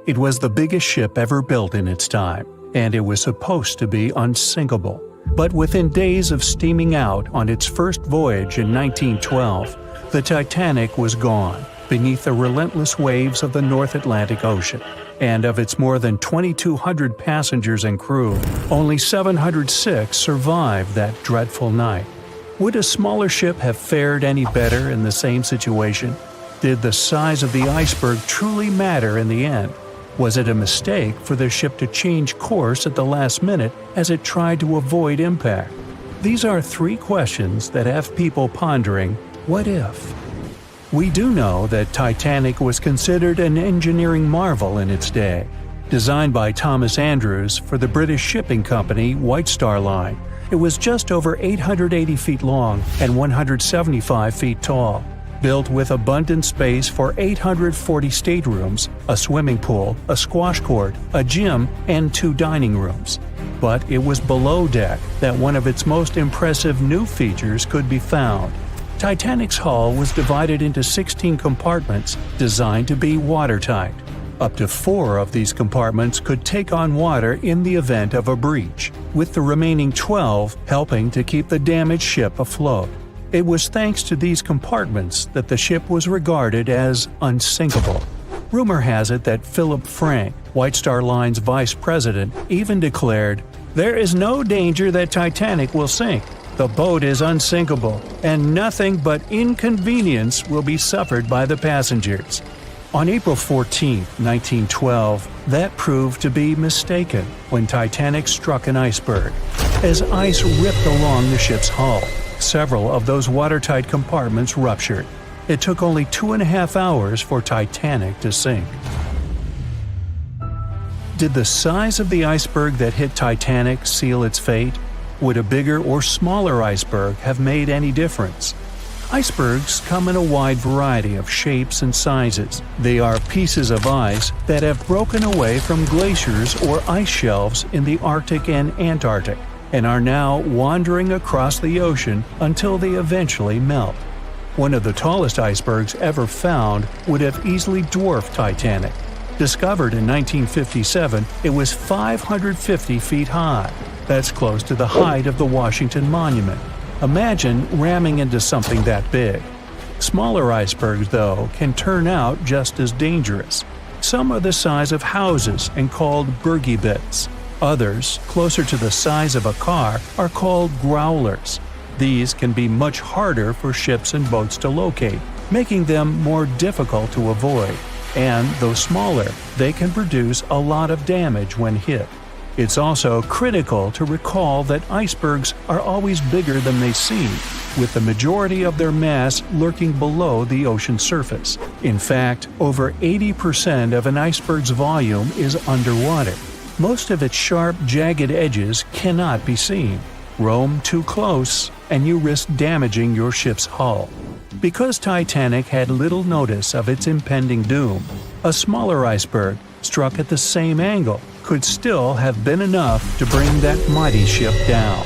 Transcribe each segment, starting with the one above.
It was the biggest ship ever built in its time, and it was supposed to be unsinkable. But within days of steaming out on its first voyage in 1912, the Titanic was gone beneath the relentless waves of the North Atlantic Ocean. And of its more than 2,200 passengers and crew, only 706 survived that dreadful night. Would a smaller ship have fared any better in the same situation? Did the size of the iceberg truly matter in the end? Was it a mistake for the ship to change course at the last minute as it tried to avoid impact? These are three questions that have people pondering, what if? We do know that Titanic was considered an engineering marvel in its day. Designed by Thomas Andrews for the British shipping company White Star Line, it was just over 880 feet long and 175 feet tall. Built with abundant space for 840 staterooms, a swimming pool, a squash court, a gym, and 2 dining rooms. But it was below deck that one of its most impressive new features could be found. Titanic's hull was divided into 16 compartments designed to be watertight. Up to 4 of these compartments could take on water in the event of a breach, with the remaining 12 helping to keep the damaged ship afloat. It was thanks to these compartments that the ship was regarded as unsinkable. Rumor has it that Philip Frank, White Star Line's vice president, even declared, "There is no danger that Titanic will sink. The boat is unsinkable, and nothing but inconvenience will be suffered by the passengers." On April 14, 1912, that proved to be mistaken when Titanic struck an iceberg. As ice ripped along the ship's hull, several of those watertight compartments ruptured. It took only 2.5 hours for Titanic to sink. Did the size of the iceberg that hit Titanic seal its fate? Would a bigger or smaller iceberg have made any difference? Icebergs come in a wide variety of shapes and sizes. They are pieces of ice that have broken away from glaciers or ice shelves in the Arctic and Antarctic, and are now wandering across the ocean until they eventually melt. One of the tallest icebergs ever found would have easily dwarfed Titanic. Discovered in 1957, it was 550 feet high. That's close to the height of the Washington Monument. Imagine ramming into something that big. Smaller icebergs, though, can turn out just as dangerous. Some are the size of houses and called Bergy bits. Others, closer to the size of a car, are called growlers. These can be much harder for ships and boats to locate, making them more difficult to avoid. And, though smaller, they can produce a lot of damage when hit. It's also critical to recall that icebergs are always bigger than they seem, with the majority of their mass lurking below the ocean surface. In fact, over 80% of an iceberg's volume is underwater. Most of its sharp, jagged edges cannot be seen. Roam too close, and you risk damaging your ship's hull. Because Titanic had little notice of its impending doom, a smaller iceberg, struck at the same angle, could still have been enough to bring that mighty ship down.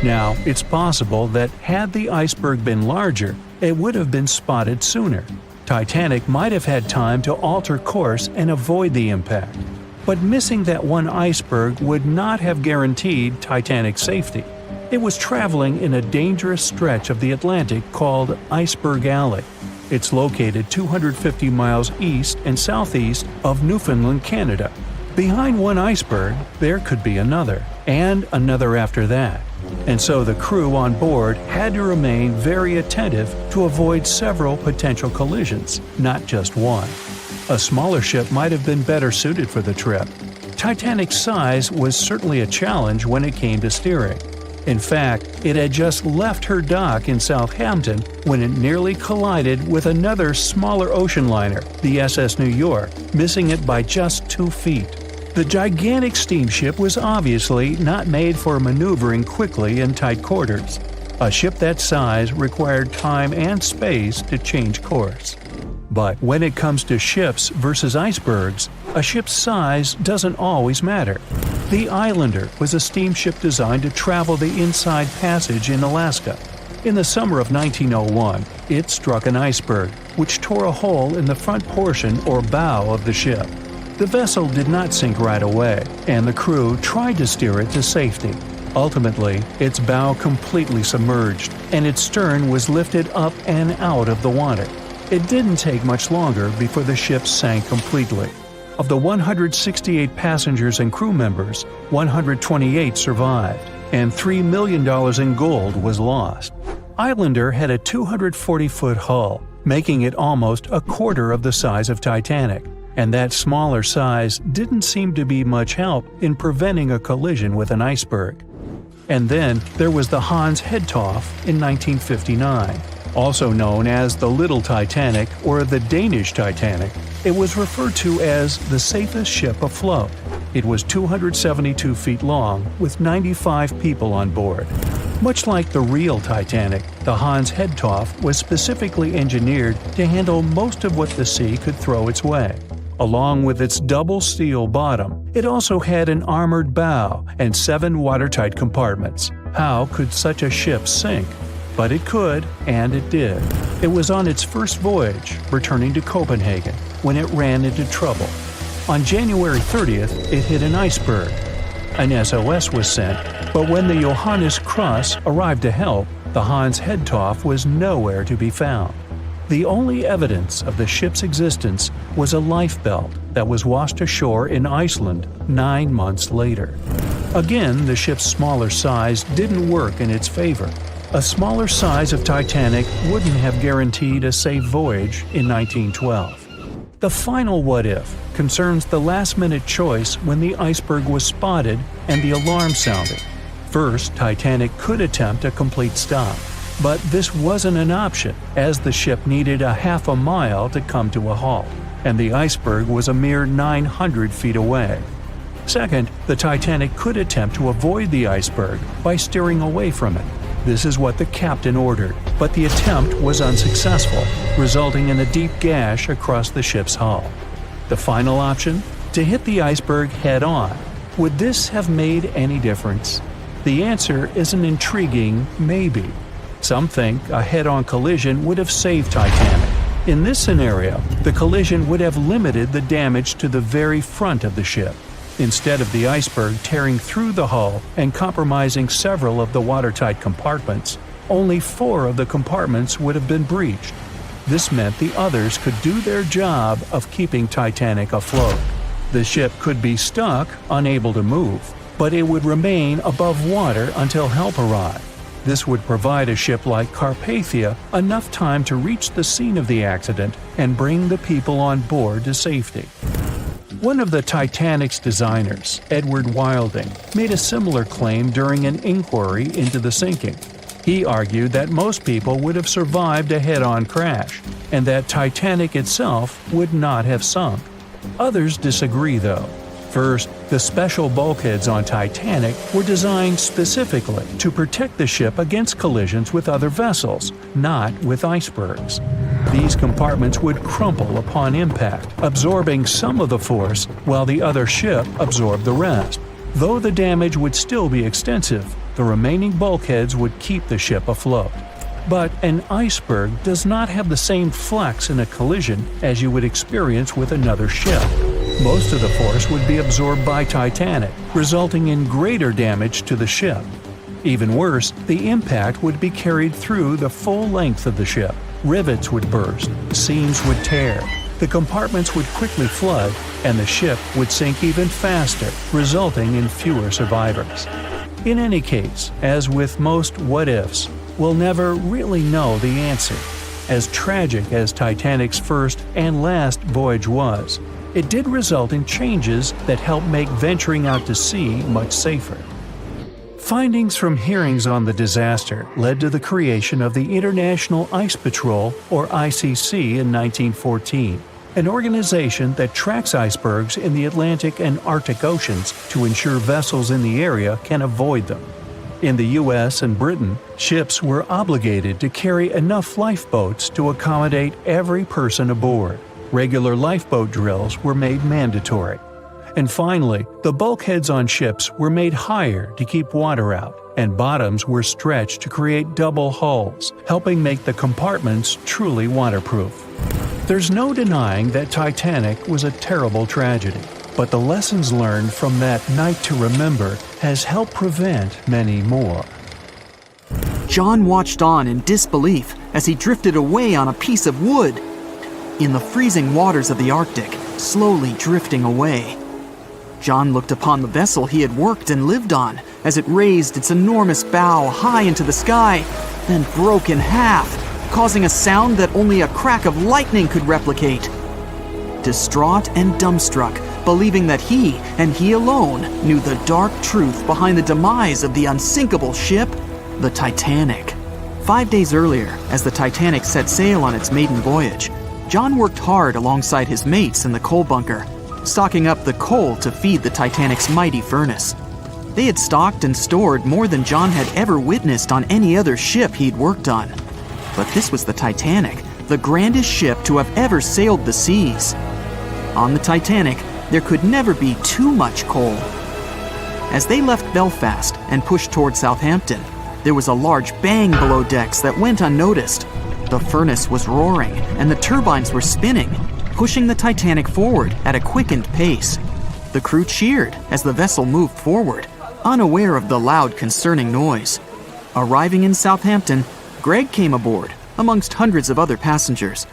Now, it's possible that had the iceberg been larger, it would have been spotted sooner. Titanic might have had time to alter course and avoid the impact. But missing that one iceberg would not have guaranteed Titanic's safety. It was traveling in a dangerous stretch of the Atlantic called Iceberg Alley. It's located 250 miles east and southeast of Newfoundland, Canada. Behind one iceberg, there could be another, and another after that. And so the crew on board had to remain very attentive to avoid several potential collisions, not just one. A smaller ship might have been better suited for the trip. Titanic's size was certainly a challenge when it came to steering. In fact, it had just left her dock in Southampton when it nearly collided with another smaller ocean liner, the SS New York, missing it by just 2 feet. The gigantic steamship was obviously not made for maneuvering quickly in tight quarters. A ship that size required time and space to change course. But when it comes to ships versus icebergs, a ship's size doesn't always matter. The Islander was a steamship designed to travel the Inside Passage in Alaska. In the summer of 1901, it struck an iceberg, which tore a hole in the front portion or bow of the ship. The vessel did not sink right away, and the crew tried to steer it to safety. Ultimately, its bow completely submerged, and its stern was lifted up and out of the water. It didn't take much longer before the ship sank completely. Of the 168 passengers and crew members, 128 survived, and $3 million in gold was lost. Islander had a 240-foot hull, making it almost a quarter of the size of Titanic, and that smaller size didn't seem to be much help in preventing a collision with an iceberg. And then there was the Hans Hedtoft in 1959. Also known as the Little Titanic or the Danish Titanic, it was referred to as the safest ship afloat. It was 272 feet long with 95 people on board. Much like the real Titanic, the Hans Hedtoft was specifically engineered to handle most of what the sea could throw its way. Along with its double steel bottom, it also had an armored bow and 7 watertight compartments. How could such a ship sink? But it could, and it did. It was on its first voyage, returning to Copenhagen, when it ran into trouble. On January 30th, it hit an iceberg. An SOS was sent, but when the Johannes Cross arrived to help, the Hans Hedtoft was nowhere to be found. The only evidence of the ship's existence was a lifebelt that was washed ashore in Iceland 9 months later. Again, the ship's smaller size didn't work in its favor. A smaller size of Titanic wouldn't have guaranteed a safe voyage in 1912. The final what-if concerns the last-minute choice when the iceberg was spotted and the alarm sounded. First, Titanic could attempt a complete stop. But this wasn't an option, as the ship needed a half a mile to come to a halt, and the iceberg was a mere 900 feet away. Second, the Titanic could attempt to avoid the iceberg by steering away from it. This is what the captain ordered, but the attempt was unsuccessful, resulting in a deep gash across the ship's hull. The final option? To hit the iceberg head-on. Would this have made any difference? The answer is an intriguing maybe. Some think a head-on collision would have saved Titanic. In this scenario, the collision would have limited the damage to the very front of the ship, instead of the iceberg tearing through the hull and compromising several of the watertight compartments. Only 4 of the compartments would have been breached. This meant the others could do their job of keeping Titanic afloat. The ship could be stuck, unable to move, but it would remain above water until help arrived. This would provide a ship like Carpathia enough time to reach the scene of the accident and bring the people on board to safety. One of the Titanic's designers, Edward Wilding, made a similar claim during an inquiry into the sinking. He argued that most people would have survived a head-on crash, and that Titanic itself would not have sunk. Others disagree, though. First, the special bulkheads on Titanic were designed specifically to protect the ship against collisions with other vessels, not with icebergs. These compartments would crumple upon impact, absorbing some of the force while the other ship absorbed the rest. Though the damage would still be extensive, the remaining bulkheads would keep the ship afloat. But an iceberg does not have the same flex in a collision as you would experience with another ship. Most of the force would be absorbed by Titanic, resulting in greater damage to the ship. Even worse, the impact would be carried through the full length of the ship. Rivets would burst, seams would tear, the compartments would quickly flood, and the ship would sink even faster, resulting in fewer survivors. In any case, as with most what-ifs, we'll never really know the answer. As tragic as Titanic's first and last voyage was, it did result in changes that helped make venturing out to sea much safer. Findings from hearings on the disaster led to the creation of the International Ice Patrol, or ICC, in 1914, an organization that tracks icebergs in the Atlantic and Arctic Oceans to ensure vessels in the area can avoid them. In the US and Britain, ships were obligated to carry enough lifeboats to accommodate every person aboard. Regular lifeboat drills were made mandatory. And finally, the bulkheads on ships were made higher to keep water out, and bottoms were stretched to create double hulls, helping make the compartments truly waterproof. There's no denying that Titanic was a terrible tragedy, but the lessons learned from that night to remember has helped prevent many more. John watched on in disbelief as he drifted away on a piece of wood. In the freezing waters of the Arctic, slowly drifting away. John looked upon the vessel he had worked and lived on as it raised its enormous bow high into the sky, then broke in half, causing a sound that only a crack of lightning could replicate. Distraught and dumbstruck, believing that he, and he alone, knew the dark truth behind the demise of the unsinkable ship, the Titanic. 5 days earlier, as the Titanic set sail on its maiden voyage, John worked hard alongside his mates in the coal bunker, stocking up the coal to feed the Titanic's mighty furnace. They had stocked and stored more than John had ever witnessed on any other ship he'd worked on. But this was the Titanic, the grandest ship to have ever sailed the seas. On the Titanic, there could never be too much coal. As they left Belfast and pushed toward Southampton, there was a large bang below decks that went unnoticed. The furnace was roaring and the turbines were spinning, pushing the Titanic forward at a quickened pace. The crew cheered as the vessel moved forward, unaware of the loud, concerning noise. Arriving in Southampton, Greg came aboard, amongst hundreds of other passengers.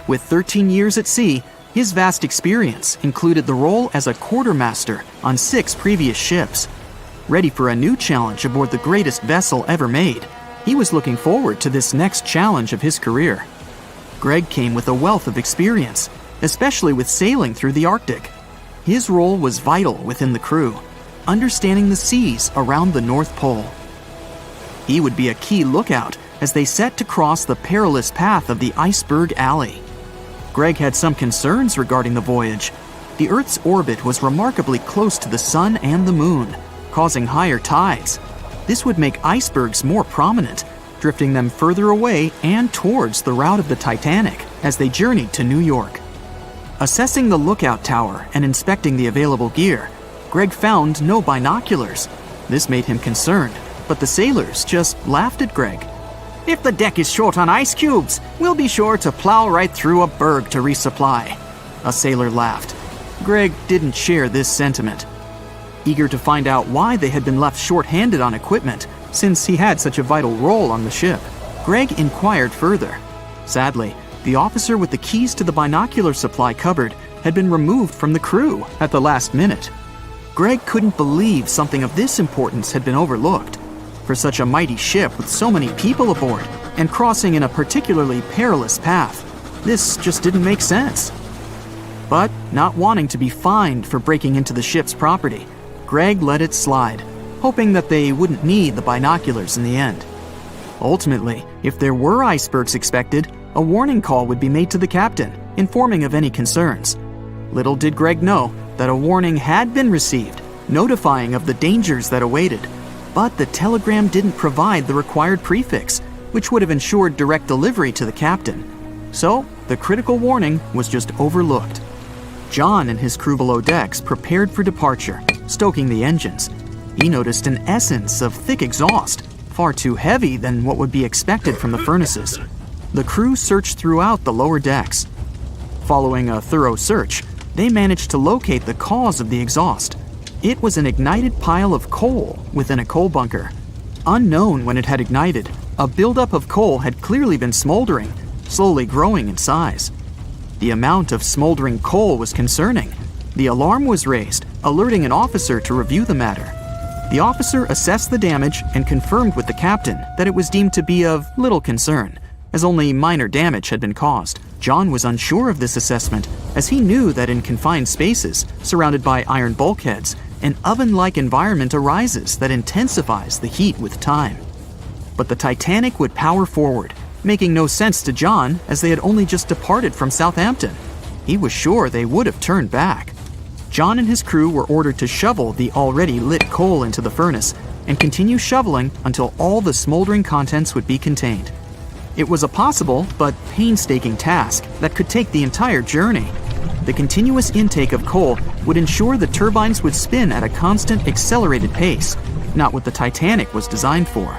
With 13 years at sea, his vast experience included the role as a quartermaster on 6 previous ships. Ready for a new challenge aboard the greatest vessel ever made, he was looking forward to this next challenge of his career. Greg came with a wealth of experience, especially with sailing through the Arctic. His role was vital within the crew, understanding the seas around the North Pole. He would be a key lookout as they set to cross the perilous path of the Iceberg Alley. Greg had some concerns regarding the voyage. The Earth's orbit was remarkably close to the sun and the moon, causing higher tides. This would make icebergs more prominent, drifting them further away and towards the route of the Titanic as they journeyed to New York. Assessing the lookout tower and inspecting the available gear, Greg found no binoculars. This made him concerned, but the sailors just laughed at Greg. "If the deck is short on ice cubes, we'll be sure to plow right through a berg to resupply." A sailor laughed. Greg didn't share this sentiment. Eager to find out why they had been left short-handed on equipment, since he had such a vital role on the ship, Greg inquired further. Sadly, the officer with the keys to the binocular supply cupboard had been removed from the crew at the last minute. Greg couldn't believe something of this importance had been overlooked. For such a mighty ship with so many people aboard and crossing in a particularly perilous path, this just didn't make sense. But not wanting to be fined for breaking into the ship's property, Greg let it slide, hoping that they wouldn't need the binoculars in the end. Ultimately, if there were icebergs expected, a warning call would be made to the captain, informing of any concerns. Little did Greg know that a warning had been received, notifying of the dangers that awaited. But the telegram didn't provide the required prefix, which would have ensured direct delivery to the captain. So, the critical warning was just overlooked. John and his crew below decks prepared for departure, stoking the engines. He noticed an essence of thick exhaust, far too heavy than what would be expected from the furnaces. The crew searched throughout the lower decks. Following a thorough search, they managed to locate the cause of the exhaust. It was an ignited pile of coal within a coal bunker. Unknown when it had ignited, a buildup of coal had clearly been smoldering, slowly growing in size. The amount of smoldering coal was concerning. The alarm was raised, alerting an officer to review the matter. The officer assessed the damage and confirmed with the captain that it was deemed to be of little concern, as only minor damage had been caused. John was unsure of this assessment, as he knew that in confined spaces, surrounded by iron bulkheads, an oven-like environment arises that intensifies the heat with time. But the Titanic would power forward, making no sense to John as they had only just departed from Southampton. He was sure they would have turned back. John and his crew were ordered to shovel the already lit coal into the furnace and continue shoveling until all the smoldering contents would be contained. It was a possible but painstaking task that could take the entire journey. The continuous intake of coal would ensure the turbines would spin at a constant, accelerated pace, not what the Titanic was designed for.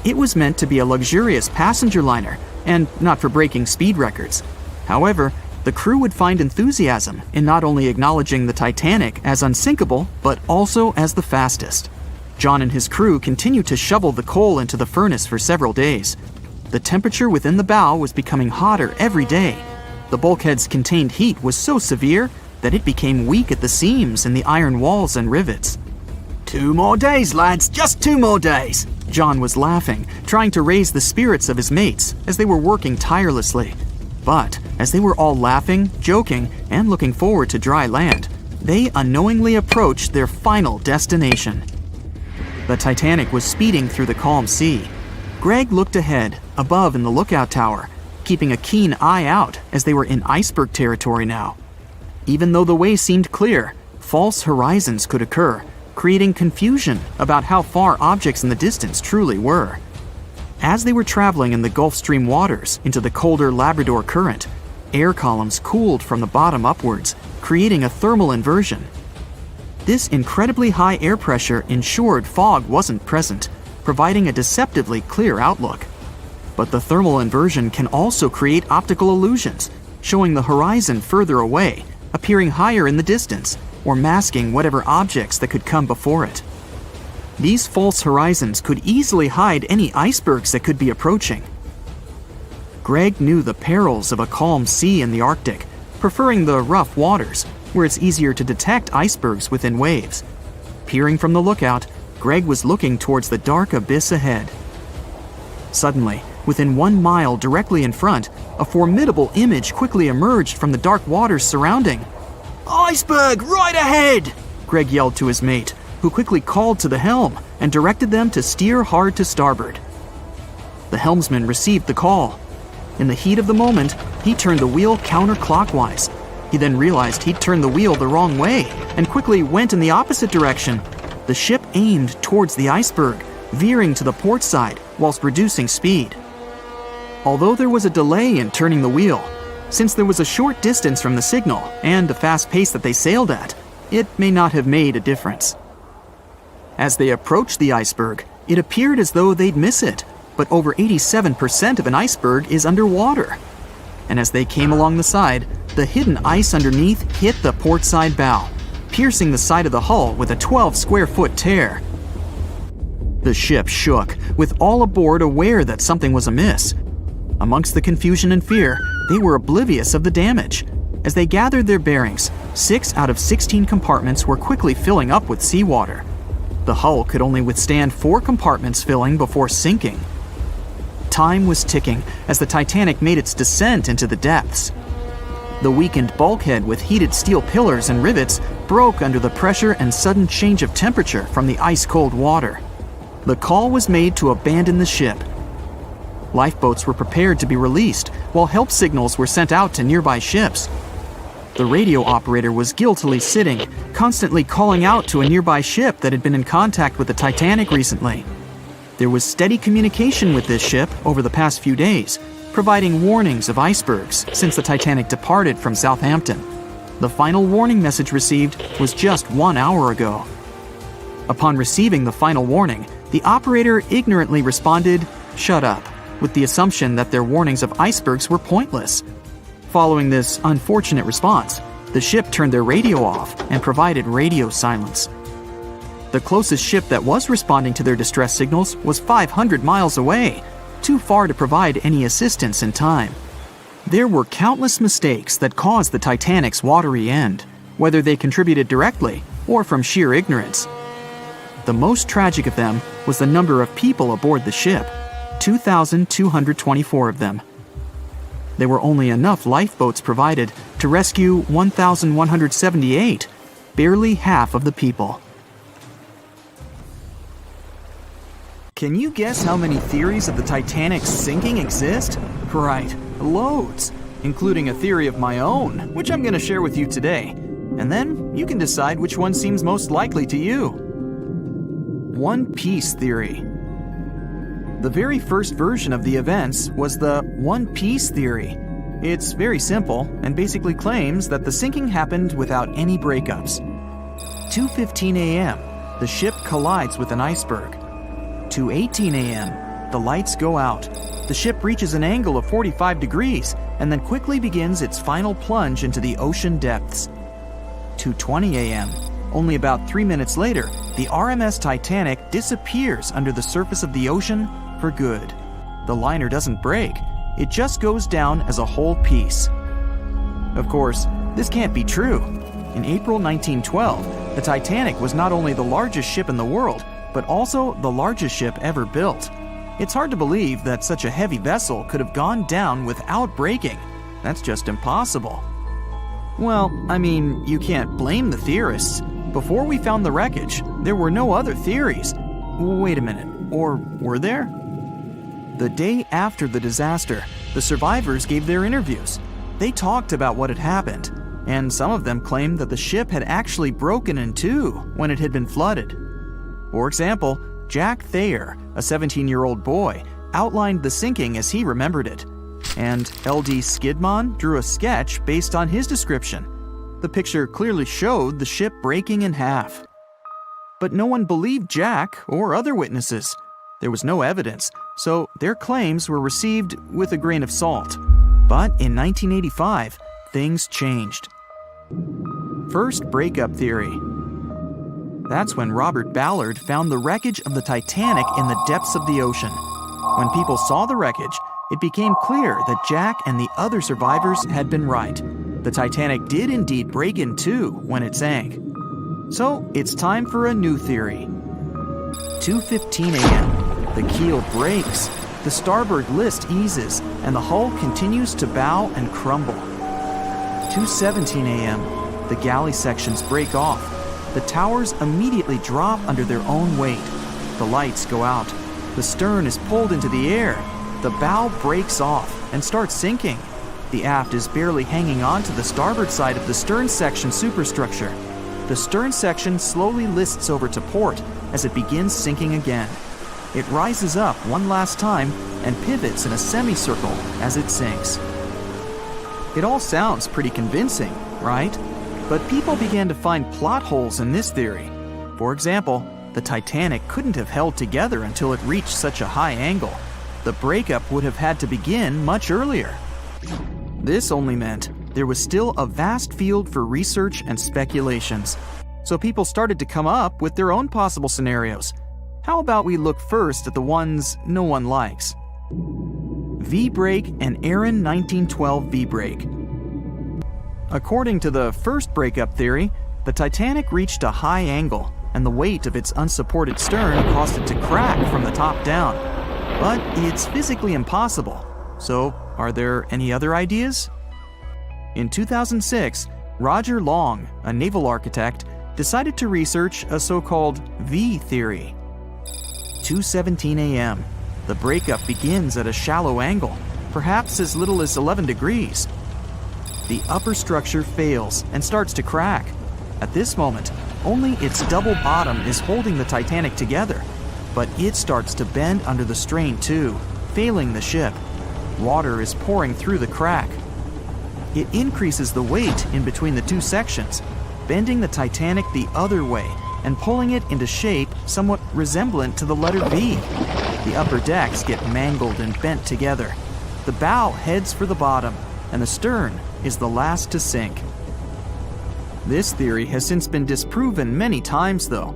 It was meant to be a luxurious passenger liner and not for breaking speed records. However, the crew would find enthusiasm in not only acknowledging the Titanic as unsinkable, but also as the fastest. John and his crew continued to shovel the coal into the furnace for several days. The temperature within the bow was becoming hotter every day. The bulkhead's contained heat was so severe that it became weak at the seams in the iron walls and rivets. 2 more days, lads, just 2 more days. John was laughing, trying to raise the spirits of his mates as they were working tirelessly. But as they were all laughing, joking, and looking forward to dry land, they unknowingly approached their final destination. The Titanic was speeding through the calm sea. Greg looked ahead, above in the lookout tower, keeping a keen eye out as they were in iceberg territory now. Even though the way seemed clear, false horizons could occur, creating confusion about how far objects in the distance truly were. As they were traveling in the Gulf Stream waters into the colder Labrador Current, air columns cooled from the bottom upwards, creating a thermal inversion. This incredibly high air pressure ensured fog wasn't present, providing a deceptively clear outlook. But the thermal inversion can also create optical illusions, showing the horizon further away, appearing higher in the distance, or masking whatever objects that could come before it. These false horizons could easily hide any icebergs that could be approaching. Greg knew the perils of a calm sea in the Arctic, preferring the rough waters, where it's easier to detect icebergs within waves. Peering from the lookout, Greg was looking towards the dark abyss ahead. Suddenly, within 1 mile directly in front, a formidable image quickly emerged from the dark waters surrounding. "Iceberg, right ahead!" Greg yelled to his mate, who quickly called to the helm and directed them to steer hard to starboard. The helmsman received the call. In the heat of the moment, he turned the wheel counterclockwise. He then realized he'd turned the wheel the wrong way and quickly went in the opposite direction. The ship aimed towards the iceberg, veering to the port side whilst reducing speed. Although there was a delay in turning the wheel, since there was a short distance from the signal and the fast pace that they sailed at, it may not have made a difference. As they approached the iceberg, it appeared as though they'd miss it, but over 87% of an iceberg is underwater. And as they came along the side, the hidden ice underneath hit the port side bow, piercing the side of the hull with a 12-square-foot tear. The ship shook, with all aboard aware that something was amiss. Amongst the confusion and fear, they were oblivious of the damage. As they gathered their bearings, 6 out of 16 compartments were quickly filling up with seawater. The hull could only withstand 4 compartments filling before sinking. Time was ticking as the Titanic made its descent into the depths. The weakened bulkhead with heated steel pillars and rivets broke under the pressure and sudden change of temperature from the ice-cold water. The call was made to abandon the ship. Lifeboats were prepared to be released, while help signals were sent out to nearby ships. The radio operator was guiltily sitting, constantly calling out to a nearby ship that had been in contact with the Titanic recently. There was steady communication with this ship over the past few days, providing warnings of icebergs since the Titanic departed from Southampton. The final warning message received was just 1 hour ago. Upon receiving the final warning, the operator ignorantly responded, "Shut up," with the assumption that their warnings of icebergs were pointless. Following this unfortunate response, the ship turned their radio off and provided radio silence. The closest ship that was responding to their distress signals was 500 miles away, too far to provide any assistance in time. There were countless mistakes that caused the Titanic's watery end, whether they contributed directly or from sheer ignorance. The most tragic of them was the number of people aboard the ship, 2,224 of them. There were only enough lifeboats provided to rescue 1,178, barely half of the people. Can you guess how many theories of the Titanic's sinking exist? Right, loads, including a theory of my own, which I'm going to share with you today. And then you can decide which one seems most likely to you. One Piece theory. The very first version of the events was the One Piece theory. It's very simple and basically claims that the sinking happened without any breakups. 2:15 a.m., the ship collides with an iceberg. 2:18 a.m., the lights go out. The ship reaches an angle of 45 degrees and then quickly begins its final plunge into the ocean depths. 2:20 a.m., only about 3 minutes later, the RMS Titanic disappears under the surface of the ocean for good. The liner doesn't break, it just goes down as a whole piece. Of course, this can't be true. In April 1912, the Titanic was not only the largest ship in the world, but also the largest ship ever built. It's hard to believe that such a heavy vessel could have gone down without breaking. That's just impossible. Well, I mean, you can't blame the theorists. Before we found the wreckage, there were no other theories. Wait a minute, or were there? The day after the disaster, the survivors gave their interviews. They talked about what had happened, and some of them claimed that the ship had actually broken in two when it had been flooded. For example, Jack Thayer, a 17-year-old boy, outlined the sinking as he remembered it, and L.D. Skidmon drew a sketch based on his description. The picture clearly showed the ship breaking in half. But no one believed Jack or other witnesses. There was no evidence, so their claims were received with a grain of salt. But in 1985, things changed. First breakup theory. That's when Robert Ballard found the wreckage of the Titanic in the depths of the ocean. When people saw the wreckage, it became clear that Jack and the other survivors had been right. The Titanic did indeed break in two when it sank. So it's time for a new theory. 2:15 a.m. The keel breaks, the starboard list eases, and the hull continues to bow and crumble. 2:17 a.m. The galley sections break off. The towers immediately drop under their own weight. The lights go out. The stern is pulled into the air. The bow breaks off and starts sinking. The aft is barely hanging on to the starboard side of the stern section superstructure. The stern section slowly lists over to port as it begins sinking again. It rises up one last time and pivots in a semicircle as it sinks. It all sounds pretty convincing, right? But people began to find plot holes in this theory. For example, the Titanic couldn't have held together until it reached such a high angle. The breakup would have had to begin much earlier. This only meant there was still a vast field for research and speculations. So people started to come up with their own possible scenarios. How about we look first at the ones no one likes? V-brake and Aaron 1912 V-brake. According to the first breakup theory, the Titanic reached a high angle, and the weight of its unsupported stern caused it to crack from the top down. But it's physically impossible. So, are there any other ideas? In 2006, Roger Long, a naval architect, decided to research a so-called V theory. 2:17 a.m. The breakup begins at a shallow angle, perhaps as little as 11 degrees. The upper structure fails and starts to crack. At this moment, only its double bottom is holding the Titanic together, but it starts to bend under the strain too, failing the ship. Water is pouring through the crack. It increases the weight in between the two sections, bending the Titanic the other way and pulling it into shape somewhat resemblant to the letter V. The upper decks get mangled and bent together. The bow heads for the bottom, and the stern is the last to sink. This theory has since been disproven many times, though.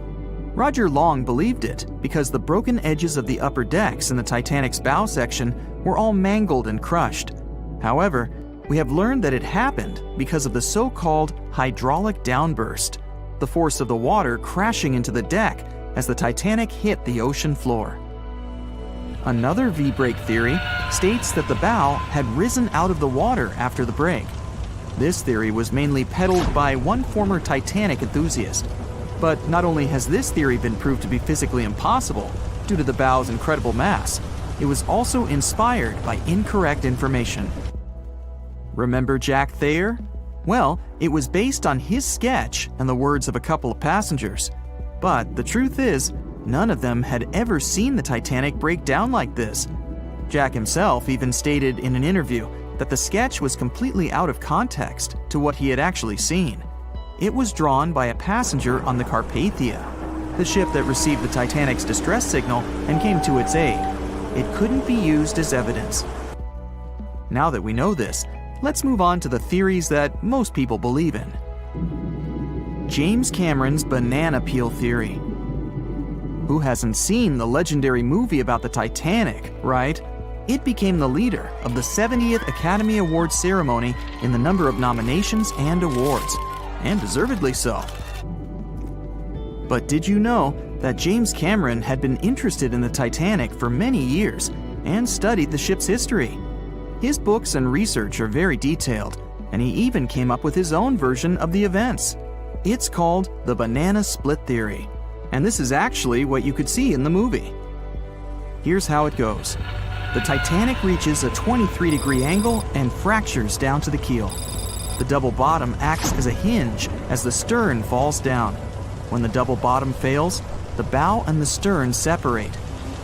Roger Long believed it because the broken edges of the upper decks in the Titanic's bow section were all mangled and crushed. However, we have learned that it happened because of the so-called hydraulic downburst, the force of the water crashing into the deck as the Titanic hit the ocean floor. Another V-brake theory states that the bow had risen out of the water after the break. This theory was mainly peddled by one former Titanic enthusiast. But not only has this theory been proved to be physically impossible due to the bow's incredible mass, it was also inspired by incorrect information. Remember Jack Thayer? Well, it was based on his sketch and the words of a couple of passengers. But the truth is, none of them had ever seen the Titanic break down like this. Jack himself even stated in an interview that the sketch was completely out of context to what he had actually seen. It was drawn by a passenger on the Carpathia, the ship that received the Titanic's distress signal and came to its aid. It couldn't be used as evidence. Now that we know this, let's move on to the theories that most people believe in. James Cameron's banana peel theory. Who hasn't seen the legendary movie about the Titanic, right? It became the leader of the 70th Academy Awards ceremony in the number of nominations and awards, and deservedly so. But did you know that James Cameron had been interested in the Titanic for many years and studied the ship's history? His books and research are very detailed, and he even came up with his own version of the events. It's called the banana split theory, and this is actually what you could see in the movie. Here's how it goes. The Titanic reaches a 23-degree angle and fractures down to the keel. The double bottom acts as a hinge as the stern falls down. When the double bottom fails, the bow and the stern separate.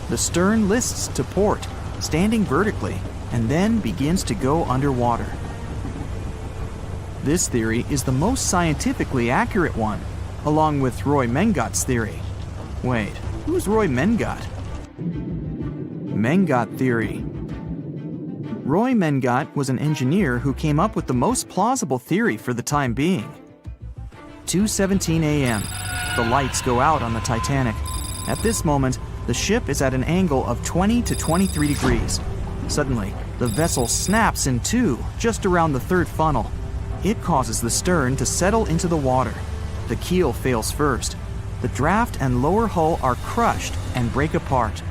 The stern lists to port, standing vertically, and then begins to go underwater. This theory is the most scientifically accurate one, along with Roy Mengat's theory. Wait, who's Roy Mengat? Mengat theory. Roy Mengat was an engineer who came up with the most plausible theory for the time being. 2:17 a.m. The lights go out on the Titanic. At this moment, the ship is at an angle of 20 to 23 degrees. Suddenly, the vessel snaps in two just around the third funnel. It causes the stern to settle into the water. The keel fails first. The draft and lower hull are crushed and break apart.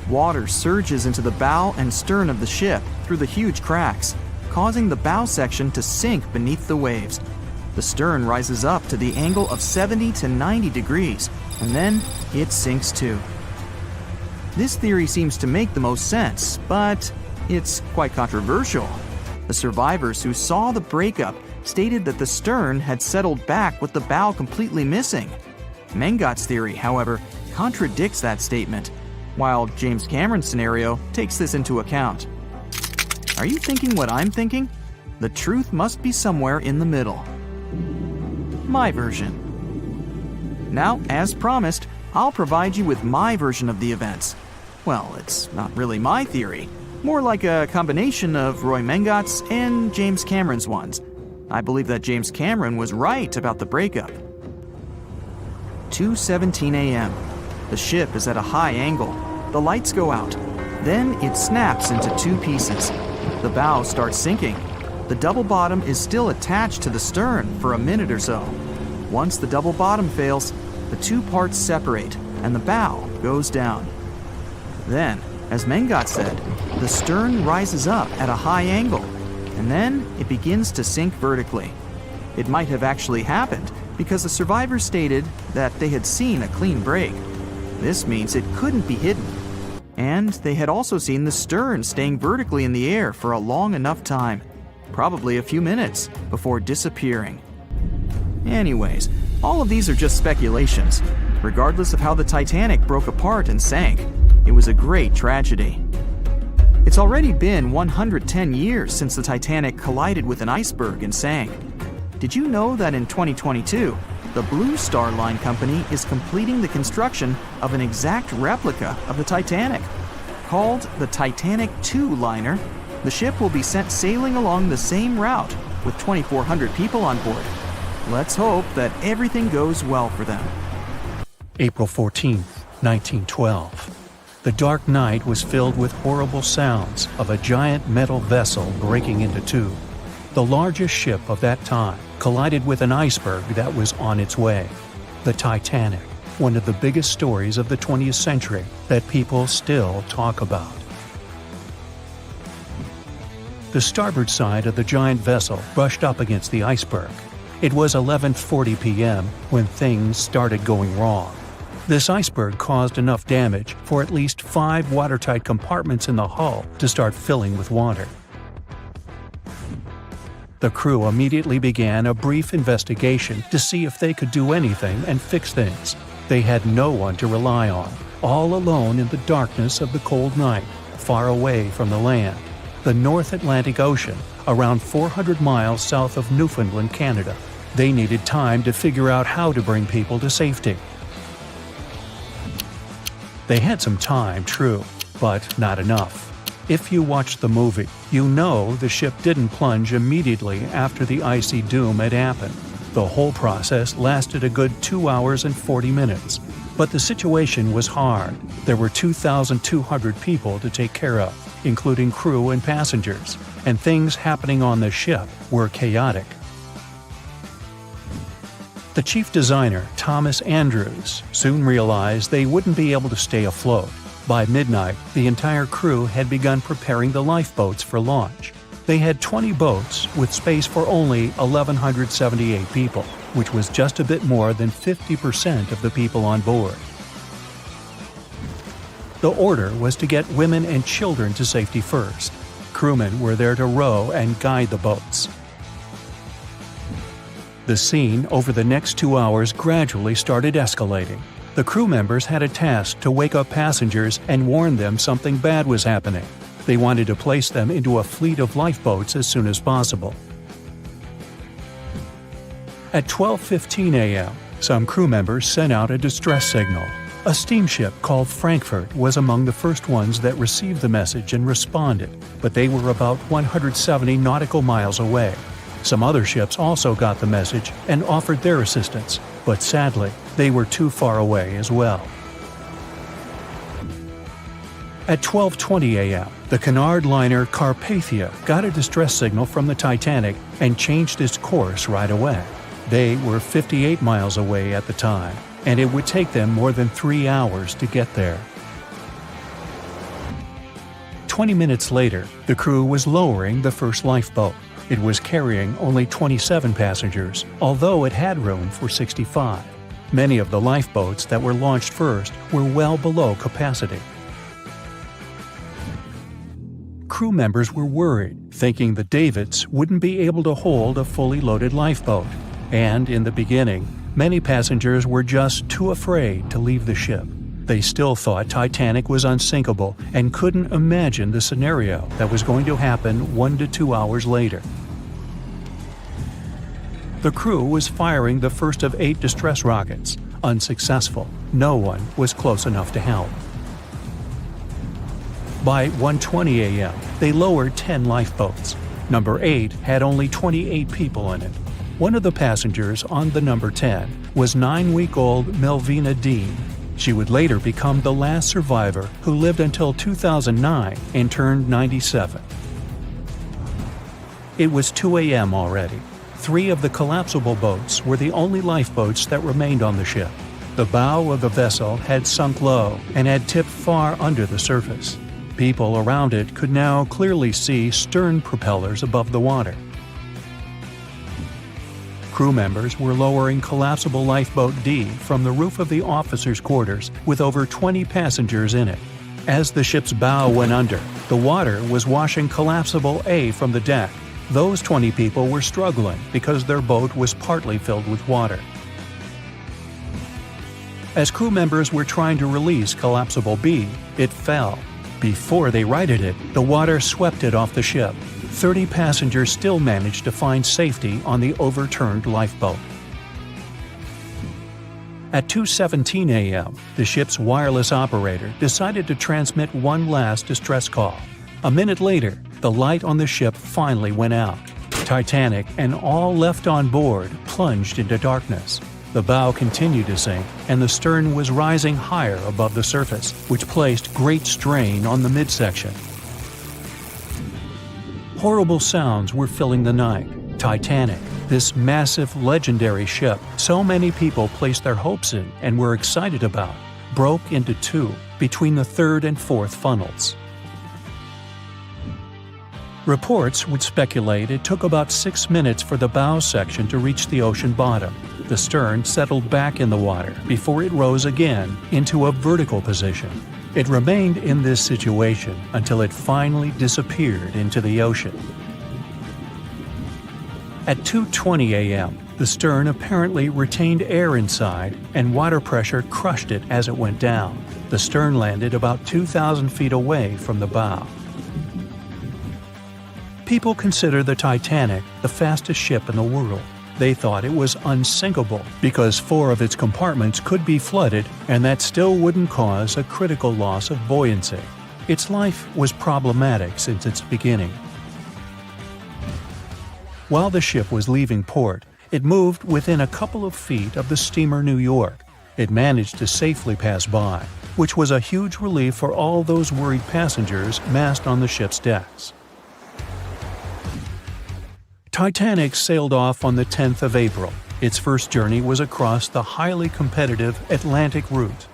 Water surges into the bow and stern of the ship through the huge cracks, causing the bow section to sink beneath the waves. The stern rises up to the angle of 70 to 90 degrees, and then it sinks too. This theory seems to make the most sense, but it's quite controversial. The survivors who saw the breakup stated that the stern had settled back with the bow completely missing. Mengat's theory, however, contradicts that statement, while James Cameron's scenario takes this into account. Are you thinking what I'm thinking? The truth must be somewhere in the middle. My version. Now, as promised, I'll provide you with my version of the events. Well, it's not really my theory, more like a combination of Roy Mengat's and James Cameron's ones. I believe that James Cameron was right about the breakup. 2:17 a.m. The ship is at a high angle. The lights go out. Then it snaps into two pieces. The bow starts sinking. The double bottom is still attached to the stern for a minute or so. Once the double bottom fails, the two parts separate and the bow goes down. Then, as Mengat said, the stern rises up at a high angle, and then it begins to sink vertically. It might have actually happened because the survivors stated that they had seen a clean break. This means it couldn't be hidden. And they had also seen the stern staying vertically in the air for a long enough time, probably a few minutes, before disappearing. Anyways, all of these are just speculations. Regardless of how the Titanic broke apart and sank, it was a great tragedy. It's already been 110 years since the Titanic collided with an iceberg and sank. Did you know that in 2022, the Blue Star Line Company is completing the construction of an exact replica of the Titanic? Called the Titanic II liner, the ship will be sent sailing along the same route with 2,400 people on board. Let's hope that everything goes well for them. April 14, 1912. The dark night was filled with horrible sounds of a giant metal vessel breaking into two. The largest ship of that time collided with an iceberg that was on its way. The Titanic, one of the biggest stories of the 20th century that people still talk about. The starboard side of the giant vessel brushed up against the iceberg. It was 11:40 p.m. when things started going wrong. This iceberg caused enough damage for at least 5 watertight compartments in the hull to start filling with water. The crew immediately began a brief investigation to see if they could do anything and fix things. They had no one to rely on, all alone in the darkness of the cold night, far away from the land. the North Atlantic Ocean, around 400 miles south of Newfoundland, Canada. They needed time to figure out how to bring people to safety. They had some time, true, but not enough. If you watched the movie, you know the ship didn't plunge immediately after the icy doom had happened. The whole process lasted a good 2 hours and 40 minutes. But the situation was hard. There were 2,200 people to take care of, including crew and passengers, and things happening on the ship were chaotic. The chief designer, Thomas Andrews, soon realized they wouldn't be able to stay afloat. By midnight, the entire crew had begun preparing the lifeboats for launch. They had 20 boats with space for only 1,178 people, which was just a bit more than 50% of the people on board. The order was to get women and children to safety first. Crewmen were there to row and guide the boats. The scene over the next 2 hours gradually started escalating. The crew members had a task to wake up passengers and warn them something bad was happening. They wanted to place them into a fleet of lifeboats as soon as possible. At 12:15 a.m., some crew members sent out a distress signal. A steamship called Frankfurt was among the first ones that received the message and responded, but they were about 170 nautical miles away. Some other ships also got the message and offered their assistance, but sadly, they were too far away as well. At 12:20 a.m., the Cunard liner Carpathia got a distress signal from the Titanic and changed its course right away. They were 58 miles away at the time, and it would take them more than 3 hours to get there. 20 minutes later, the crew was lowering the first lifeboat. It was carrying only 27 passengers, although it had room for 65. Many of the lifeboats that were launched first were well below capacity. Crew members were worried, thinking the Davids wouldn't be able to hold a fully loaded lifeboat. And in the beginning, many passengers were just too afraid to leave the ship. They still thought Titanic was unsinkable and couldn't imagine the scenario that was going to happen 1 to 2 hours later. The crew was firing the first of 8 distress rockets. Unsuccessful. No one was close enough to help. By 1:20 a.m., they lowered 10 lifeboats. Number 8 had only 28 people in it. One of the passengers on the number 10 was 9-week-old Melvina Dean. She would later become the last survivor who lived until 2009 and turned 97. It was 2 a.m. already. 3 of the collapsible boats were the only lifeboats that remained on the ship. The bow of the vessel had sunk low and had tipped far under the surface. People around it could now clearly see stern propellers above the water. Crew members were lowering collapsible lifeboat D from the roof of the officers' quarters with over 20 passengers in it. As the ship's bow went under, the water was washing collapsible A from the deck. Those 20 people were struggling because their boat was partly filled with water. As crew members were trying to release collapsible B, it fell. Before they righted it, the water swept it off the ship. 30 passengers still managed to find safety on the overturned lifeboat. At 2:17 a.m., the ship's wireless operator decided to transmit one last distress call. A minute later, the light on the ship finally went out. Titanic and all left on board plunged into darkness. The bow continued to sink, and the stern was rising higher above the surface, which placed great strain on the midsection. Horrible sounds were filling the night. Titanic, this massive, legendary ship so many people placed their hopes in and were excited about, broke into 2 between the 3rd and 4th funnels. Reports would speculate it took about 6 minutes for the bow section to reach the ocean bottom. The stern settled back in the water before it rose again into a vertical position. It remained in this situation until it finally disappeared into the ocean. At 2:20 a.m., the stern apparently retained air inside, and water pressure crushed it as it went down. The stern landed about 2,000 feet away from the bow. People consider the Titanic the fastest ship in the world. They thought it was unsinkable because 4 of its compartments could be flooded, and that still wouldn't cause a critical loss of buoyancy. Its life was problematic since its beginning. While the ship was leaving port, it moved within a couple of feet of the steamer New York. It managed to safely pass by, which was a huge relief for all those worried passengers massed on the ship's decks. Titanic sailed off on the 10th of April. Its first journey was across the highly competitive Atlantic route.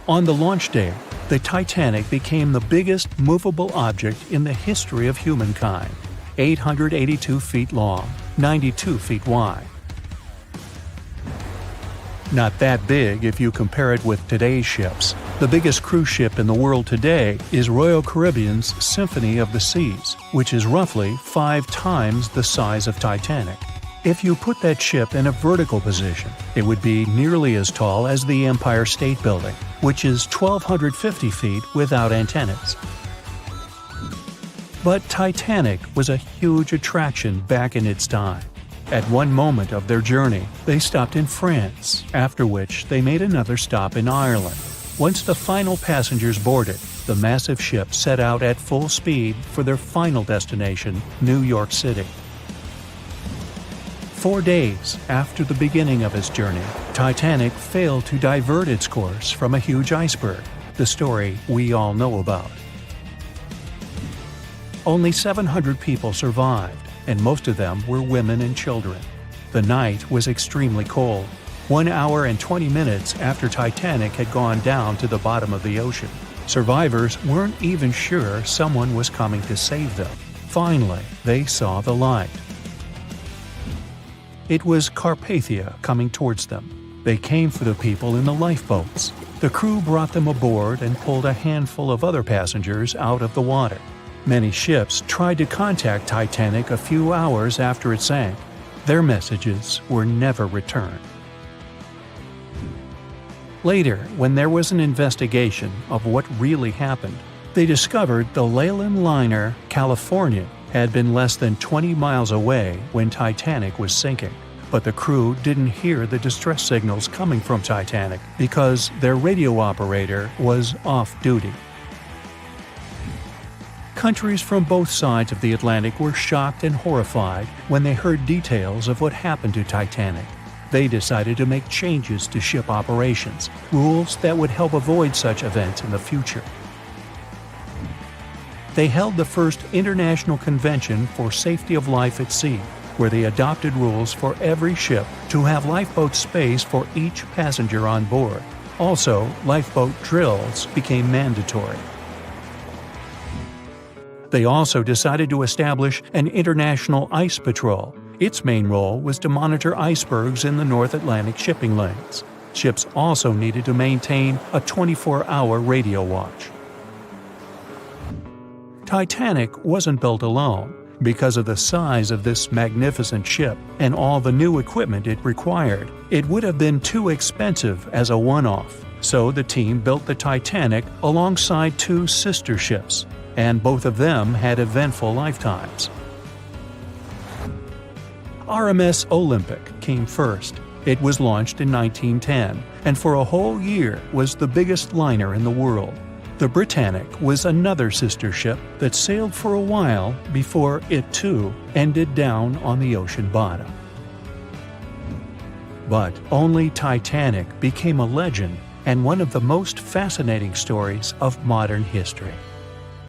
On the launch day, the Titanic became the biggest movable object in the history of humankind, 882 feet long, 92 feet wide. Not that big if you compare it with today's ships. The biggest cruise ship in the world today is Royal Caribbean's Symphony of the Seas, which is roughly 5 times the size of Titanic. If you put that ship in a vertical position, it would be nearly as tall as the Empire State Building, which is 1,250 feet without antennas. But Titanic was a huge attraction back in its time. At one moment of their journey, they stopped in France, after which they made another stop in Ireland. Once the final passengers boarded, the massive ship set out at full speed for their final destination, New York City. 4 days after the beginning of its journey, Titanic failed to divert its course from a huge iceberg, the story we all know about. Only 700 people survived, and most of them were women and children. The night was extremely cold, 1 hour and 20 minutes after Titanic had gone down to the bottom of the ocean. Survivors weren't even sure someone was coming to save them. Finally, they saw the light. It was Carpathia coming towards them. They came for the people in the lifeboats. The crew brought them aboard and pulled a handful of other passengers out of the water. Many ships tried to contact Titanic a few hours after it sank. Their messages were never returned. Later, when there was an investigation of what really happened, they discovered the Leyland liner California had been less than 20 miles away when Titanic was sinking. But the crew didn't hear the distress signals coming from Titanic because their radio operator was off duty. Countries from both sides of the Atlantic were shocked and horrified when they heard details of what happened to Titanic. They decided to make changes to ship operations, rules that would help avoid such events in the future. They held the first International Convention for Safety of Life at Sea, where they adopted rules for every ship to have lifeboat space for each passenger on board. Also, lifeboat drills became mandatory. They also decided to establish an international ice patrol. Its main role was to monitor icebergs in the North Atlantic shipping lanes. Ships also needed to maintain a 24-hour radio watch. Titanic wasn't built alone. Because of the size of this magnificent ship and all the new equipment it required, it would have been too expensive as a one-off. So the team built the Titanic alongside 2 sister ships, and both of them had eventful lifetimes. RMS Olympic came first. It was launched in 1910, and for a whole year was the biggest liner in the world. The Britannic was another sister ship that sailed for a while before it too ended down on the ocean bottom. But only Titanic became a legend and one of the most fascinating stories of modern history.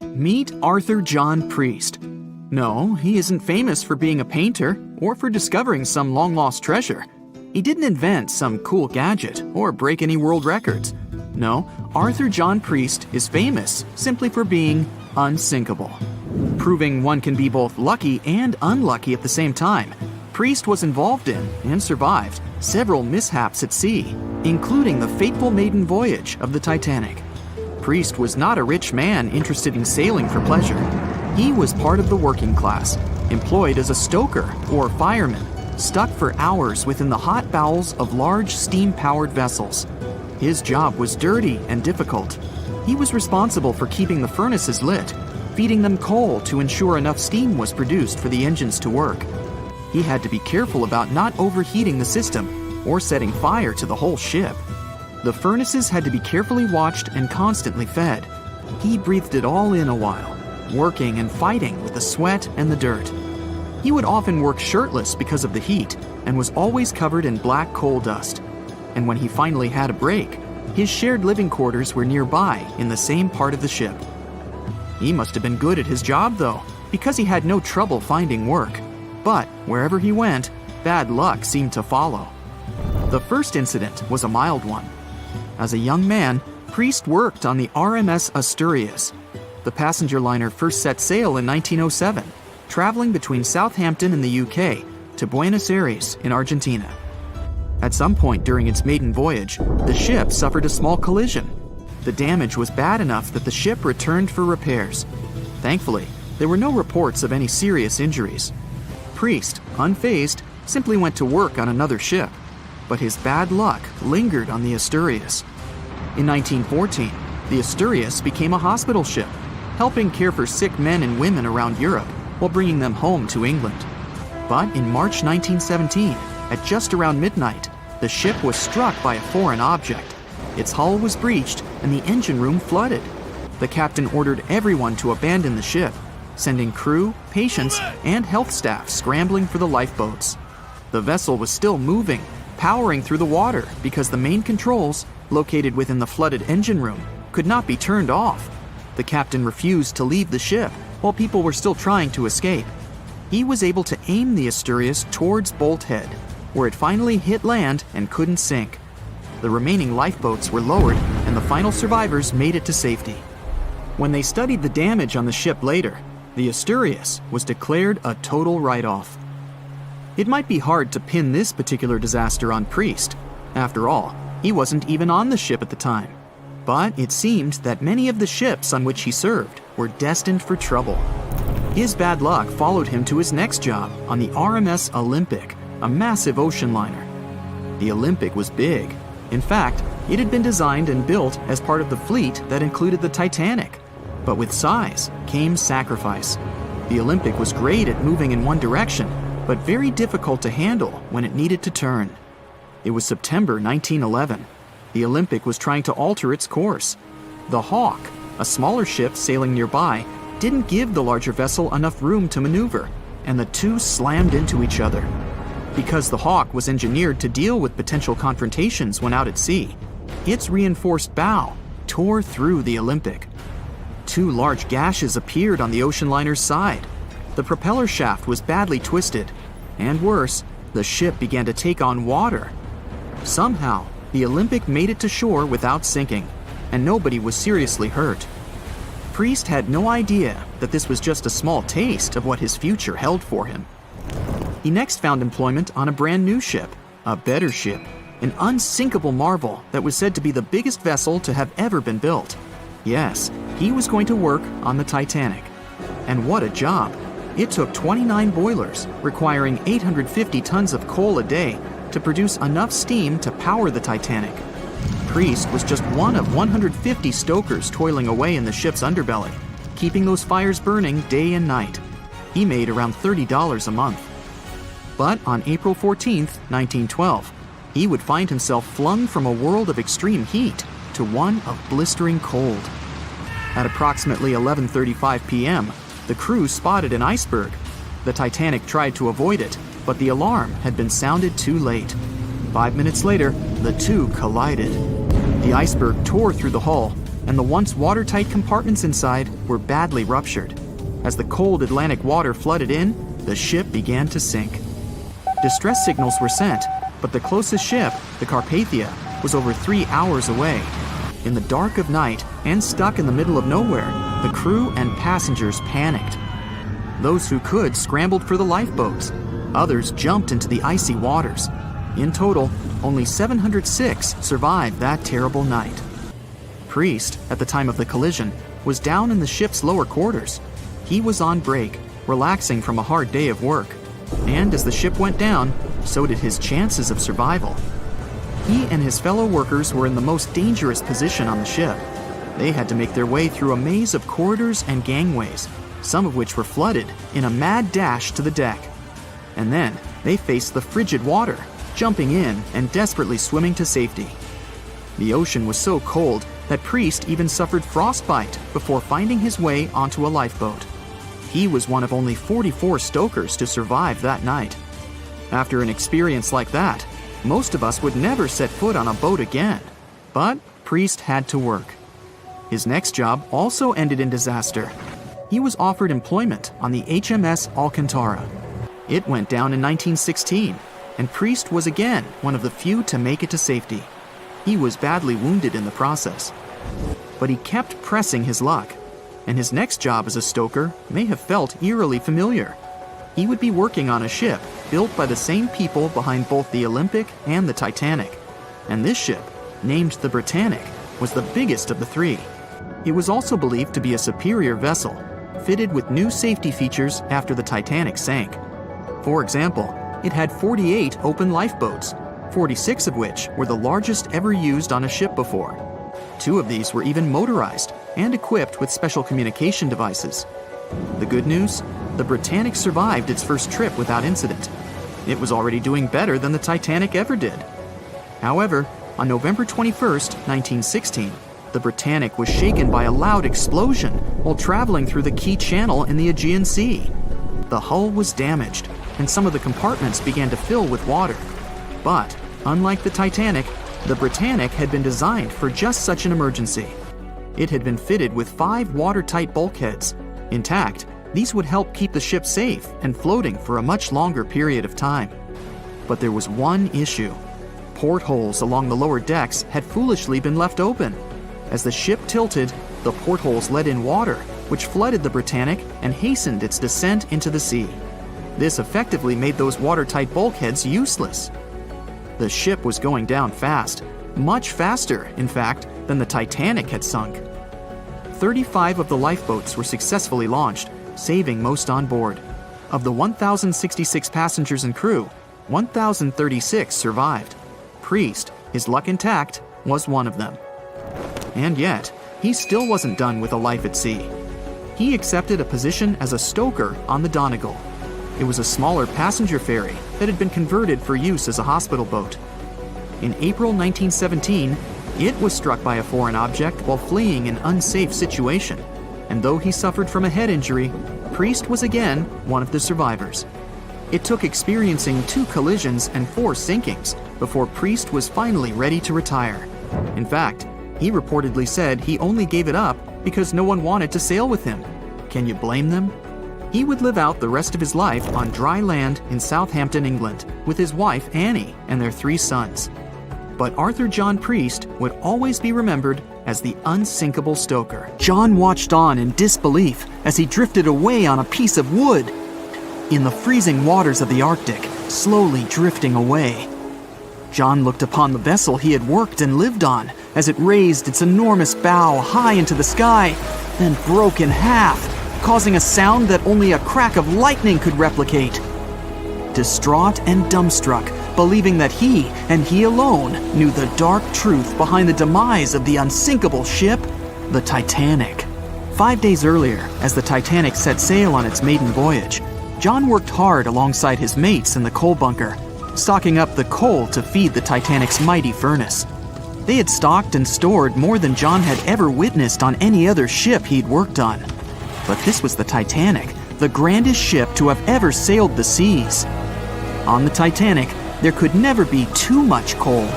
Meet Arthur John Priest. No, he isn't famous for being a painter or for discovering some long-lost treasure. He didn't invent some cool gadget or break any world records. No, Arthur John Priest is famous simply for being unsinkable. Proving one can be both lucky and unlucky at the same time, Priest was involved in and survived several mishaps at sea, including the fateful maiden voyage of the Titanic. Priest was not a rich man interested in sailing for pleasure. He was part of the working class, employed as a stoker or fireman, stuck for hours within the hot bowels of large steam-powered vessels. His job was dirty and difficult. He was responsible for keeping the furnaces lit, feeding them coal to ensure enough steam was produced for the engines to work. He had to be careful about not overheating the system or setting fire to the whole ship. The furnaces had to be carefully watched and constantly fed. He breathed it all in a while, working and fighting with the sweat and the dirt. He would often work shirtless because of the heat and was always covered in black coal dust. And when he finally had a break, his shared living quarters were nearby in the same part of the ship. He must have been good at his job, though, because he had no trouble finding work. But wherever he went, bad luck seemed to follow. The first incident was a mild one. As a young man, Priest worked on the RMS Asturias. The passenger liner first set sail in 1907, traveling between Southampton in the UK to Buenos Aires in Argentina. At some point during its maiden voyage, the ship suffered a small collision. The damage was bad enough that the ship returned for repairs. Thankfully, there were no reports of any serious injuries. Priest, unfazed, simply went to work on another ship, but his bad luck lingered on the Asturias. In 1914, the Asturias became a hospital ship, helping care for sick men and women around Europe while bringing them home to England. But in March 1917, at just around midnight, the ship was struck by a foreign object. Its hull was breached and the engine room flooded. The captain ordered everyone to abandon the ship, sending crew, patients, and health staff scrambling for the lifeboats. The vessel was still moving, powering through the water because the main controls, located within the flooded engine room, could not be turned off. The captain refused to leave the ship while people were still trying to escape. He was able to aim the Asturias towards Bolt Head, where it finally hit land and couldn't sink. The remaining lifeboats were lowered and the final survivors made it to safety. When they studied the damage on the ship later, the Asturias was declared a total write-off. It might be hard to pin this particular disaster on Priest. After all, he wasn't even on the ship at the time. But it seemed that many of the ships on which he served were destined for trouble. His bad luck followed him to his next job on the RMS Olympic, a massive ocean liner. The Olympic was big. In fact, it had been designed and built as part of the fleet that included the Titanic. But with size came sacrifice. The Olympic was great at moving in one direction, but very difficult to handle when it needed to turn. It was September 1911. The Olympic was trying to alter its course. The Hawk, a smaller ship sailing nearby, didn't give the larger vessel enough room to maneuver, and the two slammed into each other. Because the Hawk was engineered to deal with potential confrontations when out at sea, its reinforced bow tore through the Olympic. Two large gashes appeared on the ocean liner's side. The propeller shaft was badly twisted, and worse, the ship began to take on water. Somehow, the Olympic made it to shore without sinking, and nobody was seriously hurt. Priest had no idea that this was just a small taste of what his future held for him. He next found employment on a brand new ship, a better ship, an unsinkable marvel that was said to be the biggest vessel to have ever been built. Yes, he was going to work on the Titanic. And what a job! It took 29 boilers, requiring 850 tons of coal a day to produce enough steam to power the Titanic. Priest was just one of 150 stokers toiling away in the ship's underbelly, keeping those fires burning day and night. He made around $30 a month. But on April 14, 1912, he would find himself flung from a world of extreme heat to one of blistering cold. At approximately 11:35 p.m., the crew spotted an iceberg. The Titanic tried to avoid it, but the alarm had been sounded too late. 5 minutes later, the two collided. The iceberg tore through the hull, and the once watertight compartments inside were badly ruptured. As the cold Atlantic water flooded in, the ship began to sink. Distress signals were sent, but the closest ship, the Carpathia, was over 3 hours away. In the dark of night and stuck in the middle of nowhere, the crew and passengers panicked. Those who could scrambled for the lifeboats. Others jumped into the icy waters. In total, only 706 survived that terrible night. Priest, at the time of the collision, was down in the ship's lower quarters. He was on break, relaxing from a hard day of work. And as the ship went down, so did his chances of survival. He and his fellow workers were in the most dangerous position on the ship. They had to make their way through a maze of corridors and gangways, some of which were flooded, in a mad dash to the deck. And then they faced the frigid water, jumping in and desperately swimming to safety. The ocean was so cold that Priest even suffered frostbite before finding his way onto a lifeboat. He was one of only 44 stokers to survive that night. After an experience like that, most of us would never set foot on a boat again. But Priest had to work. His next job also ended in disaster. He was offered employment on the HMS Alcantara. It went down in 1916, and Priest was again one of the few to make it to safety. He was badly wounded in the process. But he kept pressing his luck, and his next job as a stoker may have felt eerily familiar. He would be working on a ship built by the same people behind both the Olympic and the Titanic. And this ship, named the Britannic, was the biggest of the three. It was also believed to be a superior vessel, fitted with new safety features after the Titanic sank. For example, it had 48 open lifeboats, 46 of which were the largest ever used on a ship before. 2 of these were even motorized and equipped with special communication devices. The good news? The Britannic survived its first trip without incident. It was already doing better than the Titanic ever did. However, on November 21st, 1916, the Britannic was shaken by a loud explosion while traveling through the key channel in the Aegean Sea. The hull was damaged, and some of the compartments began to fill with water. But, unlike the Titanic, the Britannic had been designed for just such an emergency. It had been fitted with 5 watertight bulkheads. Intact, these would help keep the ship safe and floating for a much longer period of time. But there was one issue. Portholes along the lower decks had foolishly been left open. As the ship tilted, the portholes let in water, which flooded the Britannic and hastened its descent into the sea. This effectively made those watertight bulkheads useless. The ship was going down fast, much faster, in fact, than the Titanic had sunk. 35 of the lifeboats were successfully launched, saving most on board. Of the 1,066 passengers and crew, 1,036 survived. Priest, his luck intact, was one of them. And yet, he still wasn't done with a life at sea. He accepted a position as a stoker on the Donegal. It was a smaller passenger ferry that had been converted for use as a hospital boat. In April 1917, it was struck by a foreign object while fleeing an unsafe situation, and though he suffered from a head injury, Priest was again one of the survivors. It took experiencing 2 collisions and 4 sinkings before Priest was finally ready to retire. In fact, he reportedly said he only gave it up because no one wanted to sail with him. Can you blame them? He would live out the rest of his life on dry land in Southampton, England, with his wife Annie and their 3 sons. But Arthur John Priest would always be remembered as the unsinkable stoker. John watched on in disbelief as he drifted away on a piece of wood. In the freezing waters of the Arctic, slowly drifting away. John looked upon the vessel he had worked and lived on as it raised its enormous bow high into the sky, then broke in half, causing a sound that only a crack of lightning could replicate. Distraught and dumbstruck, believing that he, and he alone, knew the dark truth behind the demise of the unsinkable ship, the Titanic. 5 days earlier, as the Titanic set sail on its maiden voyage, John worked hard alongside his mates in the coal bunker, stocking up the coal to feed the Titanic's mighty furnace. They had stocked and stored more than John had ever witnessed on any other ship he'd worked on. But this was the Titanic, the grandest ship to have ever sailed the seas. On the Titanic, there could never be too much coal.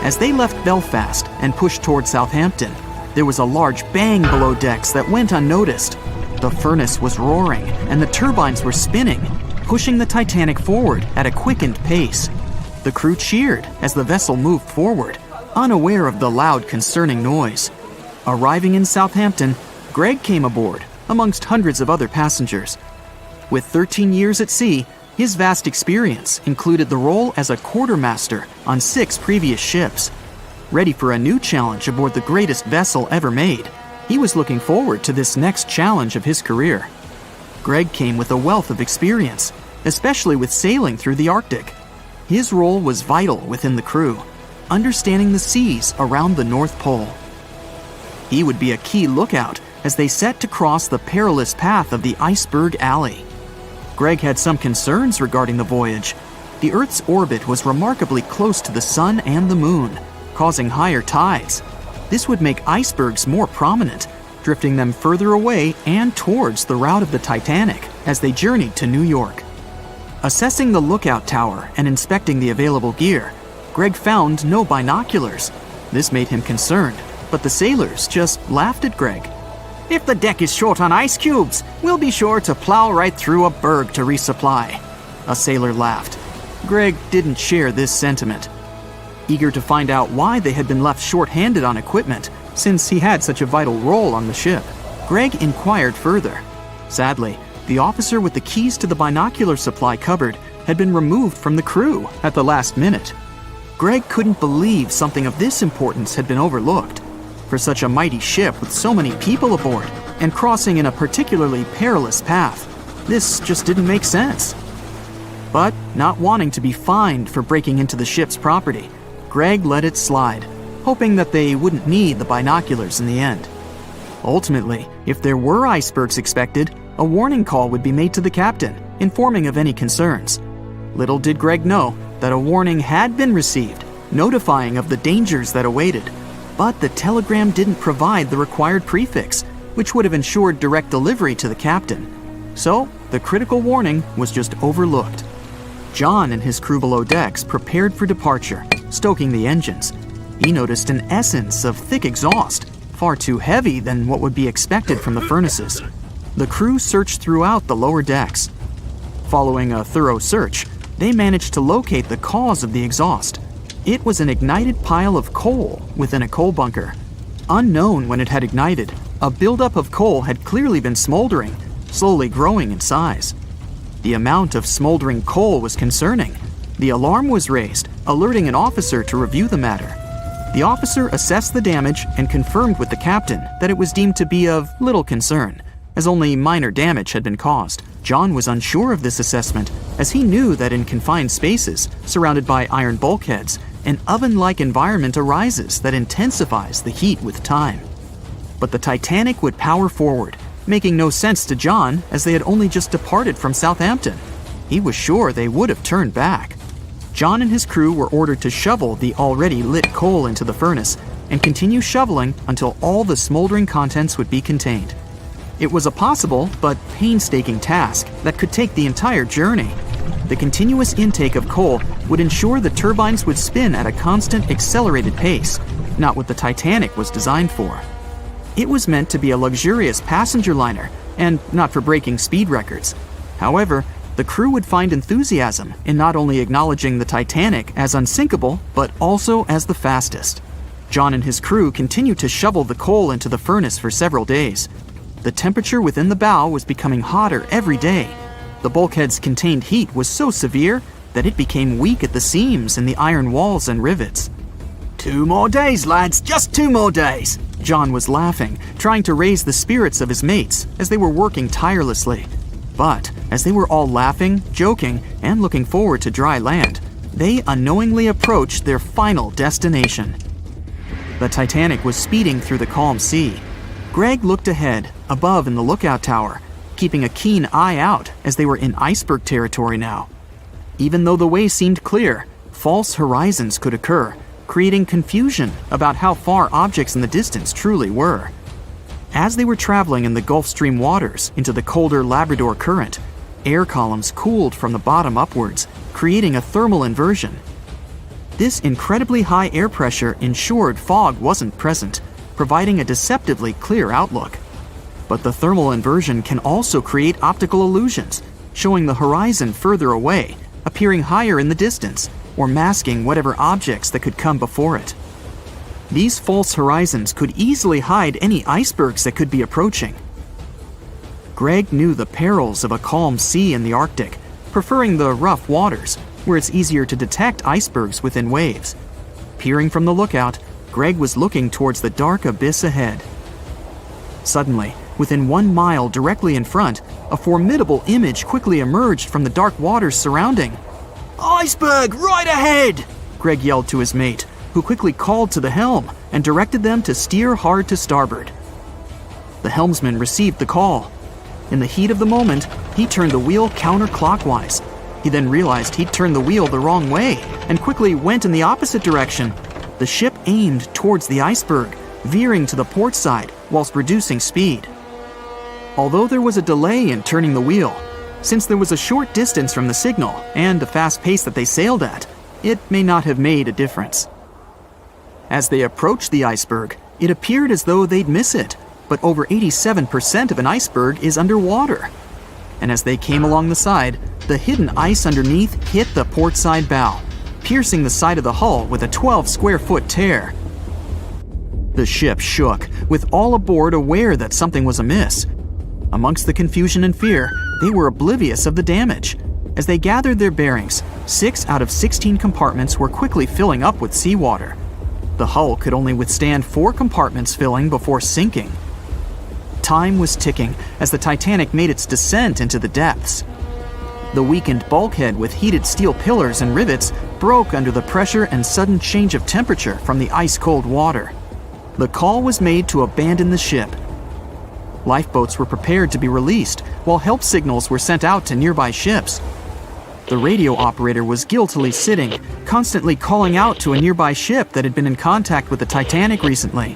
As they left Belfast and pushed toward Southampton, there was a large bang below decks that went unnoticed. The furnace was roaring and the turbines were spinning, pushing the Titanic forward at a quickened pace. The crew cheered as the vessel moved forward, unaware of the loud, concerning noise. Arriving in Southampton, Greg came aboard, amongst hundreds of other passengers. With 13 years at sea, his vast experience included the role as a quartermaster on 6 previous ships. Ready for a new challenge aboard the greatest vessel ever made, he was looking forward to this next challenge of his career. Greg came with a wealth of experience, especially with sailing through the Arctic. His role was vital within the crew, understanding the seas around the North Pole. He would be a key lookout as they set to cross the perilous path of the iceberg alley. Greg had some concerns regarding the voyage. The Earth's orbit was remarkably close to the sun and the moon, causing higher tides. This would make icebergs more prominent, drifting them further away and towards the route of the Titanic as they journeyed to New York. Assessing the lookout tower and inspecting the available gear, Greg found no binoculars. This made him concerned, but the sailors just laughed at Greg. "If the deck is short on ice cubes, we'll be sure to plow right through a berg to resupply." A sailor laughed. Greg didn't share this sentiment. Eager to find out why they had been left short-handed on equipment, since he had such a vital role on the ship, Greg inquired further. Sadly, the officer with the keys to the binocular supply cupboard had been removed from the crew at the last minute. Greg couldn't believe something of this importance had been overlooked. For such a mighty ship with so many people aboard and crossing in a particularly perilous path, this just didn't make sense. But not wanting to be fined for breaking into the ship's property, Greg let it slide, hoping that they wouldn't need the binoculars in the end. Ultimately, if there were icebergs expected, a warning call would be made to the captain, informing of any concerns. Little did Greg know that a warning had been received, notifying of the dangers that awaited. But the telegram didn't provide the required prefix, which would have ensured direct delivery to the captain. So, the critical warning was just overlooked. John and his crew below decks prepared for departure, stoking the engines. He noticed an essence of thick exhaust, far too heavy than what would be expected from the furnaces. The crew searched throughout the lower decks. Following a thorough search, they managed to locate the cause of the exhaust. It was an ignited pile of coal within a coal bunker. Unknown when it had ignited, a buildup of coal had clearly been smoldering, slowly growing in size. The amount of smoldering coal was concerning. The alarm was raised, alerting an officer to review the matter. The officer assessed the damage and confirmed with the captain that it was deemed to be of little concern, as only minor damage had been caused. John was unsure of this assessment, as he knew that in confined spaces, surrounded by iron bulkheads, an oven-like environment arises that intensifies the heat with time. But the Titanic would power forward, making no sense to John as they had only just departed from Southampton. He was sure they would have turned back. John and his crew were ordered to shovel the already lit coal into the furnace and continue shoveling until all the smoldering contents would be contained. It was a possible but painstaking task that could take the entire journey. The continuous intake of coal would ensure the turbines would spin at a constant accelerated pace, not what the Titanic was designed for. It was meant to be a luxurious passenger liner and not for breaking speed records. However, the crew would find enthusiasm in not only acknowledging the Titanic as unsinkable, but also as the fastest. John and his crew continued to shovel the coal into the furnace for several days. The temperature within the bow was becoming hotter every day. The bulkhead's contained heat was so severe that it became weak at the seams in the iron walls and rivets. "2 more days, lads, just 2 more days!" John was laughing, trying to raise the spirits of his mates as they were working tirelessly. But as they were all laughing, joking, and looking forward to dry land, they unknowingly approached their final destination. The Titanic was speeding through the calm sea. Greg looked ahead, above in the lookout tower, keeping a keen eye out as they were in iceberg territory now. Even though the way seemed clear, false horizons could occur, creating confusion about how far objects in the distance truly were. As they were traveling in the Gulf Stream waters into the colder Labrador Current, air columns cooled from the bottom upwards, creating a thermal inversion. This incredibly high air pressure ensured fog wasn't present, providing a deceptively clear outlook. But the thermal inversion can also create optical illusions, showing the horizon further away, appearing higher in the distance, or masking whatever objects that could come before it. These false horizons could easily hide any icebergs that could be approaching. Greg knew the perils of a calm sea in the Arctic, preferring the rough waters, where it's easier to detect icebergs within waves. Peering from the lookout, Greg was looking towards the dark abyss ahead. Suddenly, within 1 mile directly in front, a formidable image quickly emerged from the dark waters surrounding. "Iceberg right ahead!" Greg yelled to his mate, who quickly called to the helm and directed them to steer hard to starboard. The helmsman received the call. In the heat of the moment, he turned the wheel counterclockwise. He then realized he'd turned the wheel the wrong way and quickly went in the opposite direction. The ship aimed towards the iceberg, veering to the port side whilst reducing speed. Although there was a delay in turning the wheel, since there was a short distance from the signal and the fast pace that they sailed at, it may not have made a difference. As they approached the iceberg, it appeared as though they'd miss it, but over 87% of an iceberg is underwater. And as they came along the side, the hidden ice underneath hit the port side bow, piercing the side of the hull with a 12-square-foot tear. The ship shook, with all aboard aware that something was amiss. Amongst the confusion and fear, they were oblivious of the damage. As they gathered their bearings, 6 out of 16 compartments were quickly filling up with seawater. The hull could only withstand 4 compartments filling before sinking. Time was ticking as the Titanic made its descent into the depths. The weakened bulkhead with heated steel pillars and rivets broke under the pressure and sudden change of temperature from the ice-cold water. The call was made to abandon the ship. Lifeboats were prepared to be released, while help signals were sent out to nearby ships. The radio operator was guiltily sitting, constantly calling out to a nearby ship that had been in contact with the Titanic recently.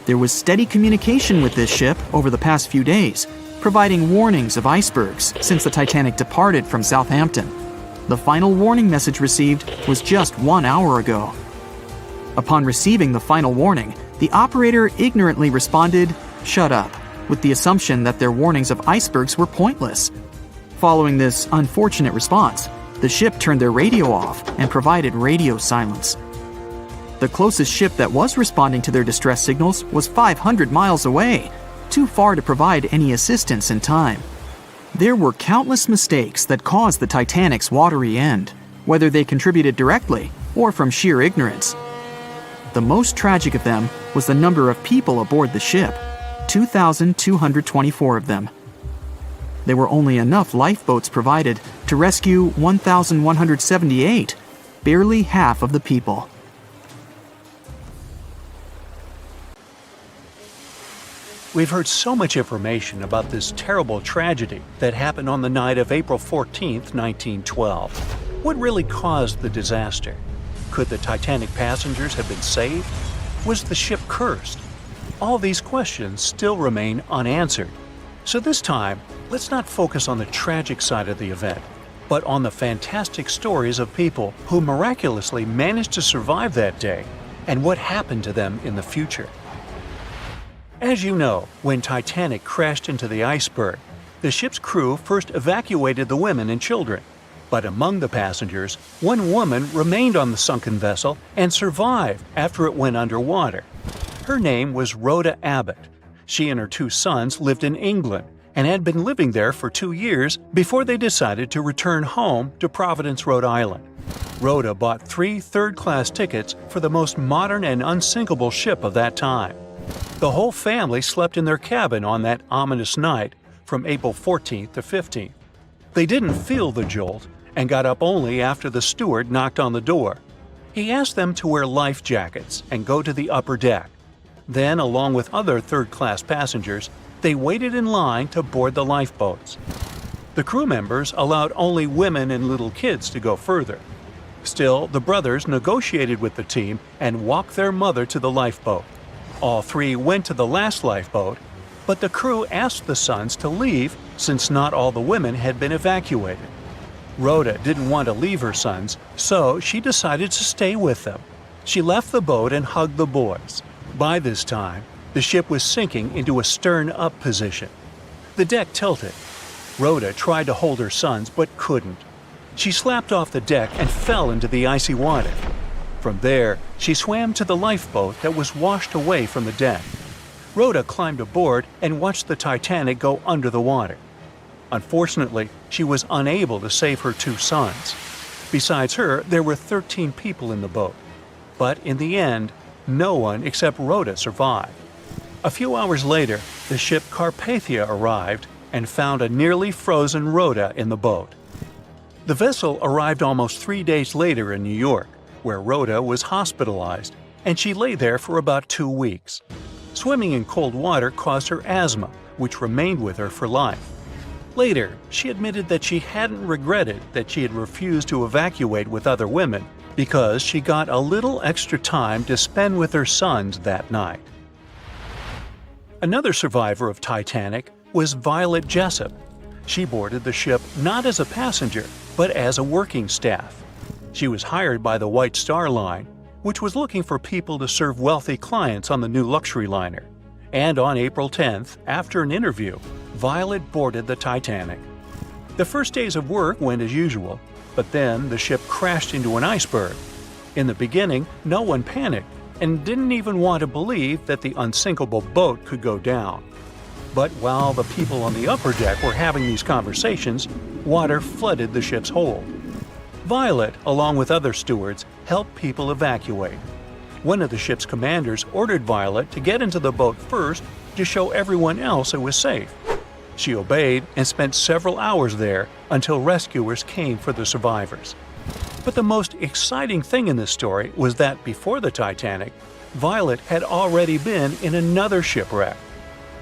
There was steady communication with this ship over the past few days, providing warnings of icebergs since the Titanic departed from Southampton. The final warning message received was just 1 hour ago. Upon receiving the final warning, the operator ignorantly responded, "Shut up," with the assumption that their warnings of icebergs were pointless. Following this unfortunate response, the ship turned their radio off and provided radio silence. The closest ship that was responding to their distress signals was 500 miles away, too far to provide any assistance in time. There were countless mistakes that caused the Titanic's watery end, whether they contributed directly or from sheer ignorance. The most tragic of them was the number of people aboard the ship, 2,224 of them. There were only enough lifeboats provided to rescue 1,178, barely half of the people. We've heard so much information about this terrible tragedy that happened on the night of April 14, 1912. What really caused the disaster? Could the Titanic passengers have been saved? Was the ship cursed? All these questions still remain unanswered. So this time, let's not focus on the tragic side of the event, but on the fantastic stories of people who miraculously managed to survive that day and what happened to them in the future. As you know, when Titanic crashed into the iceberg, the ship's crew first evacuated the women and children. But among the passengers, one woman remained on the sunken vessel and survived after it went underwater. Her name was Rhoda Abbott. She and her 2 sons lived in England and had been living there for 2 years before they decided to return home to Providence, Rhode Island. Rhoda bought 3 third-class tickets for the most modern and unsinkable ship of that time. The whole family slept in their cabin on that ominous night from April 14th to 15th. They didn't feel the jolt and got up only after the steward knocked on the door. He asked them to wear life jackets and go to the upper deck. Then, along with other third-class passengers, they waited in line to board the lifeboats. The crew members allowed only women and little kids to go further. Still, the brothers negotiated with the team and walked their mother to the lifeboat. All 3 went to the last lifeboat, but the crew asked the sons to leave since not all the women had been evacuated. Rhoda didn't want to leave her sons, so she decided to stay with them. She left the boat and hugged the boys. By this time, the ship was sinking into a stern-up position. The deck tilted. Rhoda tried to hold her sons but couldn't. She slapped off the deck and fell into the icy water. From there, she swam to the lifeboat that was washed away from the deck. Rhoda climbed aboard and watched the Titanic go under the water. Unfortunately, she was unable to save her 2 sons. Besides her, there were 13 people in the boat. But in the end, no one except Rhoda survived. A few hours later, the ship Carpathia arrived and found a nearly frozen Rhoda in the boat. The vessel arrived almost 3 days later in New York, where Rhoda was hospitalized, and she lay there for about 2 weeks. Swimming in cold water caused her asthma, which remained with her for life. Later, she admitted that she hadn't regretted that she had refused to evacuate with other women because she got a little extra time to spend with her sons that night. Another survivor of Titanic was Violet Jessup. She boarded the ship not as a passenger, but as a working staff. She was hired by the White Star Line, which was looking for people to serve wealthy clients on the new luxury liner. And on April 10th, after an interview, Violet boarded the Titanic. The first days of work went as usual, but then the ship crashed into an iceberg. In the beginning, no one panicked and didn't even want to believe that the unsinkable boat could go down. But while the people on the upper deck were having these conversations, water flooded the ship's hold. Violet, along with other stewards, helped people evacuate. One of the ship's commanders ordered Violet to get into the boat first to show everyone else it was safe. She obeyed and spent several hours there until rescuers came for the survivors. But the most exciting thing in this story was that before the Titanic, Violet had already been in another shipwreck.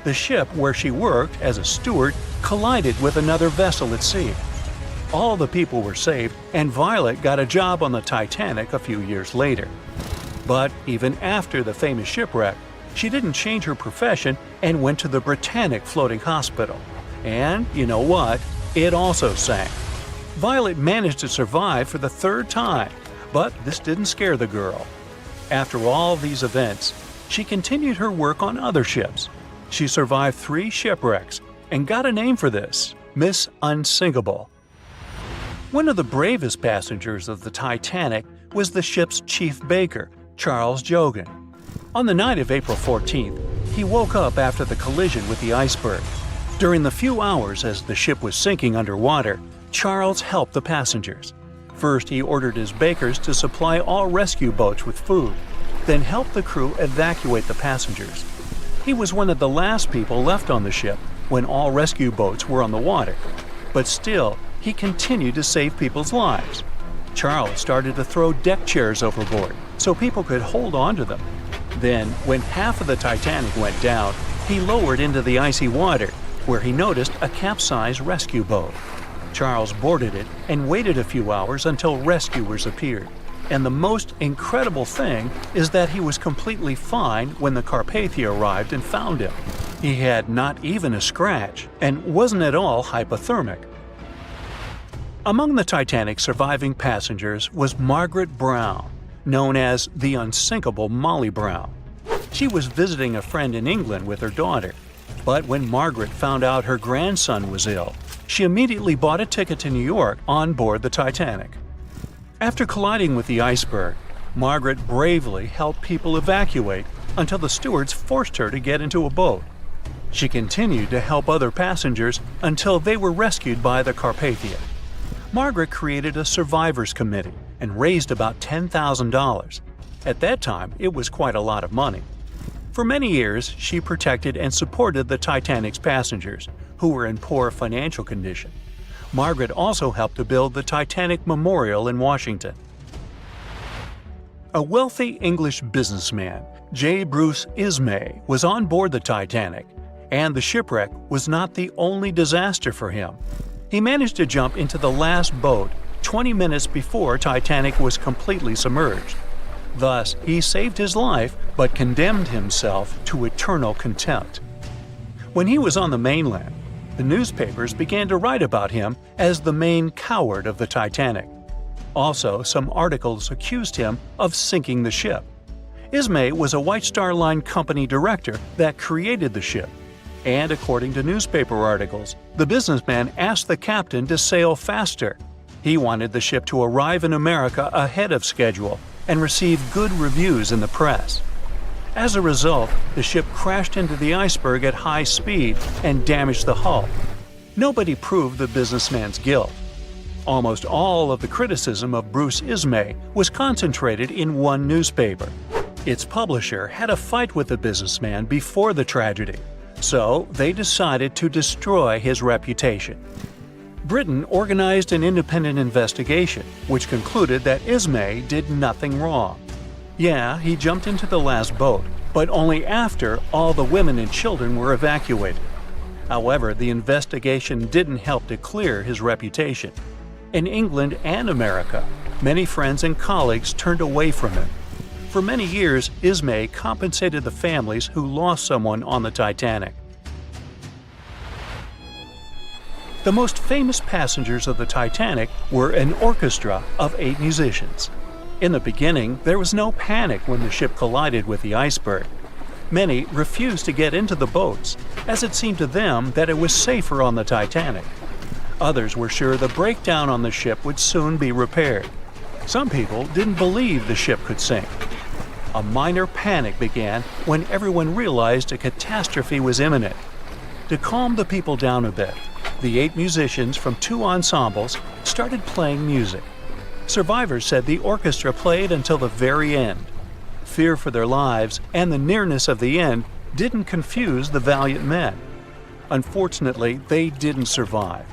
The ship where she worked as a steward collided with another vessel at sea. All the people were saved, and Violet got a job on the Titanic a few years later. But even after the famous shipwreck, she didn't change her profession and went to the Britannic Floating Hospital. And you know what? It also sank. Violet managed to survive for the third time, but this didn't scare the girl. After all these events, she continued her work on other ships. She survived 3 shipwrecks and got a name for this, Miss Unsinkable. One of the bravest passengers of the Titanic was the ship's chief baker, Charles Jogan. On the night of April 14th, he woke up after the collision with the iceberg. During the few hours as the ship was sinking underwater, Charles helped the passengers. First, he ordered his bakers to supply all rescue boats with food, then helped the crew evacuate the passengers. He was one of the last people left on the ship when all rescue boats were on the water. But still, he continued to save people's lives. Charles started to throw deck chairs overboard so people could hold on to them. Then, when half of the Titanic went down, he lowered into the icy water, where he noticed a capsized rescue boat. Charles boarded it and waited a few hours until rescuers appeared. And the most incredible thing is that he was completely fine when the Carpathia arrived and found him. He had not even a scratch and wasn't at all hypothermic. Among the Titanic's surviving passengers was Margaret Brown, known as the unsinkable Molly Brown. She was visiting a friend in England with her daughter, but when Margaret found out her grandson was ill, she immediately bought a ticket to New York on board the Titanic. After colliding with the iceberg, Margaret bravely helped people evacuate until the stewards forced her to get into a boat. She continued to help other passengers until they were rescued by the Carpathia. Margaret created a survivors committee and raised about $10,000. At that time, it was quite a lot of money. For many years, she protected and supported the Titanic's passengers, who were in poor financial condition. Margaret also helped to build the Titanic Memorial in Washington. A wealthy English businessman, J. Bruce Ismay, was on board the Titanic, and the shipwreck was not the only disaster for him. He managed to jump into the last boat 20 minutes before Titanic was completely submerged. Thus, he saved his life but condemned himself to eternal contempt. When he was on the mainland, the newspapers began to write about him as the main coward of the Titanic. Also, some articles accused him of sinking the ship. Ismay was a White Star Line company director that created the ship, and according to newspaper articles, the businessman asked the captain to sail faster. He wanted the ship to arrive in America ahead of schedule and receive good reviews in the press. As a result, the ship crashed into the iceberg at high speed and damaged the hull. Nobody proved the businessman's guilt. Almost all of the criticism of Bruce Ismay was concentrated in one newspaper. Its publisher had a fight with the businessman before the tragedy, so they decided to destroy his reputation. Britain organized an independent investigation, which concluded that Ismay did nothing wrong. Yeah, he jumped into the last boat, but only after all the women and children were evacuated. However, the investigation didn't help to clear his reputation. In England and America, many friends and colleagues turned away from him. For many years, Ismay compensated the families who lost someone on the Titanic. The most famous passengers of the Titanic were an orchestra of 8 musicians. In the beginning, there was no panic when the ship collided with the iceberg. Many refused to get into the boats, as it seemed to them that it was safer on the Titanic. Others were sure the breakdown on the ship would soon be repaired. Some people didn't believe the ship could sink. A minor panic began when everyone realized a catastrophe was imminent. To calm the people down a bit, the 8 musicians from 2 ensembles started playing music. Survivors said the orchestra played until the very end. Fear for their lives and the nearness of the end didn't confuse the valiant men. Unfortunately, they didn't survive,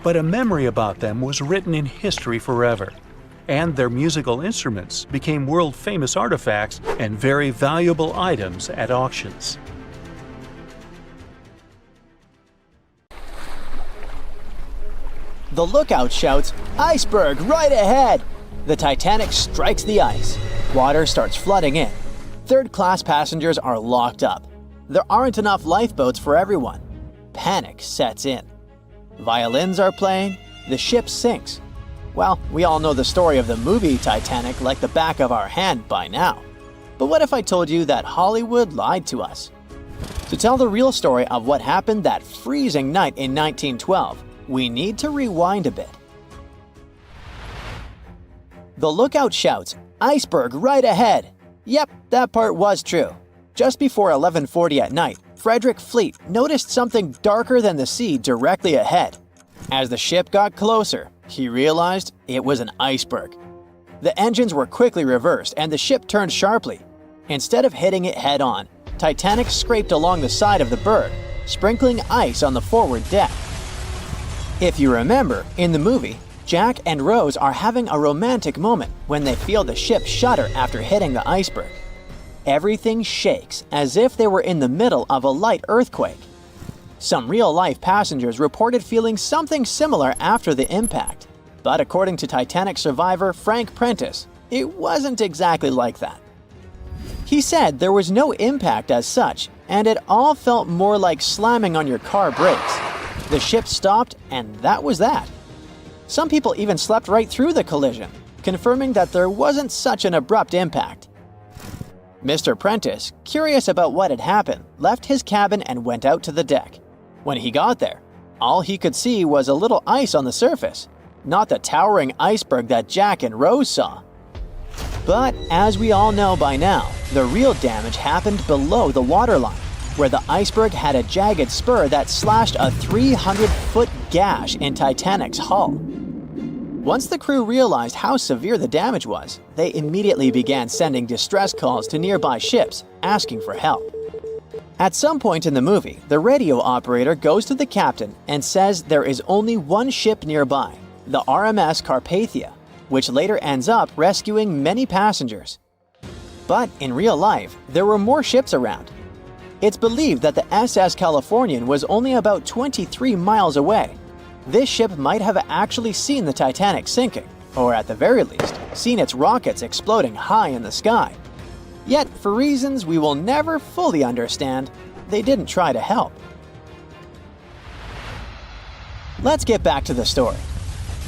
but a memory about them was written in history forever, and their musical instruments became world-famous artifacts and very valuable items at auctions. The lookout shouts, "Iceberg right ahead!" The Titanic strikes the ice. Water starts flooding in. Third-class passengers are locked up. There aren't enough lifeboats for everyone. Panic sets in. Violins are playing. The ship sinks. Well, we all know the story of the movie Titanic like the back of our hand by now. But what if I told you that Hollywood lied to us? To tell the real story of what happened that freezing night in 1912, we need to rewind a bit. The lookout shouts, "Iceberg right ahead!" Yep, that part was true. Just before 11:40 at night, Frederick Fleet noticed something darker than the sea directly ahead. As the ship got closer, he realized it was an iceberg. The engines were quickly reversed and the ship turned sharply. Instead of hitting it head-on, Titanic scraped along the side of the berg, sprinkling ice on the forward deck. If you remember, in the movie, Jack and Rose are having a romantic moment when they feel the ship shudder after hitting the iceberg. Everything shakes as if they were in the middle of a light earthquake. Some real-life passengers reported feeling something similar after the impact, but according to Titanic survivor Frank Prentice, it wasn't exactly like that. He said there was no impact as such, and it all felt more like slamming on your car brakes. The ship stopped, and that was that. Some people even slept right through the collision, confirming that there wasn't such an abrupt impact. Mr. Prentice, curious about what had happened, left his cabin and went out to the deck. When he got there, all he could see was a little ice on the surface, not the towering iceberg that Jack and Rose saw. But as we all know by now, the real damage happened below the waterline, where the iceberg had a jagged spur that slashed a 300-foot gash in Titanic's hull. Once the crew realized how severe the damage was, they immediately began sending distress calls to nearby ships, asking for help. At some point in the movie, the radio operator goes to the captain and says there is only one ship nearby, the RMS Carpathia, which later ends up rescuing many passengers. But in real life, there were more ships around. It's believed that the SS Californian was only about 23 miles away. This ship might have actually seen the Titanic sinking, or at the very least, seen its rockets exploding high in the sky. Yet, for reasons we will never fully understand, they didn't try to help. Let's get back to the story.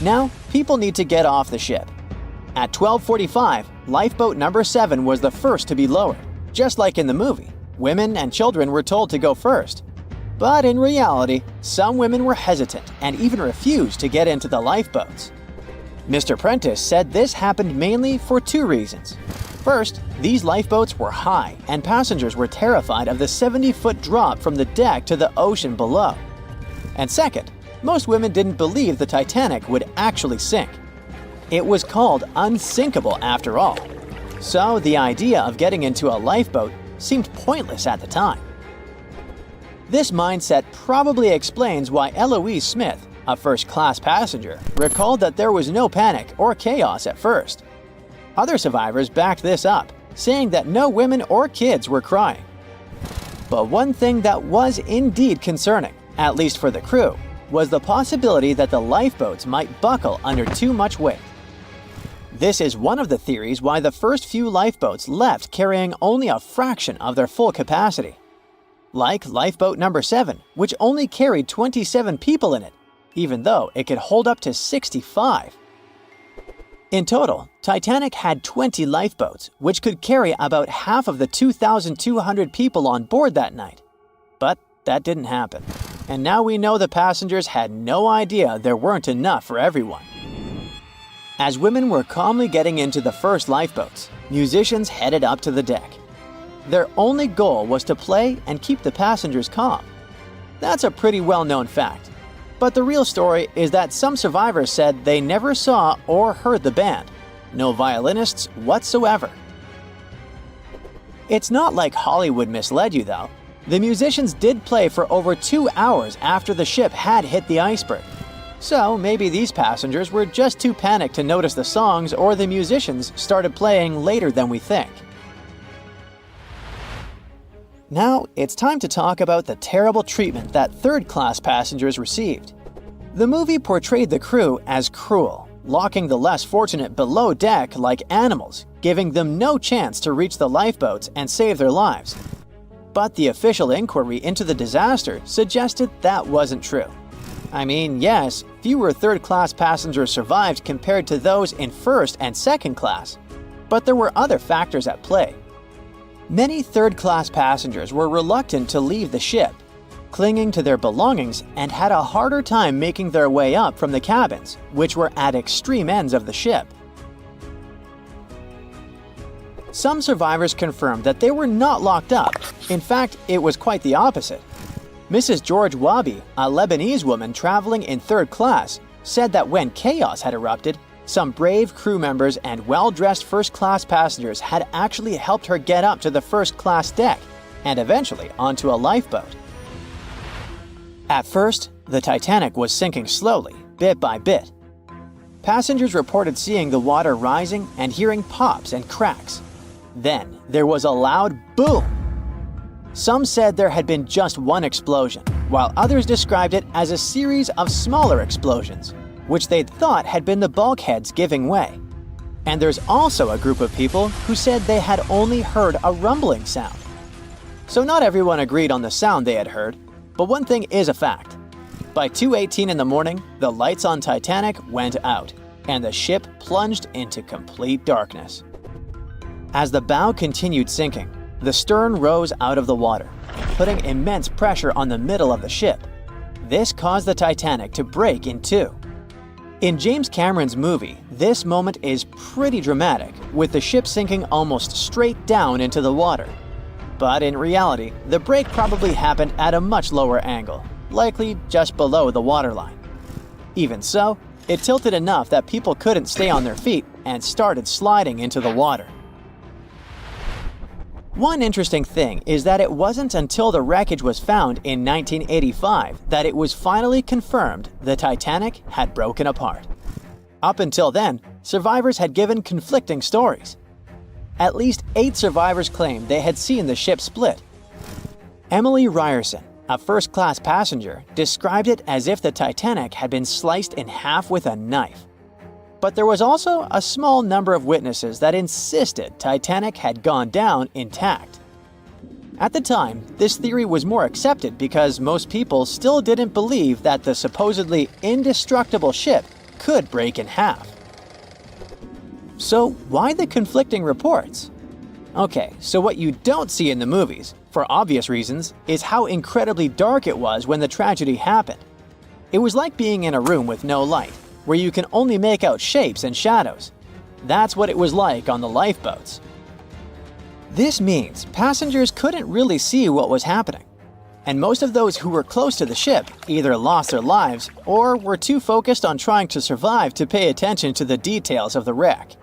Now, people need to get off the ship. At 12:45, lifeboat number 7 was the first to be lowered, just like in the movie. Women and children were told to go first. But in reality, some women were hesitant and even refused to get into the lifeboats. Mr. Prentice said this happened mainly for 2 reasons. First, these lifeboats were high and passengers were terrified of the 70-foot drop from the deck to the ocean below. And second, most women didn't believe the Titanic would actually sink. It was called unsinkable after all. So the idea of getting into a lifeboat seemed pointless at the time. This mindset probably explains why Eloise Smith, a first-class passenger, recalled that there was no panic or chaos at first. Other survivors backed this up, saying that no women or kids were crying. But one thing that was indeed concerning, at least for the crew, was the possibility that the lifeboats might buckle under too much weight. This is one of the theories why the first few lifeboats left carrying only a fraction of their full capacity. Like lifeboat number 7, which only carried 27 people in it, even though it could hold up to 65. In total, Titanic had 20 lifeboats, which could carry about half of the 2,200 people on board that night. But that didn't happen. And now we know the passengers had no idea there weren't enough for everyone. As women were calmly getting into the first lifeboats, musicians headed up to the deck. Their only goal was to play and keep the passengers calm. That's a pretty well-known fact. But the real story is that some survivors said they never saw or heard the band. No violinists whatsoever. It's not like Hollywood misled you though. The musicians did play for over 2 hours after the ship had hit the iceberg. So maybe these passengers were just too panicked to notice the songs, or the musicians started playing later than we think. Now, it's time to talk about the terrible treatment that third-class passengers received. The movie portrayed the crew as cruel, locking the less fortunate below deck like animals, giving them no chance to reach the lifeboats and save their lives. But the official inquiry into the disaster suggested that wasn't true. I mean, yes, fewer third-class passengers survived compared to those in first and second class, but there were other factors at play. Many third-class passengers were reluctant to leave the ship, clinging to their belongings, and had a harder time making their way up from the cabins, which were at extreme ends of the ship. Some survivors confirmed that they were not locked up. In fact, it was quite the opposite. Mrs. George Wabi, a Lebanese woman traveling in third class, said that when chaos had erupted, some brave crew members and well-dressed first-class passengers had actually helped her get up to the first-class deck and eventually onto a lifeboat. At first, the Titanic was sinking slowly, bit by bit. Passengers reported seeing the water rising and hearing pops and cracks. Then, there was a loud boom. Some said there had been just one explosion, while others described it as a series of smaller explosions, which they'd thought had been the bulkheads giving way. And there's also a group of people who said they had only heard a rumbling sound. So not everyone agreed on the sound they had heard, but one thing is a fact. By 2:18 in the morning, the lights on Titanic went out, and the ship plunged into complete darkness. As the bow continued sinking, the stern rose out of the water, putting immense pressure on the middle of the ship. This caused the Titanic to break in two. In James Cameron's movie, this moment is pretty dramatic, with the ship sinking almost straight down into the water. But in reality, the break probably happened at a much lower angle, likely just below the waterline. Even so, it tilted enough that people couldn't stay on their feet and started sliding into the water. One interesting thing is that it wasn't until the wreckage was found in 1985 that it was finally confirmed the Titanic had broken apart. Up until then, survivors had given conflicting stories. At least 8 survivors claimed they had seen the ship split. Emily Ryerson, a first-class passenger, described it as if the Titanic had been sliced in half with a knife. But there was also a small number of witnesses that insisted Titanic had gone down intact. At the time, this theory was more accepted because most people still didn't believe that the supposedly indestructible ship could break in half. So why the conflicting reports? Okay, so what you don't see in the movies, for obvious reasons, is how incredibly dark it was when the tragedy happened. It was like being in a room with no light, where you can only make out shapes and shadows. That's what it was like on the lifeboats. This means passengers couldn't really see what was happening, and most of those who were close to the ship either lost their lives or were too focused on trying to survive to pay attention to the details of the wreck.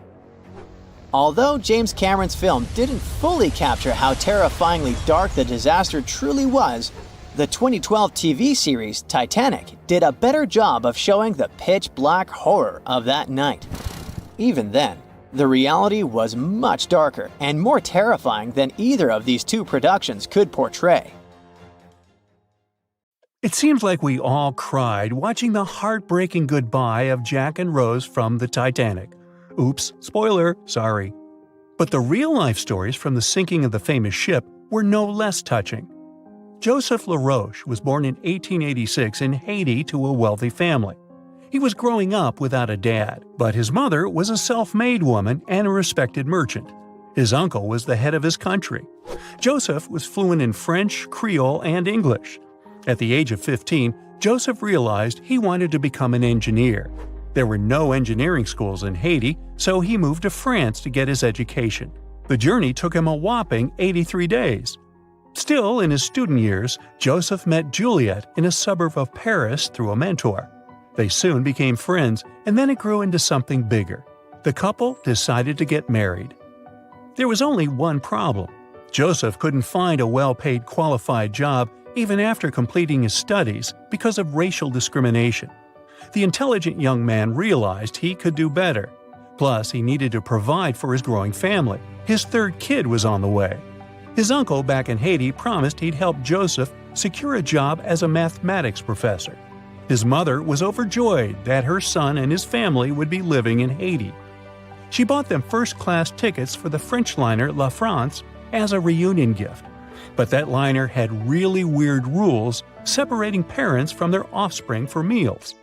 Although James Cameron's film didn't fully capture how terrifyingly dark the disaster truly was, The 2012 TV series Titanic did a better job of showing the pitch-black horror of that night. Even then, the reality was much darker and more terrifying than either of these two productions could portray. It seems like we all cried watching the heartbreaking goodbye of Jack and Rose from the Titanic. Oops, spoiler, sorry. But the real-life stories from the sinking of the famous ship were no less touching. Joseph LaRoche was born in 1886 in Haiti to a wealthy family. He was growing up without a dad, but his mother was a self-made woman and a respected merchant. His uncle was the head of his country. Joseph was fluent in French, Creole, and English. At the age of 15, Joseph realized he wanted to become an engineer. There were no engineering schools in Haiti, so he moved to France to get his education. The journey took him a whopping 83 days. Still, in his student years, Joseph met Juliet in a suburb of Paris through a mentor. They soon became friends, and then it grew into something bigger. The couple decided to get married. There was only one problem. Joseph couldn't find a well-paid qualified job even after completing his studies because of racial discrimination. The intelligent young man realized he could do better. Plus, he needed to provide for his growing family. His third kid was on the way. His uncle back in Haiti promised he'd help Joseph secure a job as a mathematics professor. His mother was overjoyed that her son and his family would be living in Haiti. She bought them first-class tickets for the French liner La France as a reunion gift. But that liner had really weird rules separating parents from their offspring for meals.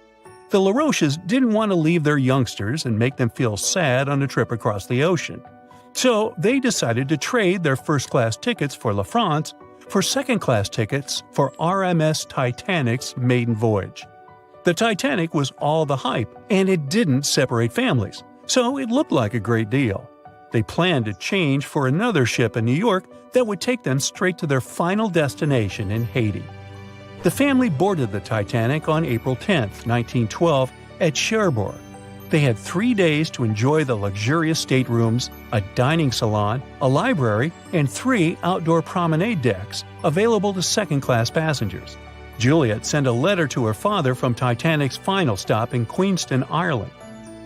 The LaRoches didn't want to leave their youngsters and make them feel sad on a trip across the ocean. So they decided to trade their first-class tickets for La France for second-class tickets for RMS Titanic's maiden voyage. The Titanic was all the hype, and it didn't separate families, so it looked like a great deal. They planned to change for another ship in New York that would take them straight to their final destination in Haiti. The family boarded the Titanic on April 10, 1912, at Cherbourg. They had 3 days to enjoy the luxurious staterooms, a dining salon, a library, and 3 outdoor promenade decks available to second-class passengers. Juliet sent a letter to her father from Titanic's final stop in Queenston, Ireland.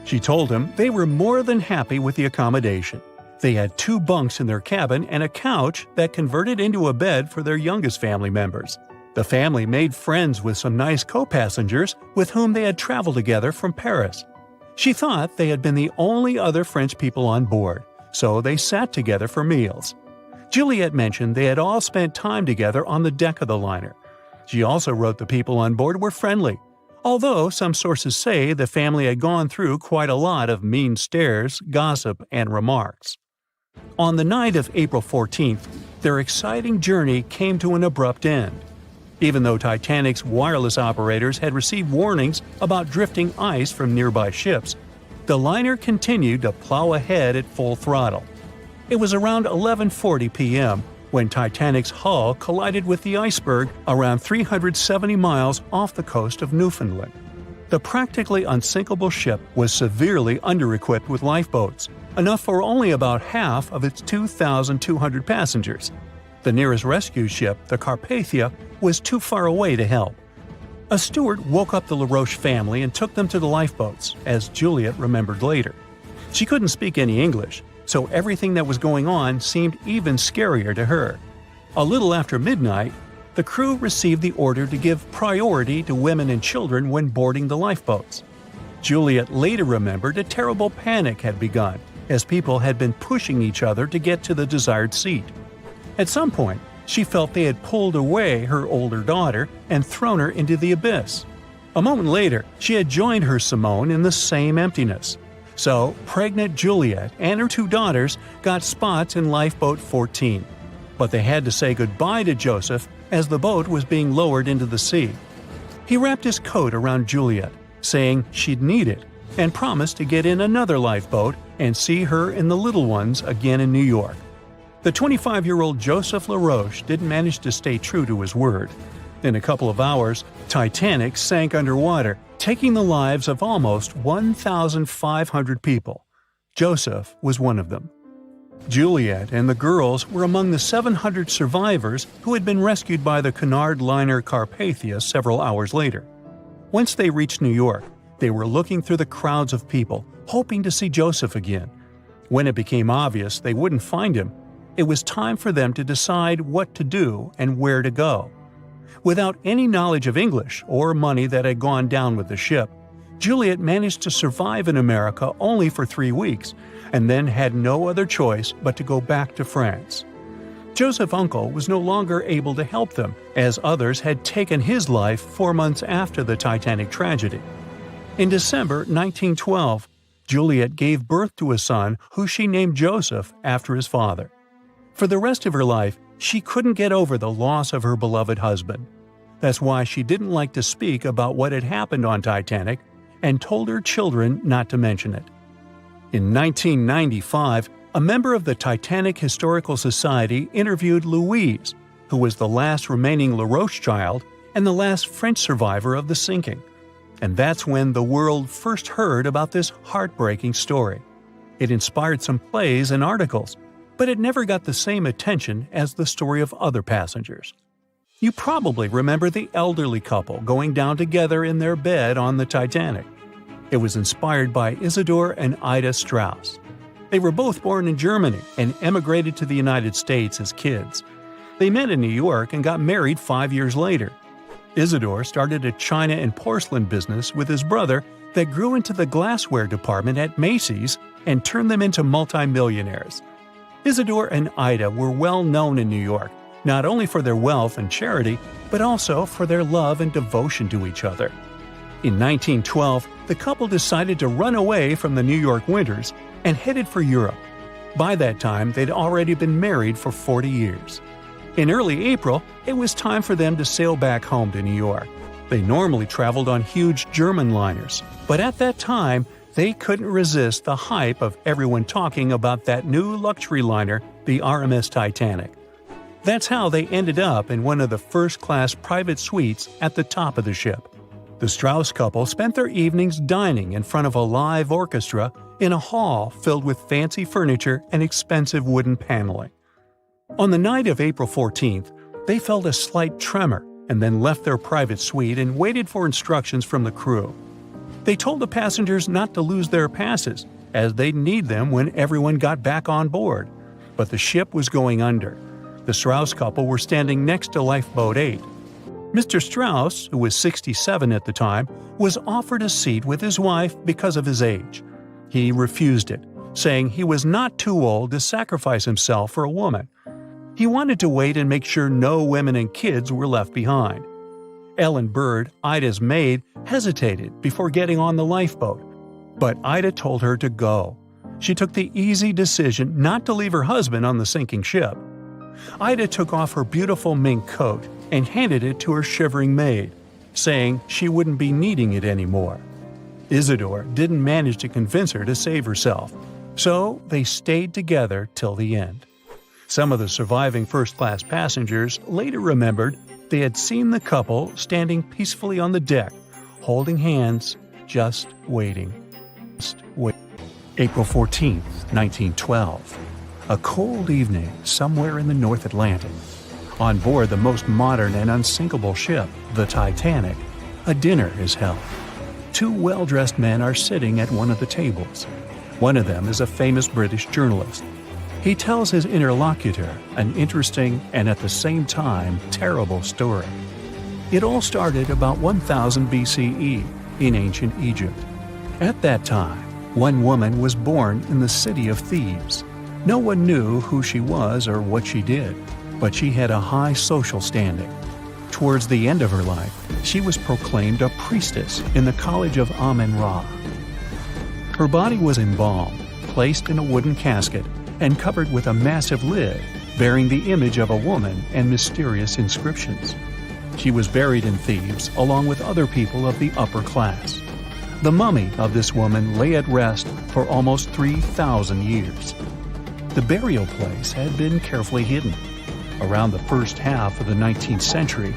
She told him they were more than happy with the accommodation. They had 2 bunks in their cabin and a couch that converted into a bed for their youngest family members. The family made friends with some nice co-passengers with whom they had traveled together from Paris. She thought they had been the only other French people on board, so they sat together for meals. Juliet mentioned they had all spent time together on the deck of the liner. She also wrote the people on board were friendly, although some sources say the family had gone through quite a lot of mean stares, gossip, and remarks. On the night of April 14th, their exciting journey came to an abrupt end. Even though Titanic's wireless operators had received warnings about drifting ice from nearby ships, the liner continued to plow ahead at full throttle. It was around 11:40 p.m. when Titanic's hull collided with the iceberg around 370 miles off the coast of Newfoundland. The practically unsinkable ship was severely under-equipped with lifeboats, enough for only about half of its 2,200 passengers. The nearest rescue ship, the Carpathia, was too far away to help. A steward woke up the LaRoche family and took them to the lifeboats, as Juliet remembered later. She couldn't speak any English, so everything that was going on seemed even scarier to her. A little after midnight, the crew received the order to give priority to women and children when boarding the lifeboats. Juliet later remembered a terrible panic had begun, as people had been pushing each other to get to the desired seat. At some point, she felt they had pulled away her older daughter and thrown her into the abyss. A moment later, she had joined her Simone in the same emptiness. So, pregnant Juliet and her 2 daughters got spots in Lifeboat 14. But they had to say goodbye to Joseph as the boat was being lowered into the sea. He wrapped his coat around Juliet, saying she'd need it, and promised to get in another lifeboat and see her and the little ones again in New York. The 25-year-old Joseph LaRoche didn't manage to stay true to his word. In a couple of hours, Titanic sank underwater, taking the lives of almost 1,500 people. Joseph was one of them. Juliet and the girls were among the 700 survivors who had been rescued by the Cunard liner Carpathia several hours later. Once they reached New York, they were looking through the crowds of people, hoping to see Joseph again. When it became obvious they wouldn't find him, it was time for them to decide what to do and where to go. Without any knowledge of English or money that had gone down with the ship, Juliet managed to survive in America only for 3 weeks, and then had no other choice but to go back to France. Joseph's uncle was no longer able to help them, as others had taken his life 4 months after the Titanic tragedy. In December 1912, Juliet gave birth to a son who she named Joseph after his father. For the rest of her life, she couldn't get over the loss of her beloved husband. That's why she didn't like to speak about what had happened on Titanic and told her children not to mention it. In 1995, a member of the Titanic Historical Society interviewed Louise, who was the last remaining LaRoche child and the last French survivor of the sinking. And that's when the world first heard about this heartbreaking story. It inspired some plays and articles, but it never got the same attention as the story of other passengers. You probably remember the elderly couple going down together in their bed on the Titanic. It was inspired by Isidor and Ida Strauss. They were both born in Germany and emigrated to the United States as kids. They met in New York and got married 5 years later. Isidor started a china and porcelain business with his brother that grew into the glassware department at Macy's and turned them into multimillionaires. Isidor and Ida were well known in New York, not only for their wealth and charity, but also for their love and devotion to each other. In 1912, the couple decided to run away from the New York winters and headed for Europe. By that time, they'd already been married for 40 years. In early April, it was time for them to sail back home to New York. They normally traveled on huge German liners, but at that time, they couldn't resist the hype of everyone talking about that new luxury liner, the RMS Titanic. That's how they ended up in one of the first-class private suites at the top of the ship. The Strauss couple spent their evenings dining in front of a live orchestra in a hall filled with fancy furniture and expensive wooden paneling. On the night of April 14th, they felt a slight tremor and then left their private suite and waited for instructions from the crew. They told the passengers not to lose their passes, as they'd need them when everyone got back on board. But the ship was going under. The Strauss couple were standing next to Lifeboat 8. Mr. Strauss, who was 67 at the time, was offered a seat with his wife because of his age. He refused it, saying he was not too old to sacrifice himself for a woman. He wanted to wait and make sure no women and kids were left behind. Ellen Bird, Ida's maid, hesitated before getting on the lifeboat, but Ida told her to go. She took the easy decision not to leave her husband on the sinking ship. Ida took off her beautiful mink coat and handed it to her shivering maid, saying she wouldn't be needing it anymore. Isidor didn't manage to convince her to save herself, so they stayed together till the end. Some of the surviving first-class passengers later remembered they had seen the couple standing peacefully on the deck, holding hands, just waiting. April 14, 1912. A cold evening somewhere in the North Atlantic. On board the most modern and unsinkable ship, the Titanic, a dinner is held. 2 well-dressed men are sitting at one of the tables. One of them is a famous British journalist. He tells his interlocutor an interesting and at the same time terrible story. It all started about 1000 BCE in ancient Egypt. At that time, one woman was born in the city of Thebes. No one knew who she was or what she did, but she had a high social standing. Towards the end of her life, she was proclaimed a priestess in the College of Amen-Ra. Her body was embalmed, placed in a wooden casket, and covered with a massive lid bearing the image of a woman and mysterious inscriptions. She was buried in Thebes along with other people of the upper class. The mummy of this woman lay at rest for almost 3,000 years. The burial place had been carefully hidden. Around the first half of the 19th century,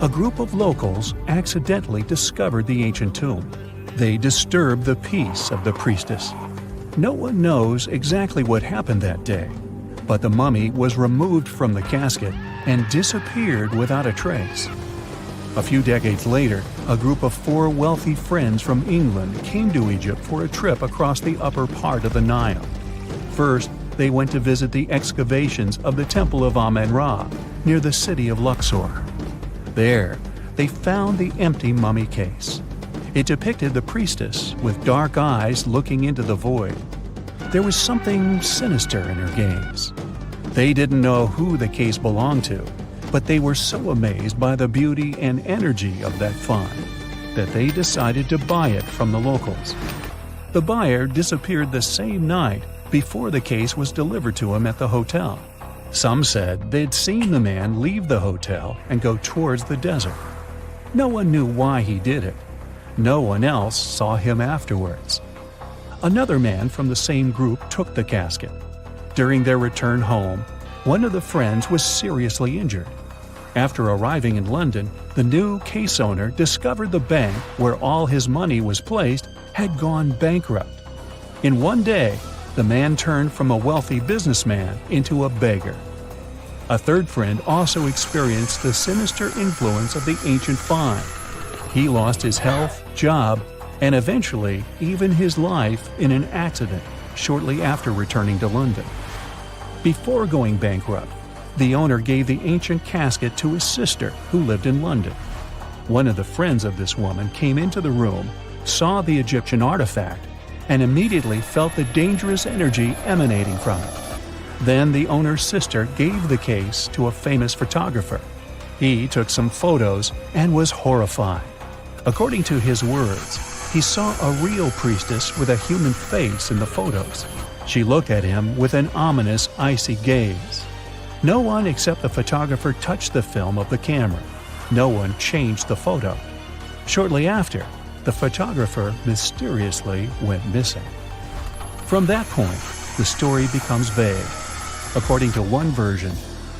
a group of locals accidentally discovered the ancient tomb. They disturbed the peace of the priestess. No one knows exactly what happened that day, but the mummy was removed from the casket and disappeared without a trace. A few decades later, a group of 4 wealthy friends from England came to Egypt for a trip across the upper part of the Nile. First, they went to visit the excavations of the Temple of Amen-Ra near the city of Luxor. There, they found the empty mummy case. It depicted the priestess with dark eyes looking into the void. There was something sinister in her gaze. They didn't know who the case belonged to, but they were so amazed by the beauty and energy of that find that they decided to buy it from the locals. The buyer disappeared the same night before the case was delivered to him at the hotel. Some said they'd seen the man leave the hotel and go towards the desert. No one knew why he did it. No one else saw him afterwards. Another man from the same group took the casket. During their return home, one of the friends was seriously injured. After arriving in London, the new case owner discovered the bank where all his money was placed had gone bankrupt. In one day, the man turned from a wealthy businessman into a beggar. A third friend also experienced the sinister influence of the ancient find. He lost his health, job, and eventually even his life in an accident shortly after returning to London. Before going bankrupt, the owner gave the ancient casket to his sister who lived in London. One of the friends of this woman came into the room, saw the Egyptian artifact, and immediately felt the dangerous energy emanating from it. Then the owner's sister gave the case to a famous photographer. He took some photos and was horrified. According to his words, he saw a real priestess with a human face in the photos. She looked at him with an ominous, icy gaze. No one except the photographer touched the film of the camera. No one changed the photo. Shortly after, the photographer mysteriously went missing. From that point, the story becomes vague. According to one version,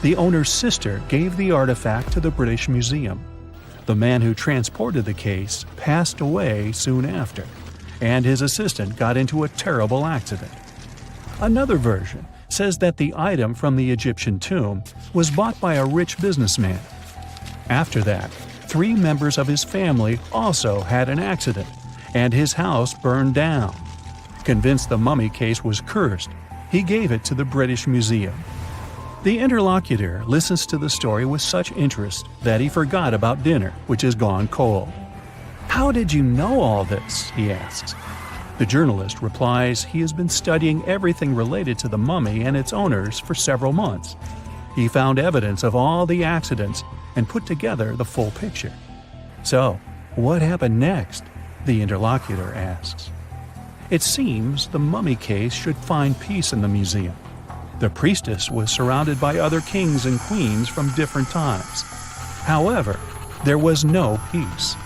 the owner's sister gave the artifact to the British Museum. The man who transported the case passed away soon after, and his assistant got into a terrible accident. Another version says that the item from the Egyptian tomb was bought by a rich businessman. After that, 3 members of his family also had an accident, and his house burned down. Convinced the mummy case was cursed, he gave it to the British Museum. The interlocutor listens to the story with such interest that he forgot about dinner, which has gone cold. "How did you know all this?" he asks. The journalist replies he has been studying everything related to the mummy and its owners for several months. He found evidence of all the accidents and put together the full picture. "So, what happened next?" the interlocutor asks. It seems the mummy case should find peace in the museum. The priestess was surrounded by other kings and queens from different times. However, there was no peace.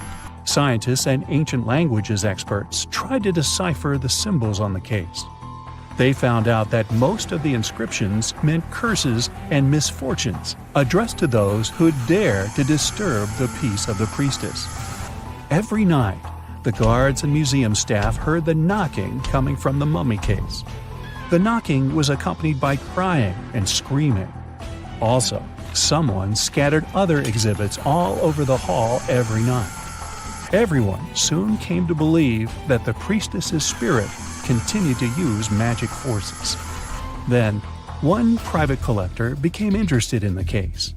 Scientists and ancient languages experts tried to decipher the symbols on the case. They found out that most of the inscriptions meant curses and misfortunes addressed to those who'd dare to disturb the peace of the priestess. Every night, the guards and museum staff heard the knocking coming from the mummy case. The knocking was accompanied by crying and screaming. Also, someone scattered other exhibits all over the hall every night. Everyone soon came to believe that the priestess's spirit continued to use magic forces. Then, one private collector became interested in the case.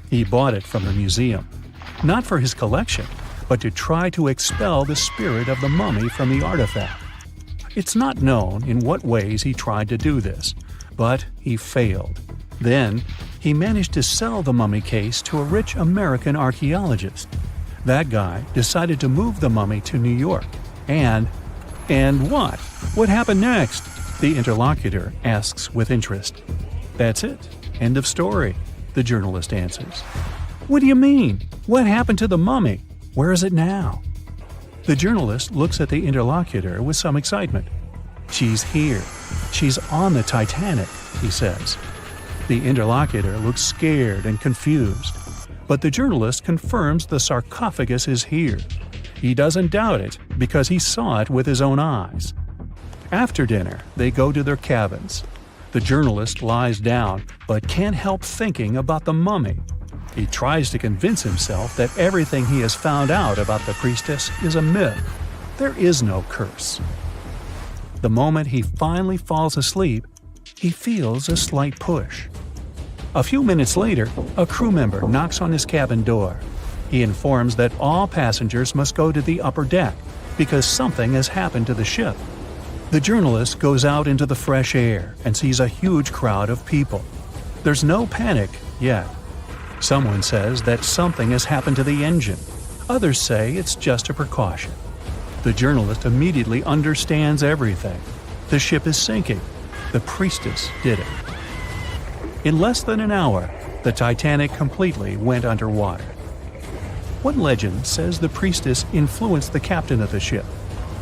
He bought it from the museum, not for his collection, but to try to expel the spirit of the mummy from the artifact. It's not known in what ways he tried to do this, but he failed. Then, he managed to sell the mummy case to a rich American archaeologist. That guy decided to move the mummy to New York. And what? What happened next? The interlocutor asks with interest. "That's it. End of story," the journalist answers. "What do you mean? What happened to the mummy? Where is it now?" The journalist looks at the interlocutor with some excitement. "She's here. She's on the Titanic," he says. The interlocutor looks scared and confused, but the journalist confirms the sarcophagus is here. He doesn't doubt it because he saw it with his own eyes. After dinner, they go to their cabins. The journalist lies down, but can't help thinking about the mummy. He tries to convince himself that everything he has found out about the priestess is a myth. There is no curse. The moment he finally falls asleep, he feels a slight push. A few minutes later, a crew member knocks on his cabin door. He informs that all passengers must go to the upper deck because something has happened to the ship. The journalist goes out into the fresh air and sees a huge crowd of people. There's no panic yet. Someone says that something has happened to the engine. Others say it's just a precaution. The journalist immediately understands everything. The ship is sinking. The priestess did it. In less than an hour, the Titanic completely went underwater. One legend says the priestess influenced the captain of the ship.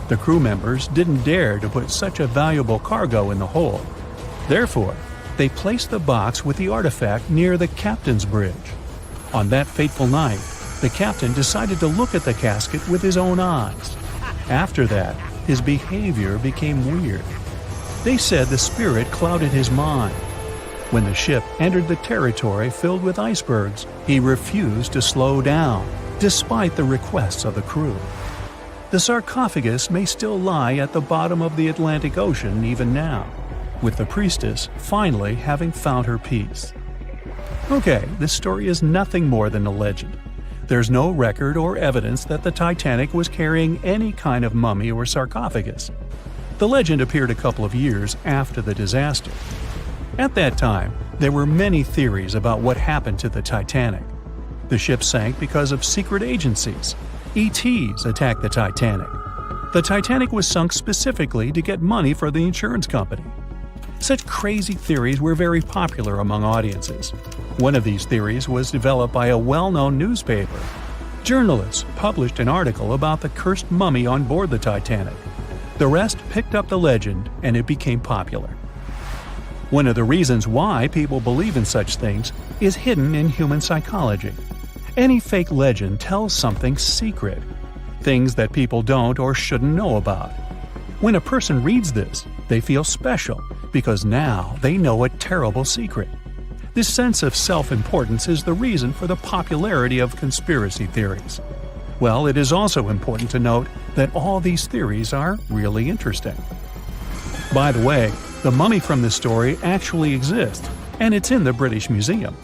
The crew members didn't dare to put such a valuable cargo in the hold. Therefore, they placed the box with the artifact near the captain's bridge. On that fateful night, the captain decided to look at the casket with his own eyes. After that, his behavior became weird. They said the spirit clouded his mind. When the ship entered the territory filled with icebergs, he refused to slow down, despite the requests of the crew. The sarcophagus may still lie at the bottom of the Atlantic Ocean even now, with the priestess finally having found her peace. Okay, this story is nothing more than a legend. There's no record or evidence that the Titanic was carrying any kind of mummy or sarcophagus. The legend appeared a couple of years after the disaster. At that time, there were many theories about what happened to the Titanic. The ship sank because of secret agencies. ETs attacked the Titanic. The Titanic was sunk specifically to get money for the insurance company. Such crazy theories were very popular among audiences. One of these theories was developed by a well-known newspaper. Journalists published an article about the cursed mummy on board the Titanic. The rest picked up the legend and it became popular. One of the reasons why people believe in such things is hidden in human psychology. Any fake legend tells something secret, things that people don't or shouldn't know about. When a person reads this, they feel special because now they know a terrible secret. This sense of self-importance is the reason for the popularity of conspiracy theories. Well, it is also important to note that all these theories are really interesting. By the way, the mummy from this story actually exists, and it's in the British Museum.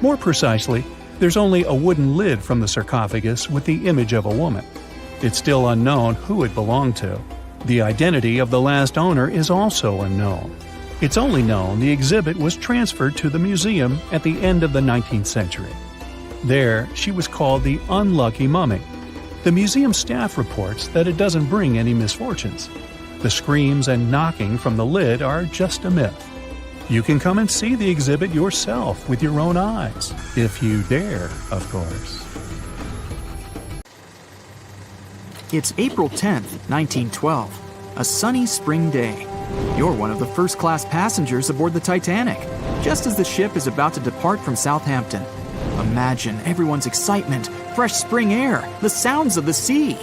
More precisely, there's only a wooden lid from the sarcophagus with the image of a woman. It's still unknown who it belonged to. The identity of the last owner is also unknown. It's only known the exhibit was transferred to the museum at the end of the 19th century. There, she was called the Unlucky Mummy. The museum staff reports that it doesn't bring any misfortunes. The screams and knocking from the lid are just a myth. You can come and see the exhibit yourself with your own eyes, if you dare, of course. It's April 10th, 1912, a sunny spring day. You're one of the first-class passengers aboard the Titanic, just as the ship is about to depart from Southampton. Imagine everyone's excitement, fresh spring air, the sounds of the sea.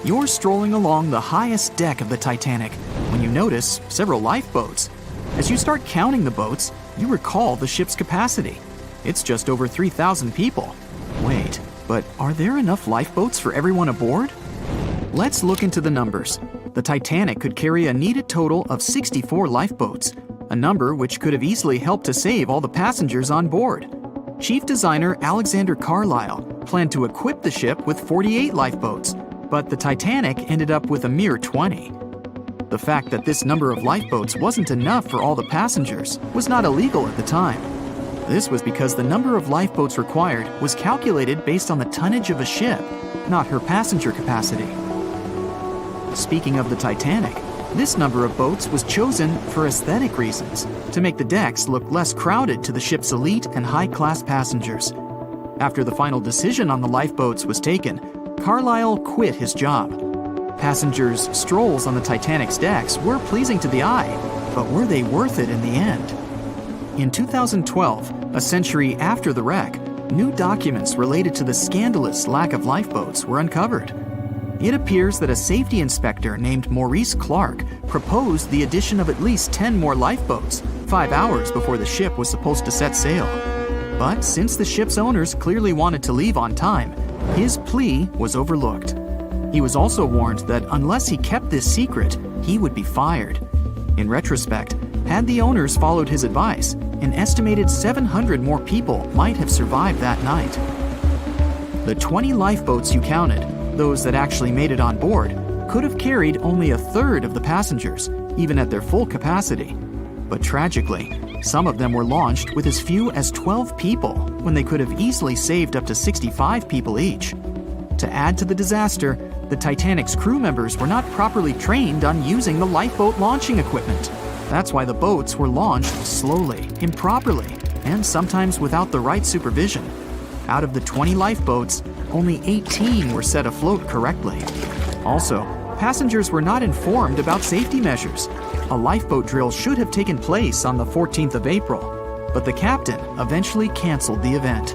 You're strolling along the highest deck of the Titanic when you notice several lifeboats. As you start counting the boats, you recall the ship's capacity. It's just over 3,000 people. Wait, but are there enough lifeboats for everyone aboard? Let's look into the numbers. The Titanic could carry a needed total of 64 lifeboats, a number which could have easily helped to save all the passengers on board. Chief designer Alexander Carlisle planned to equip the ship with 48 lifeboats, but the Titanic ended up with a mere 20. The fact that this number of lifeboats wasn't enough for all the passengers was not illegal at the time. This was because the number of lifeboats required was calculated based on the tonnage of a ship, not her passenger capacity. Speaking of the Titanic, this number of boats was chosen for aesthetic reasons, to make the decks look less crowded to the ship's elite and high-class passengers. After the final decision on the lifeboats was taken, Carlisle quit his job. Passengers' strolls on the Titanic's decks were pleasing to the eye, but were they worth it in the end? In 2012, a century after the wreck, new documents related to the scandalous lack of lifeboats were uncovered. It appears that a safety inspector named Maurice Clark proposed the addition of at least 10 more lifeboats, 5 hours before the ship was supposed to set sail. But since the ship's owners clearly wanted to leave on time, his plea was overlooked. He was also warned that unless he kept this secret, he would be fired. In retrospect, had the owners followed his advice, an estimated 700 more people might have survived that night. The 20 lifeboats you counted, those that actually made it on board, could have carried only a third of the passengers, even at their full capacity. But tragically, some of them were launched with as few as 12 people when they could have easily saved up to 65 people each. To add to the disaster, the Titanic's crew members were not properly trained on using the lifeboat launching equipment. That's why the boats were launched slowly, improperly, and sometimes without the right supervision. Out of the 20 lifeboats, only 18 were set afloat correctly. Also, passengers were not informed about safety measures. A lifeboat drill should have taken place on the 14th of April, but the captain eventually canceled the event.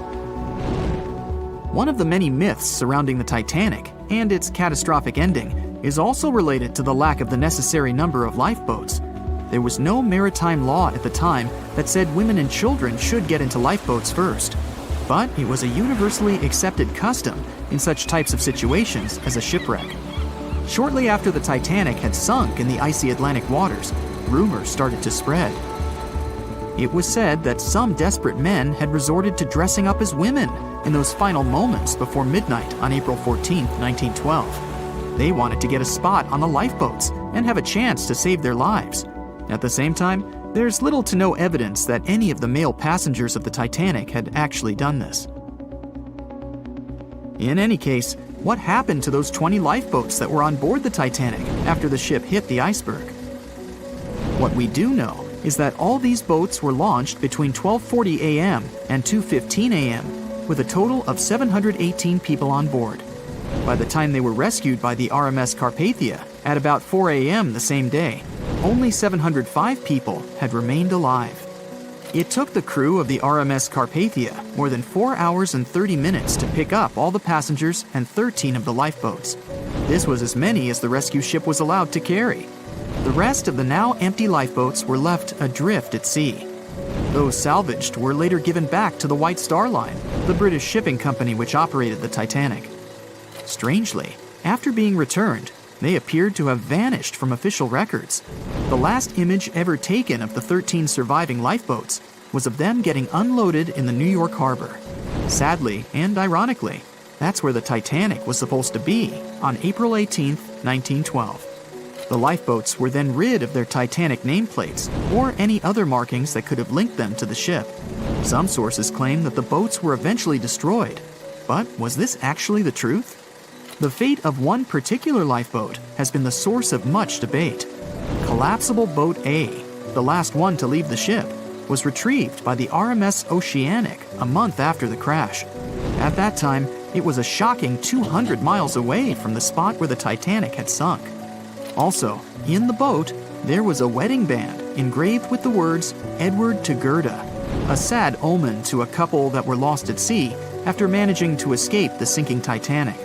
One of the many myths surrounding the Titanic and its catastrophic ending is also related to the lack of the necessary number of lifeboats. There was no maritime law at the time that said women and children should get into lifeboats first, but it was a universally accepted custom in such types of situations as a shipwreck. Shortly after the Titanic had sunk in the icy Atlantic waters, rumors started to spread. It was said that some desperate men had resorted to dressing up as women in those final moments before midnight on April 14, 1912. They wanted to get a spot on the lifeboats and have a chance to save their lives. At the same time, there's little to no evidence that any of the male passengers of the Titanic had actually done this. In any case, what happened to those 20 lifeboats that were on board the Titanic after the ship hit the iceberg? What we do know is that all these boats were launched between 12:40 a.m. and 2:15 a.m. with a total of 718 people on board. By the time they were rescued by the RMS Carpathia at about 4 a.m. the same day, only 705 people had remained alive. It took the crew of the RMS Carpathia more than 4 hours and 30 minutes to pick up all the passengers and 13 of the lifeboats. This was as many as the rescue ship was allowed to carry. The rest of the now empty lifeboats were left adrift at sea. Those salvaged were later given back to the White Star Line, the British shipping company which operated the Titanic. Strangely, after being returned, they appeared to have vanished from official records. The last image ever taken of the 13 surviving lifeboats was of them getting unloaded in the New York harbor. Sadly and ironically, that's where the Titanic was supposed to be on April 18, 1912. The lifeboats were then rid of their Titanic nameplates or any other markings that could have linked them to the ship. Some sources claim that the boats were eventually destroyed. But was this actually the truth? The fate of one particular lifeboat has been the source of much debate. Collapsible Boat A, the last one to leave the ship, was retrieved by the RMS Oceanic a month after the crash. At that time, it was a shocking 200 miles away from the spot where the Titanic had sunk. Also, in the boat, there was a wedding band engraved with the words "Edward to Gerda," a sad omen to a couple that were lost at sea after managing to escape the sinking Titanic.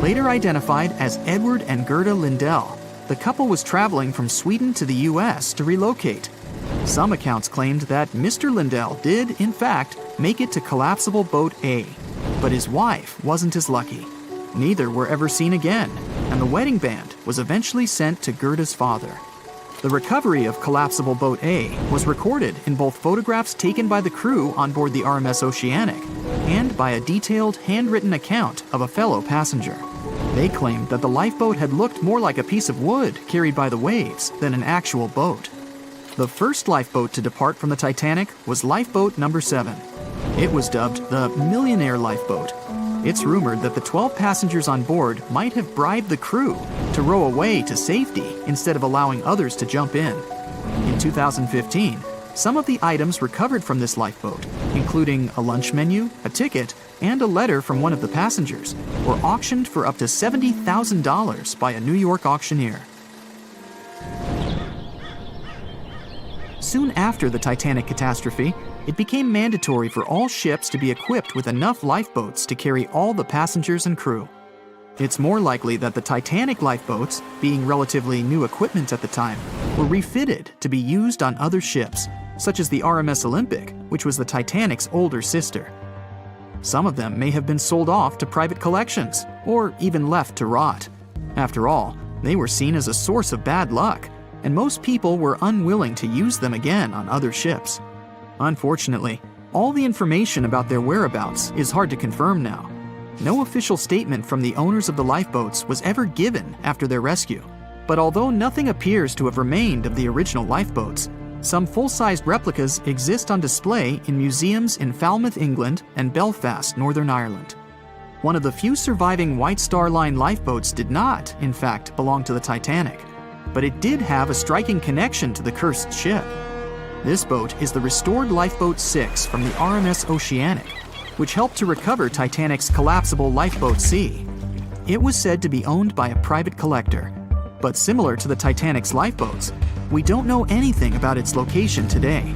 Later identified as Edward and Gerda Lindell, the couple was traveling from Sweden to the U.S. to relocate. Some accounts claimed that Mr. Lindell did, in fact, make it to Collapsible Boat A, but his wife wasn't as lucky. Neither were ever seen again, and the wedding band was eventually sent to Gerda's father. The recovery of Collapsible Boat A was recorded in both photographs taken by the crew on board the RMS Oceanic and by a detailed handwritten account of a fellow passenger. They claimed that the lifeboat had looked more like a piece of wood carried by the waves than an actual boat. The first lifeboat to depart from the Titanic was Lifeboat Number 7. It was dubbed the Millionaire Lifeboat. It's rumored that the 12 passengers on board might have bribed the crew to row away to safety instead of allowing others to jump in. In 2015, some of the items recovered from this lifeboat, including a lunch menu, a ticket, and a letter from one of the passengers, were auctioned for up to $70,000 by a New York auctioneer. Soon after the Titanic catastrophe, it became mandatory for all ships to be equipped with enough lifeboats to carry all the passengers and crew. It's more likely that the Titanic lifeboats, being relatively new equipment at the time, were refitted to be used on other ships, such as the RMS Olympic, which was the Titanic's older sister. Some of them may have been sold off to private collections, or even left to rot. After all, they were seen as a source of bad luck, and most people were unwilling to use them again on other ships. Unfortunately, all the information about their whereabouts is hard to confirm now. No official statement from the owners of the lifeboats was ever given after their rescue. But although nothing appears to have remained of the original lifeboats, some full-sized replicas exist on display in museums in Falmouth, England, and Belfast, Northern Ireland. One of the few surviving White Star Line lifeboats did not, in fact, belong to the Titanic, but it did have a striking connection to the cursed ship. This boat is the restored Lifeboat 6 from the RMS Oceanic, which helped to recover Titanic's collapsible Lifeboat C. It was said to be owned by a private collector, but similar to the Titanic's lifeboats, we don't know anything about its location today.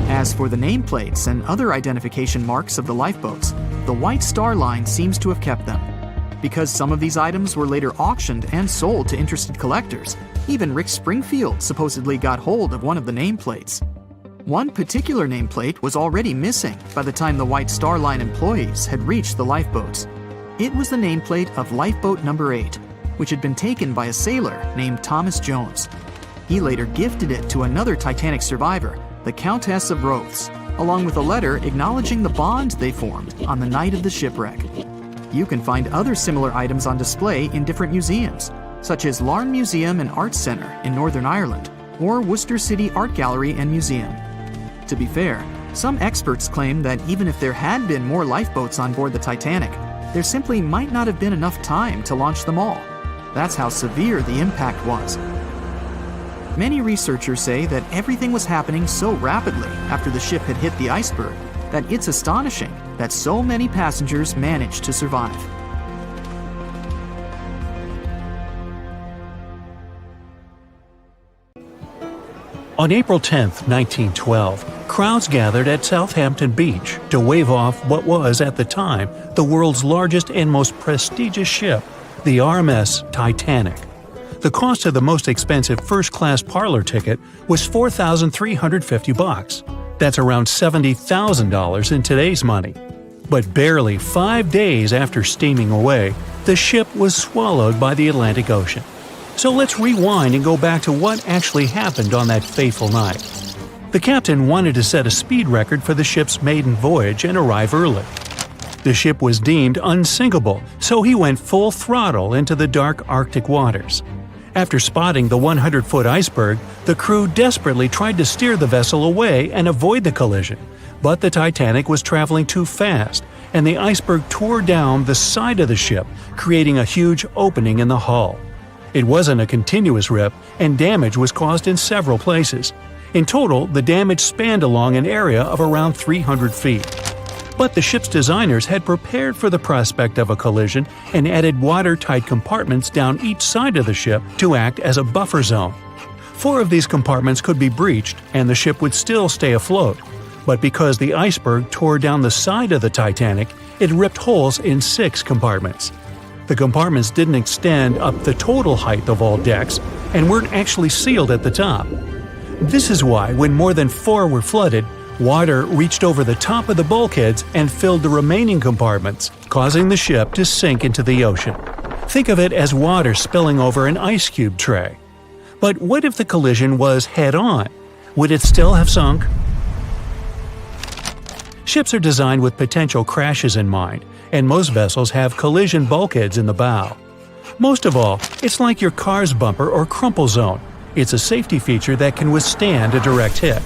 As for the nameplates and other identification marks of the lifeboats, the White Star Line seems to have kept them. Because some of these items were later auctioned and sold to interested collectors, even Rick Springfield supposedly got hold of one of the nameplates. One particular nameplate was already missing by the time the White Star Line employees had reached the lifeboats. It was the nameplate of Lifeboat Number 8, which had been taken by a sailor named Thomas Jones. He later gifted it to another Titanic survivor, the Countess of Rothes, along with a letter acknowledging the bond they formed on the night of the shipwreck. You can find other similar items on display in different museums, such as Larne Museum and Arts Centre in Northern Ireland, or Worcester City Art Gallery and Museum. To be fair, some experts claim that even if there had been more lifeboats on board the Titanic, there simply might not have been enough time to launch them all. That's how severe the impact was. Many researchers say that everything was happening so rapidly after the ship had hit the iceberg that it's astonishing that so many passengers managed to survive. On April 10, 1912, crowds gathered at Southampton Beach to wave off what was, at the time, the world's largest and most prestigious ship, the RMS Titanic. The cost of the most expensive first-class parlor ticket was $4,350. That's around $70,000 in today's money. But barely 5 days after steaming away, the ship was swallowed by the Atlantic Ocean. So let's rewind and go back to what actually happened on that fateful night. The captain wanted to set a speed record for the ship's maiden voyage and arrive early. The ship was deemed unsinkable, so he went full throttle into the dark Arctic waters. After spotting the 100-foot iceberg, the crew desperately tried to steer the vessel away and avoid the collision, but the Titanic was traveling too fast, and the iceberg tore down the side of the ship, creating a huge opening in the hull. It wasn't a continuous rip, and damage was caused in several places. In total, the damage spanned along an area of around 300 feet. But the ship's designers had prepared for the prospect of a collision and added watertight compartments down each side of the ship to act as a buffer zone. 4 of these compartments could be breached and the ship would still stay afloat. But because the iceberg tore down the side of the Titanic, it ripped holes in 6 compartments. The compartments didn't extend up the total height of all decks and weren't actually sealed at the top. This is why, when more than 4 were flooded, water reached over the top of the bulkheads and filled the remaining compartments, causing the ship to sink into the ocean. Think of it as water spilling over an ice cube tray. But what if the collision was head-on? Would it still have sunk? Ships are designed with potential crashes in mind, and most vessels have collision bulkheads in the bow. Most of all, it's like your car's bumper or crumple zone. It's a safety feature that can withstand a direct hit.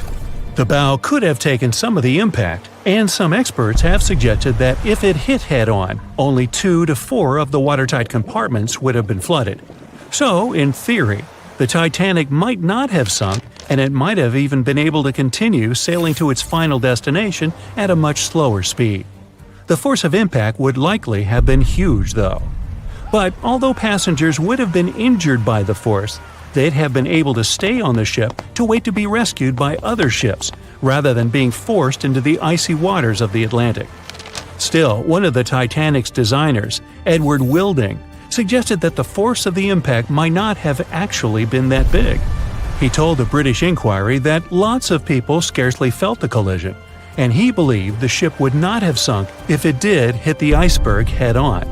The bow could have taken some of the impact, and some experts have suggested that if it hit head-on, only 2 to 4 of the watertight compartments would have been flooded. So, in theory, the Titanic might not have sunk, and it might have even been able to continue sailing to its final destination at a much slower speed. The force of impact would likely have been huge, though. But although passengers would have been injured by the force, they'd have been able to stay on the ship to wait to be rescued by other ships, rather than being forced into the icy waters of the Atlantic. Still, one of the Titanic's designers, Edward Wilding, suggested that the force of the impact might not have actually been that big. He told the British Inquiry that lots of people scarcely felt the collision, and he believed the ship would not have sunk if it did hit the iceberg head-on.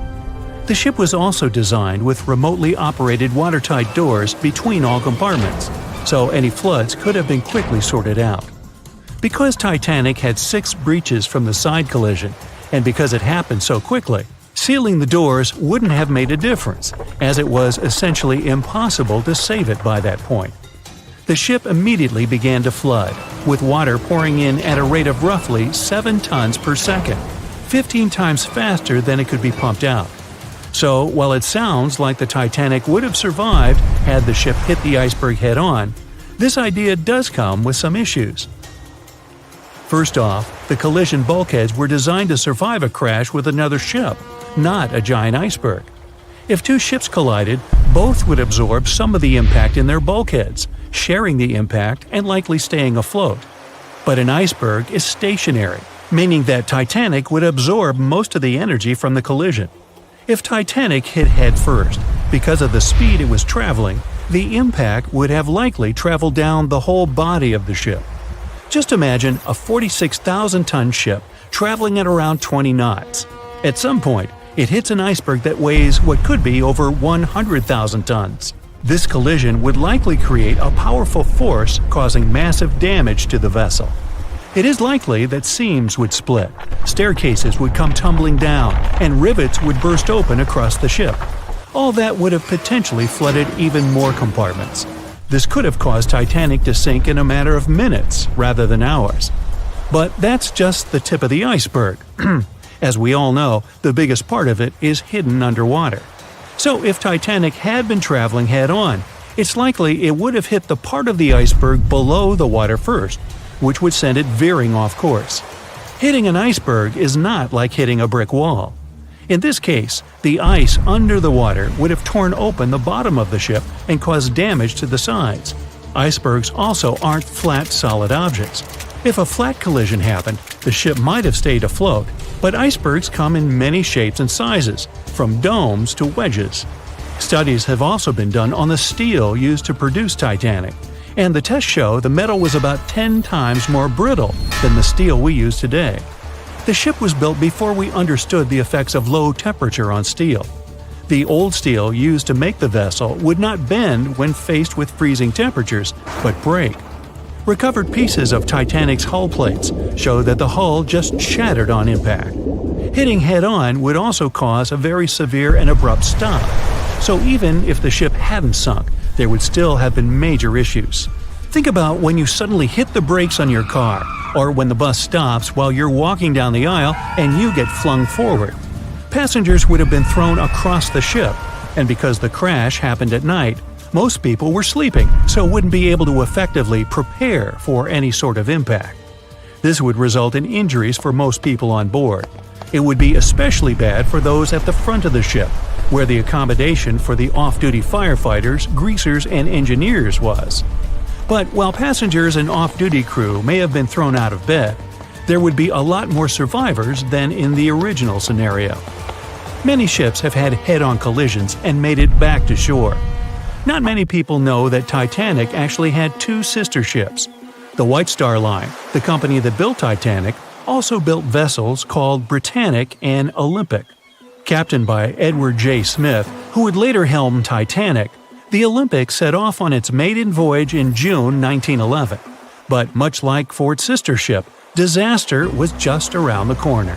The ship was also designed with remotely operated watertight doors between all compartments, so any floods could have been quickly sorted out. Because Titanic had 6 breaches from the side collision, and because it happened so quickly, sealing the doors wouldn't have made a difference, as it was essentially impossible to save it by that point. The ship immediately began to flood, with water pouring in at a rate of roughly 7 tons per second, 15 times faster than it could be pumped out. So, while it sounds like the Titanic would have survived had the ship hit the iceberg head-on, this idea does come with some issues. First off, the collision bulkheads were designed to survive a crash with another ship, not a giant iceberg. If 2 ships collided, both would absorb some of the impact in their bulkheads, sharing the impact and likely staying afloat. But an iceberg is stationary, meaning that Titanic would absorb most of the energy from the collision. If Titanic hit head first, because of the speed it was traveling, the impact would have likely traveled down the whole body of the ship. Just imagine a 46,000-ton ship traveling at around 20 knots. At some point, it hits an iceberg that weighs what could be over 100,000 tons. This collision would likely create a powerful force causing massive damage to the vessel. It is likely that seams would split, staircases would come tumbling down, and rivets would burst open across the ship. All that would have potentially flooded even more compartments. This could have caused Titanic to sink in a matter of minutes rather than hours. But that's just the tip of the iceberg. As we all know, the biggest part of it is hidden underwater. So if Titanic had been traveling head-on, it's likely it would have hit the part of the iceberg below the water first, which would send it veering off course. Hitting an iceberg is not like hitting a brick wall. In this case, the ice under the water would have torn open the bottom of the ship and caused damage to the sides. Icebergs also aren't flat, solid objects. If a flat collision happened, the ship might have stayed afloat, but icebergs come in many shapes and sizes, from domes to wedges. Studies have also been done on the steel used to produce Titanic, and the tests show the metal was about 10 times more brittle than the steel we use today. The ship was built before we understood the effects of low temperature on steel. The old steel used to make the vessel would not bend when faced with freezing temperatures, but break. Recovered pieces of Titanic's hull plates show that the hull just shattered on impact. Hitting head-on would also cause a very severe and abrupt stop, so even if the ship hadn't sunk, there would still have been major issues. Think about when you suddenly hit the brakes on your car, or when the bus stops while you're walking down the aisle and you get flung forward. Passengers would have been thrown across the ship, and because the crash happened at night, most people were sleeping, so wouldn't be able to effectively prepare for any sort of impact. This would result in injuries for most people on board. It would be especially bad for those at the front of the ship, where the accommodation for the off-duty firefighters, greasers, and engineers was. But while passengers and off-duty crew may have been thrown out of bed, there would be a lot more survivors than in the original scenario. Many ships have had head-on collisions and made it back to shore. Not many people know that Titanic actually had 2 sister ships. The White Star Line, the company that built Titanic, also built vessels called Britannic and Olympic. Captained by Edward J. Smith, who would later helm Titanic, the Olympic set off on its maiden voyage in June 1911. But much like Ford's sister ship, disaster was just around the corner.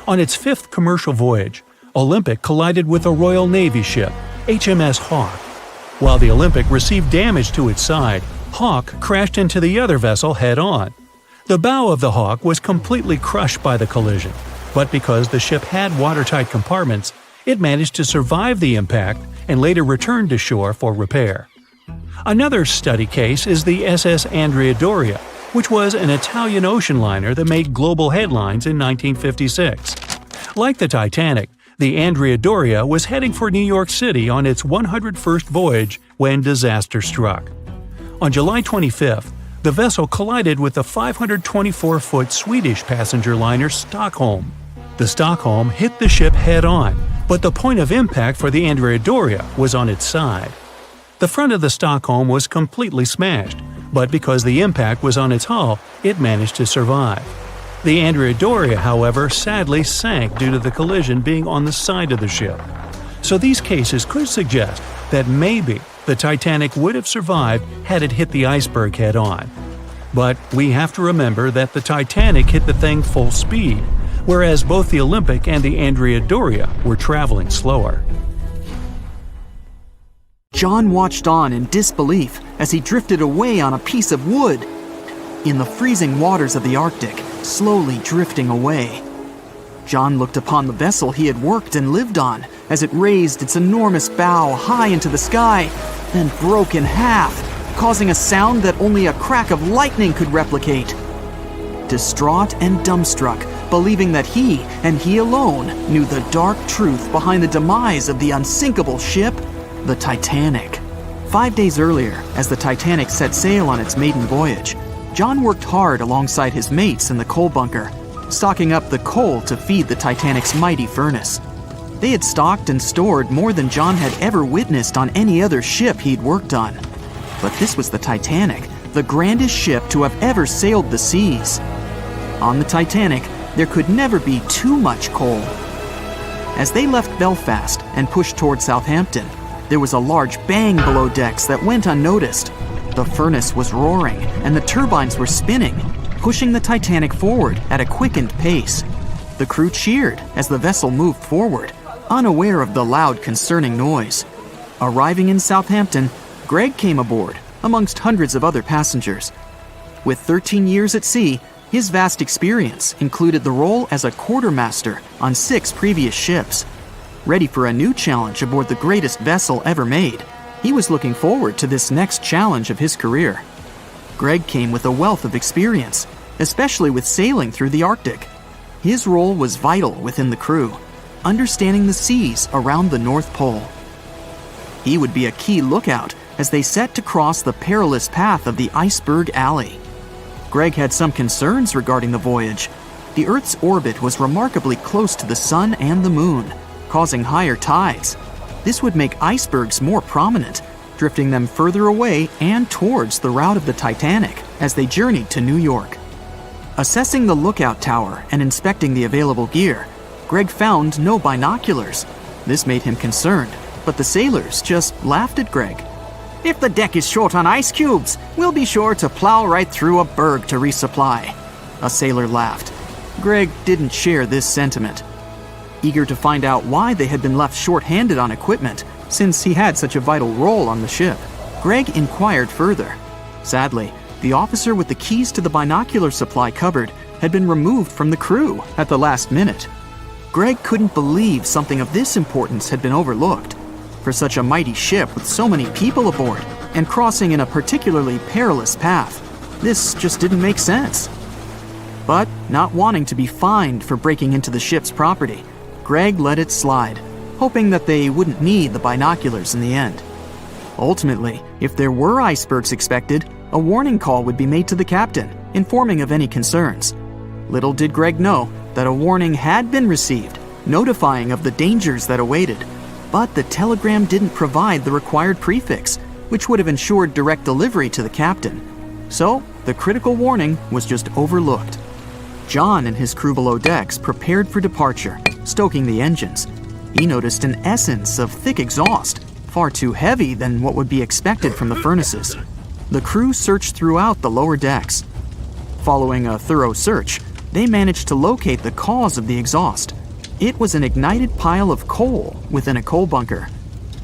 On its 5th commercial voyage, Olympic collided with a Royal Navy ship, HMS Hawke. While the Olympic received damage to its side, Hawke crashed into the other vessel head-on. The bow of the Hawke was completely crushed by the collision, but because the ship had watertight compartments, it managed to survive the impact and later returned to shore for repair. Another study case is the SS Andrea Doria, which was an Italian ocean liner that made global headlines in 1956. Like the Titanic, the Andrea Doria was heading for New York City on its 101st voyage when disaster struck. On July 25th, the vessel collided with the 524-foot Swedish passenger liner Stockholm. The Stockholm hit the ship head-on, but the point of impact for the Andrea Doria was on its side. The front of the Stockholm was completely smashed, but because the impact was on its hull, it managed to survive. The Andrea Doria, however, sadly sank due to the collision being on the side of the ship. So these cases could suggest that maybe the Titanic would have survived had it hit the iceberg head-on. But we have to remember that the Titanic hit the thing full speed, whereas both the Olympic and the Andrea Doria were traveling slower. John watched on in disbelief as he drifted away on a piece of wood. In the freezing waters of the Arctic, slowly drifting away. John looked upon the vessel he had worked and lived on as it raised its enormous bow high into the sky, then broke in half, causing a sound that only a crack of lightning could replicate. Distraught and dumbstruck, believing that he, and he alone, knew the dark truth behind the demise of the unsinkable ship, the Titanic. 5 days earlier, as the Titanic set sail on its maiden voyage, John worked hard alongside his mates in the coal bunker, stocking up the coal to feed the Titanic's mighty furnace. They had stocked and stored more than John had ever witnessed on any other ship he'd worked on. But this was the Titanic, the grandest ship to have ever sailed the seas. On the Titanic, there could never be too much coal. As they left Belfast and pushed toward Southampton, there was a large bang below decks that went unnoticed. The furnace was roaring and the turbines were spinning, pushing the Titanic forward at a quickened pace. The crew cheered as the vessel moved forward, unaware of the loud, concerning noise. Arriving in Southampton, Greg came aboard, amongst hundreds of other passengers. With 13 years at sea, his vast experience included the role as a quartermaster on 6 previous ships. Ready for a new challenge aboard the greatest vessel ever made, he was looking forward to this next challenge of his career. Greg came with a wealth of experience, especially with sailing through the Arctic. His role was vital within the crew, understanding the seas around the North Pole. He would be a key lookout as they set to cross the perilous path of the Iceberg Alley. Greg had some concerns regarding the voyage. The Earth's orbit was remarkably close to the Sun and the Moon, causing higher tides. This would make icebergs more prominent, drifting them further away and towards the route of the Titanic as they journeyed to New York. Assessing the lookout tower and inspecting the available gear, Greg found no binoculars. This made him concerned, but the sailors just laughed at Greg. "If the deck is short on ice cubes, we'll be sure to plow right through a berg to resupply." A sailor laughed. Greg didn't share this sentiment. Eager to find out why they had been left short-handed on equipment, since he had such a vital role on the ship, Greg inquired further. Sadly, the officer with the keys to the binocular supply cupboard had been removed from the crew at the last minute. Greg couldn't believe something of this importance had been overlooked. For such a mighty ship with so many people aboard and crossing in a particularly perilous path, this just didn't make sense. But not wanting to be fined for breaking into the ship's property, Greg let it slide, hoping that they wouldn't need the binoculars in the end. Ultimately, if there were icebergs expected, a warning call would be made to the captain, informing of any concerns. Little did Greg know that a warning had been received, notifying of the dangers that awaited. But the telegram didn't provide the required prefix, which would have ensured direct delivery to the captain. So, the critical warning was just overlooked. John and his crew below decks prepared for departure, stoking the engines. He noticed an essence of thick exhaust, far too heavy than what would be expected from the furnaces. The crew searched throughout the lower decks. Following a thorough search, they managed to locate the cause of the exhaust. It was an ignited pile of coal within a coal bunker.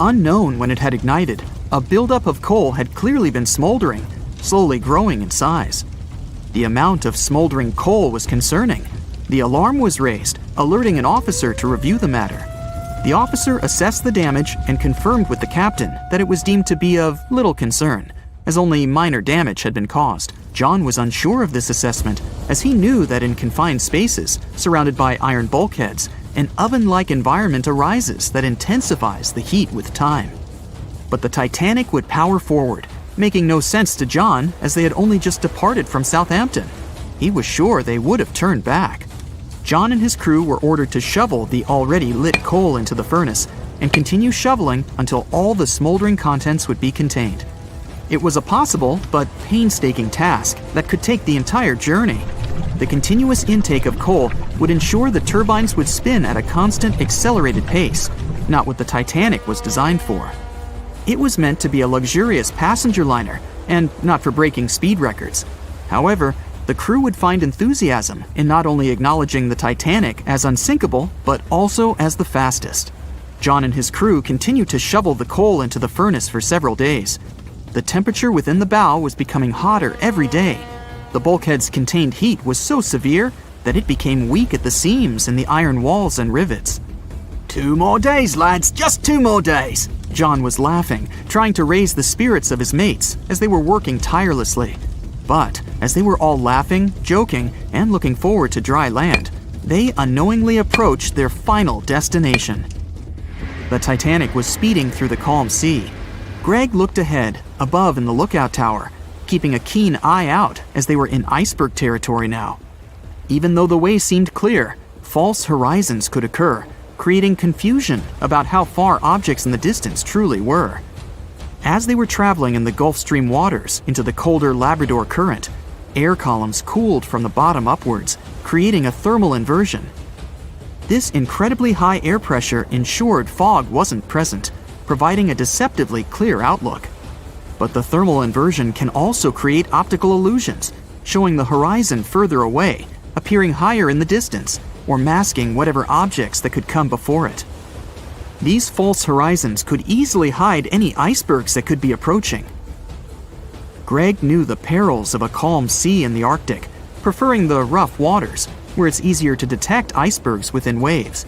Unknown when it had ignited, a buildup of coal had clearly been smoldering, slowly growing in size. The amount of smoldering coal was concerning. The alarm was raised, alerting an officer to review the matter. The officer assessed the damage and confirmed with the captain that it was deemed to be of little concern, as only minor damage had been caused. John was unsure of this assessment, as he knew that in confined spaces, surrounded by iron bulkheads, an oven-like environment arises that intensifies the heat with time. But the Titanic would power forward, making no sense to John as they had only just departed from Southampton. He was sure they would have turned back. John and his crew were ordered to shovel the already lit coal into the furnace and continue shoveling until all the smoldering contents would be contained. It was a possible but painstaking task that could take the entire journey. The continuous intake of coal would ensure the turbines would spin at a constant, accelerated pace, not what the Titanic was designed for. It was meant to be a luxurious passenger liner and not for breaking speed records. However, the crew would find enthusiasm in not only acknowledging the Titanic as unsinkable, but also as the fastest. John and his crew continued to shovel the coal into the furnace for several days. The temperature within the bow was becoming hotter every day. The bulkhead's contained heat was so severe that it became weak at the seams in the iron walls and rivets. 2 more days, lads, just 2 more days. John was laughing, trying to raise the spirits of his mates as they were working tirelessly. But as they were all laughing, joking, and looking forward to dry land, they unknowingly approached their final destination. The Titanic was speeding through the calm sea. Greg looked ahead, above in the lookout tower, keeping a keen eye out as they were in iceberg territory now. Even though the way seemed clear, false horizons could occur, creating confusion about how far objects in the distance truly were. As they were traveling in the Gulf Stream waters into the colder Labrador Current, air columns cooled from the bottom upwards, creating a thermal inversion. This incredibly high air pressure ensured fog wasn't present, providing a deceptively clear outlook. But the thermal inversion can also create optical illusions, showing the horizon further away, appearing higher in the distance, or masking whatever objects that could come before it. These false horizons could easily hide any icebergs that could be approaching. Greg knew the perils of a calm sea in the Arctic, preferring the rough waters, where it's easier to detect icebergs within waves.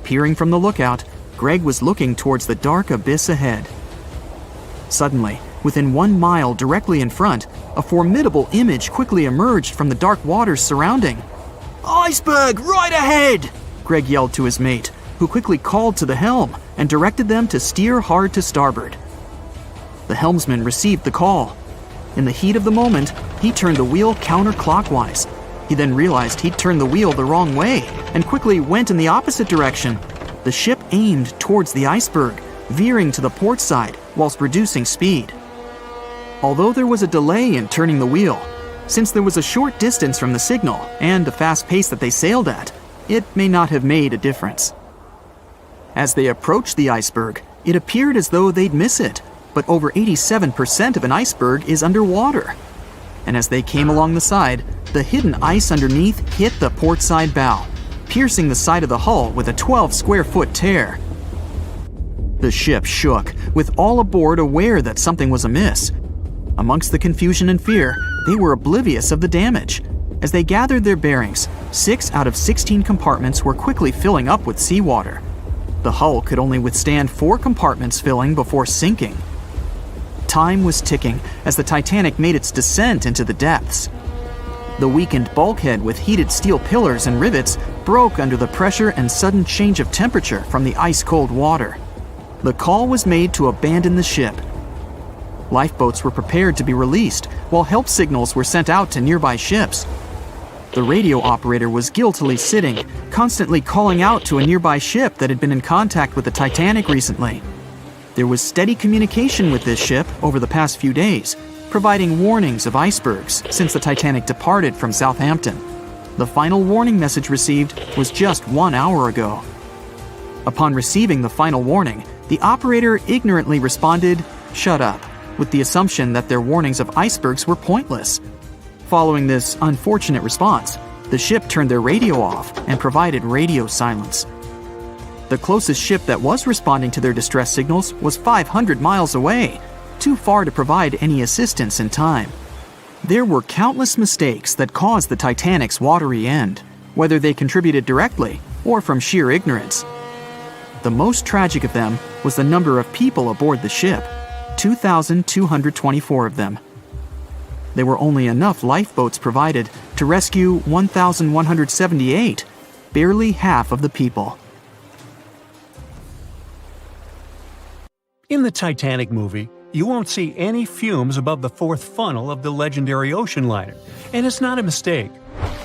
Peering from the lookout, Greg was looking towards the dark abyss ahead. Suddenly, within 1 mile directly in front, a formidable image quickly emerged from the dark waters surrounding. Iceberg, right ahead! Greg yelled to his mate, who quickly called to the helm and directed them to steer hard to starboard. The helmsman received the call. In the heat of the moment, he turned the wheel counterclockwise. He then realized he'd turned the wheel the wrong way and quickly went in the opposite direction. The ship aimed towards the iceberg, veering to the port side whilst reducing speed. Although there was a delay in turning the wheel, since there was a short distance from the signal and the fast pace that they sailed at, it may not have made a difference. As they approached the iceberg, it appeared as though they'd miss it, but over 87% of an iceberg is underwater. And as they came along the side, the hidden ice underneath hit the port side bow, piercing the side of the hull with a 12-square-foot tear. The ship shook, with all aboard aware that something was amiss. Amongst the confusion and fear, they were oblivious of the damage. As they gathered their bearings, 6 out of 16 compartments were quickly filling up with seawater. The hull could only withstand 4 compartments filling before sinking. Time was ticking as the Titanic made its descent into the depths. The weakened bulkhead with heated steel pillars and rivets broke under the pressure and sudden change of temperature from the ice-cold water. The call was made to abandon the ship. Lifeboats were prepared to be released, while help signals were sent out to nearby ships. The radio operator was guiltily sitting, constantly calling out to a nearby ship that had been in contact with the Titanic recently. There was steady communication with this ship over the past few days, providing warnings of icebergs since the Titanic departed from Southampton. The final warning message received was just 1 hour ago. Upon receiving the final warning, the operator ignorantly responded, "Shut up," with the assumption that their warnings of icebergs were pointless. Following this unfortunate response, the ship turned their radio off and provided radio silence. The closest ship that was responding to their distress signals was 500 miles away, too far to provide any assistance in time. There were countless mistakes that caused the Titanic's watery end, whether they contributed directly or from sheer ignorance. The most tragic of them was the number of people aboard the ship, 2,224 of them. There were only enough lifeboats provided to rescue 1,178, barely half of the people. In the Titanic movie, you won't see any fumes above the 4th funnel of the legendary ocean liner, and it's not a mistake.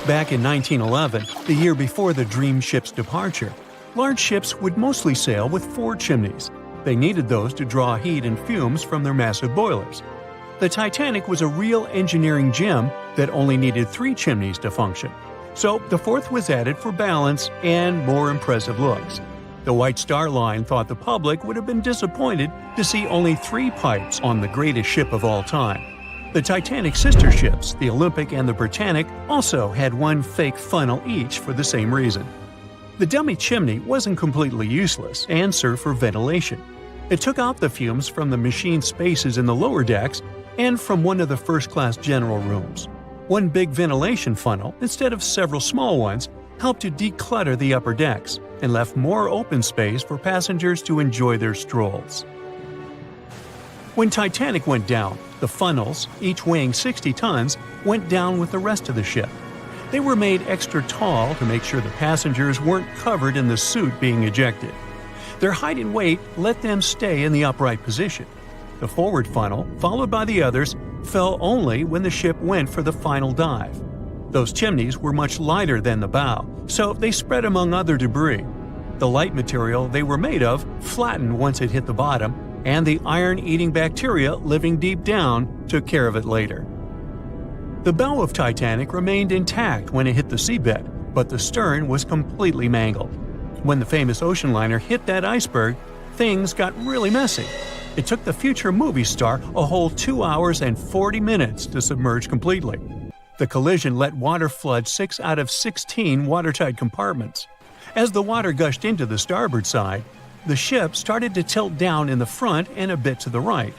Back in 1911, the year before the Dream ship's departure, Large ships would mostly sail with 4 chimneys. They needed those to draw heat and fumes from their massive boilers. The Titanic was a real engineering gem that only needed 3 chimneys to function. So the 4th was added for balance and more impressive looks. The White Star Line thought the public would have been disappointed to see only 3 pipes on the greatest ship of all time. The Titanic's sister ships, the Olympic and the Britannic, also had 1 fake funnel each for the same reason. The dummy chimney wasn't completely useless and served for ventilation. It took out the fumes from the machine spaces in the lower decks and from one of the first-class general rooms. 1 big ventilation funnel, instead of several small ones, helped to declutter the upper decks and left more open space for passengers to enjoy their strolls. When Titanic went down, the funnels, each weighing 60 tons, went down with the rest of the ship. They were made extra tall to make sure the passengers weren't covered in the suit being ejected. Their height and weight let them stay in the upright position. The forward funnel, followed by the others, fell only when the ship went for the final dive. Those chimneys were much lighter than the bow, so they spread among other debris. The light material they were made of flattened once it hit the bottom, and the iron-eating bacteria living deep down took care of it later. The bow of Titanic remained intact when it hit the seabed, but the stern was completely mangled. When the famous ocean liner hit that iceberg, things got really messy. It took the future movie star a whole 2 hours and 40 minutes to submerge completely. The collision let water flood 6 out of 16 watertight compartments. As the water gushed into the starboard side, the ship started to tilt down in the front and a bit to the right.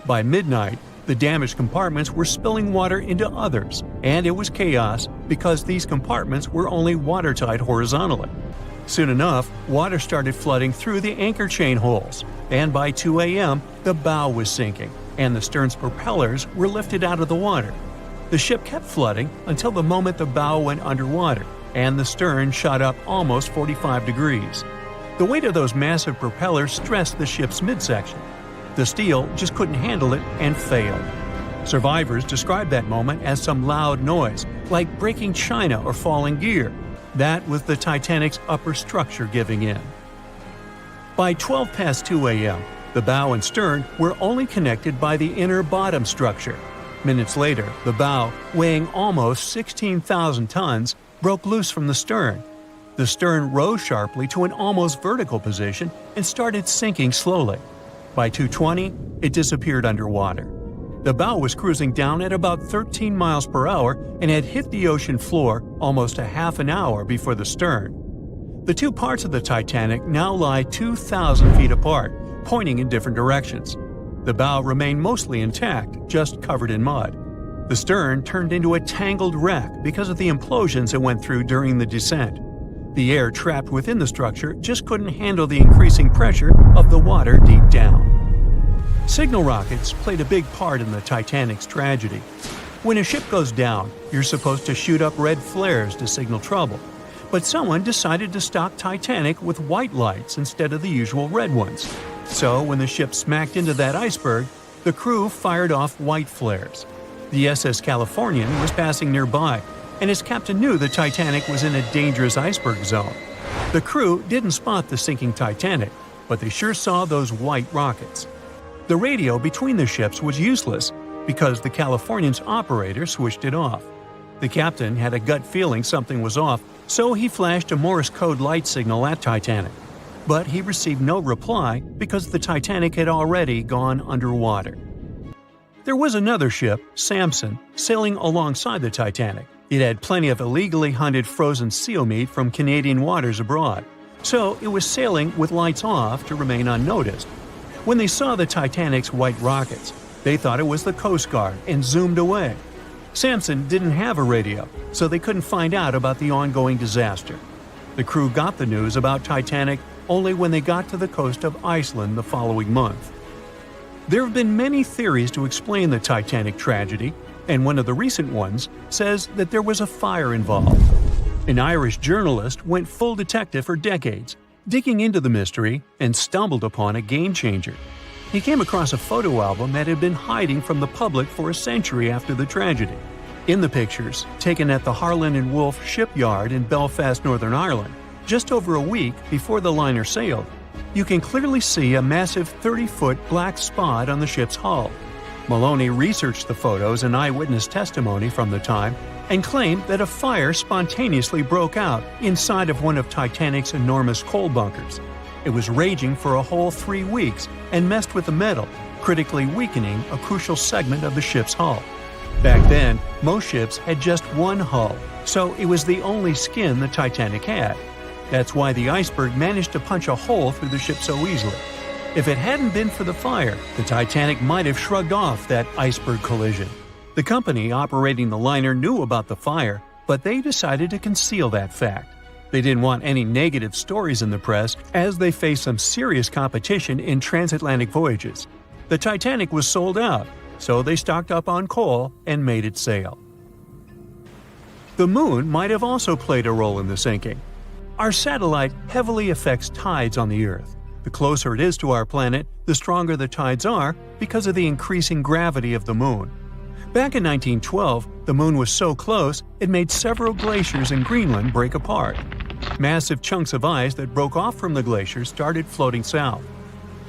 By midnight, the damaged compartments were spilling water into others, and it was chaos because these compartments were only watertight horizontally. Soon enough, water started flooding through the anchor chain holes, and by 2 a.m., the bow was sinking, and the stern's propellers were lifted out of the water. The ship kept flooding until the moment the bow went underwater, and the stern shot up almost 45 degrees. The weight of those massive propellers stressed the ship's midsection. The steel just couldn't handle it and failed. Survivors described that moment as some loud noise, like breaking china or falling gear. That was the Titanic's upper structure giving in. By 12 past 2 a.m., the bow and stern were only connected by the inner bottom structure. Minutes later, the bow, weighing almost 16,000 tons, broke loose from the stern. The stern rose sharply to an almost vertical position and started sinking slowly. By 2:20, it disappeared underwater. The bow was cruising down at about 13 miles per hour and had hit the ocean floor almost a half an hour before the stern. The 2 parts of the Titanic now lie 2,000 feet apart, pointing in different directions. The bow remained mostly intact, just covered in mud. The stern turned into a tangled wreck because of the implosions it went through during the descent. The air trapped within the structure just couldn't handle the increasing pressure of the water deep down. Signal rockets played a big part in the Titanic's tragedy. When a ship goes down, you're supposed to shoot up red flares to signal trouble. But someone decided to stock Titanic with white lights instead of the usual red ones. So when the ship smacked into that iceberg, the crew fired off white flares. The SS Californian was passing nearby, and his captain knew the Titanic was in a dangerous iceberg zone. The crew didn't spot the sinking Titanic, but they sure saw those white rockets. The radio between the ships was useless because the Californian's operator switched it off. The captain had a gut feeling something was off, so he flashed a Morse code light signal at Titanic. But he received no reply because the Titanic had already gone underwater. There was another ship, Samson, sailing alongside the Titanic. It had plenty of illegally hunted frozen seal meat from Canadian waters abroad, so it was sailing with lights off to remain unnoticed. When they saw the Titanic's white rockets, they thought it was the Coast Guard and zoomed away. Samson didn't have a radio, so they couldn't find out about the ongoing disaster. The crew got the news about Titanic only when they got to the coast of Iceland the following month. There have been many theories to explain the Titanic tragedy, and one of the recent ones says that there was a fire involved. An Irish journalist went full detective for decades, digging into the mystery, and stumbled upon a game-changer. He came across a photo album that had been hiding from the public for a century after the tragedy. In the pictures, taken at the Harland and Wolff shipyard in Belfast, Northern Ireland, just over a week before the liner sailed, you can clearly see a massive 30-foot black spot on the ship's hull. Maloney researched the photos and eyewitness testimony from the time and claimed that a fire spontaneously broke out inside of one of Titanic's enormous coal bunkers. It was raging for a whole 3 weeks and messed with the metal, critically weakening a crucial segment of the ship's hull. Back then, most ships had just one hull, so it was the only skin the Titanic had. That's why the iceberg managed to punch a hole through the ship so easily. If it hadn't been for the fire, the Titanic might have shrugged off that iceberg collision. The company operating the liner knew about the fire, but they decided to conceal that fact. They didn't want any negative stories in the press as they faced some serious competition in transatlantic voyages. The Titanic was sold out, so they stocked up on coal and made it sail. The moon might have also played a role in the sinking. Our satellite heavily affects tides on the Earth. The closer it is to our planet, the stronger the tides are because of the increasing gravity of the moon. Back in 1912, the moon was so close it made several glaciers in Greenland break apart. Massive chunks of ice that broke off from the glaciers started floating south.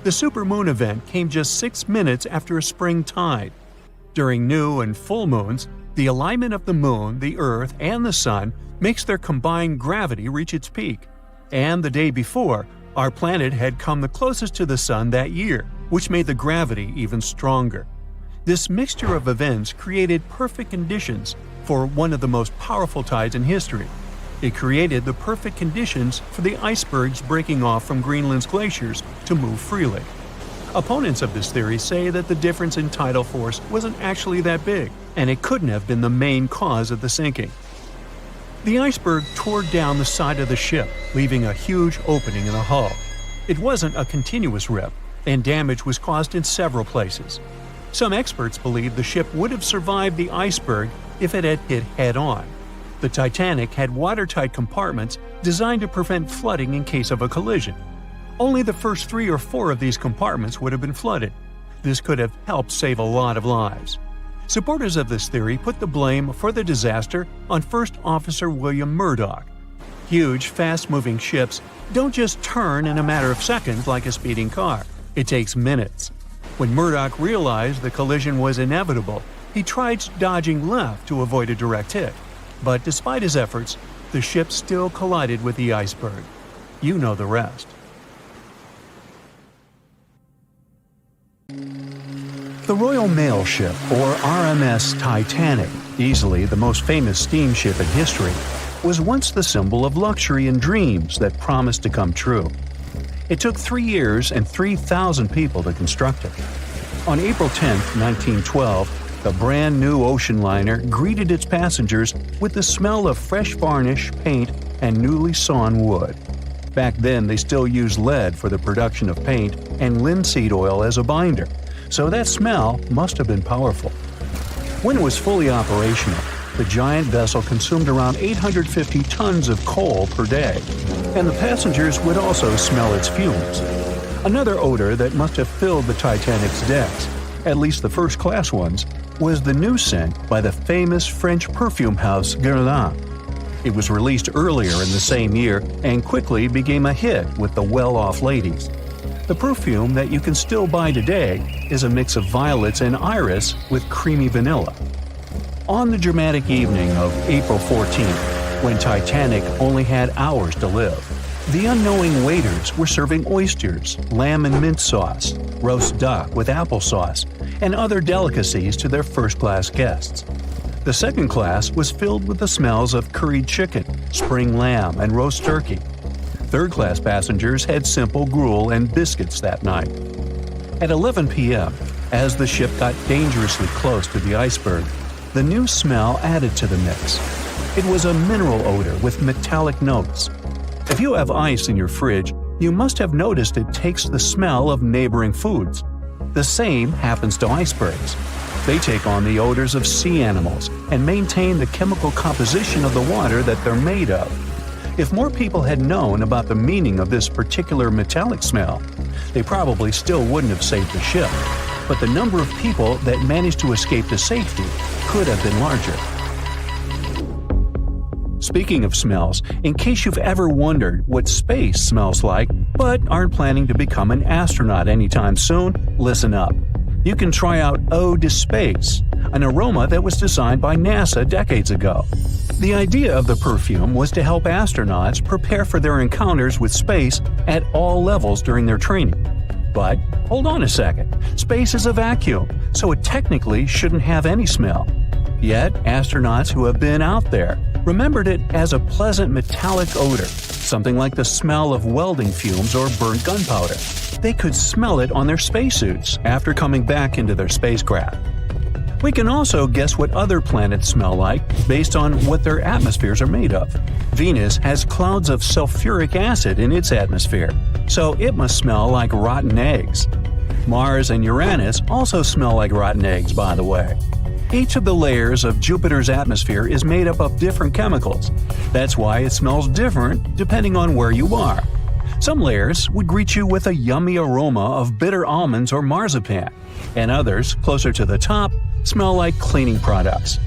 The supermoon event came just 6 minutes after a spring tide. During new and full moons, the alignment of the moon, the Earth, and the sun makes their combined gravity reach its peak. And the day before, our planet had come the closest to the sun that year, which made the gravity even stronger. This mixture of events created perfect conditions for one of the most powerful tides in history. It created the perfect conditions for the icebergs breaking off from Greenland's glaciers to move freely. Opponents of this theory say that the difference in tidal force wasn't actually that big, and it couldn't have been the main cause of the sinking. The iceberg tore down the side of the ship, leaving a huge opening in the hull. It wasn't a continuous rip, and damage was caused in several places. Some experts believe the ship would have survived the iceberg if it had hit head-on. The Titanic had watertight compartments designed to prevent flooding in case of a collision. Only the first 3 or 4 of these compartments would have been flooded. This could have helped save a lot of lives. Supporters of this theory put the blame for the disaster on First Officer William Murdoch. Huge, fast-moving ships don't just turn in a matter of seconds like a speeding car. It takes minutes. When Murdoch realized the collision was inevitable, he tried dodging left to avoid a direct hit. But despite his efforts, the ship still collided with the iceberg. You know the rest. The Royal Mail Ship, or RMS Titanic, easily the most famous steamship in history, was once the symbol of luxury and dreams that promised to come true. It took 3 years and 3,000 people to construct it. On April 10, 1912, the brand-new ocean liner greeted its passengers with the smell of fresh varnish, paint, and newly sawn wood. Back then, they still used lead for the production of paint and linseed oil as a binder, so that smell must have been powerful. When it was fully operational, the giant vessel consumed around 850 tons of coal per day, and the passengers would also smell its fumes. Another odor that must have filled the Titanic's decks, at least the first-class ones, was the new scent by the famous French perfume house Guerlain. It was released earlier in the same year and quickly became a hit with the well-off ladies. The perfume that you can still buy today is a mix of violets and iris with creamy vanilla. On the dramatic evening of April 14th, when Titanic only had hours to live, the unknowing waiters were serving oysters, lamb and mint sauce, roast duck with applesauce, and other delicacies to their first-class guests. The second class was filled with the smells of curried chicken, spring lamb, and roast turkey. Third-class passengers had simple gruel and biscuits that night. At 11 p.m., as the ship got dangerously close to the iceberg, the new smell added to the mix. It was a mineral odor with metallic notes. If you have ice in your fridge, you must have noticed it takes the smell of neighboring foods. The same happens to icebergs. They take on the odors of sea animals and maintain the chemical composition of the water that they're made of. If more people had known about the meaning of this particular metallic smell, they probably still wouldn't have saved the ship. But the number of people that managed to escape to safety could have been larger. Speaking of smells, in case you've ever wondered what space smells like but aren't planning to become an astronaut anytime soon, listen up. You can try out Ode to Space, an aroma that was designed by NASA decades ago. The idea of the perfume was to help astronauts prepare for their encounters with space at all levels during their training. But hold on a second, space is a vacuum, so it technically shouldn't have any smell. Yet, astronauts who have been out there remembered it as a pleasant metallic odor, something like the smell of welding fumes or burnt gunpowder. They could smell it on their spacesuits after coming back into their spacecraft. We can also guess what other planets smell like based on what their atmospheres are made of. Venus has clouds of sulfuric acid in its atmosphere, so it must smell like rotten eggs. Mars and Uranus also smell like rotten eggs, by the way. Each of the layers of Jupiter's atmosphere is made up of different chemicals. That's why it smells different depending on where you are. Some layers would greet you with a yummy aroma of bitter almonds or marzipan, and others, closer to the top, smell like cleaning products.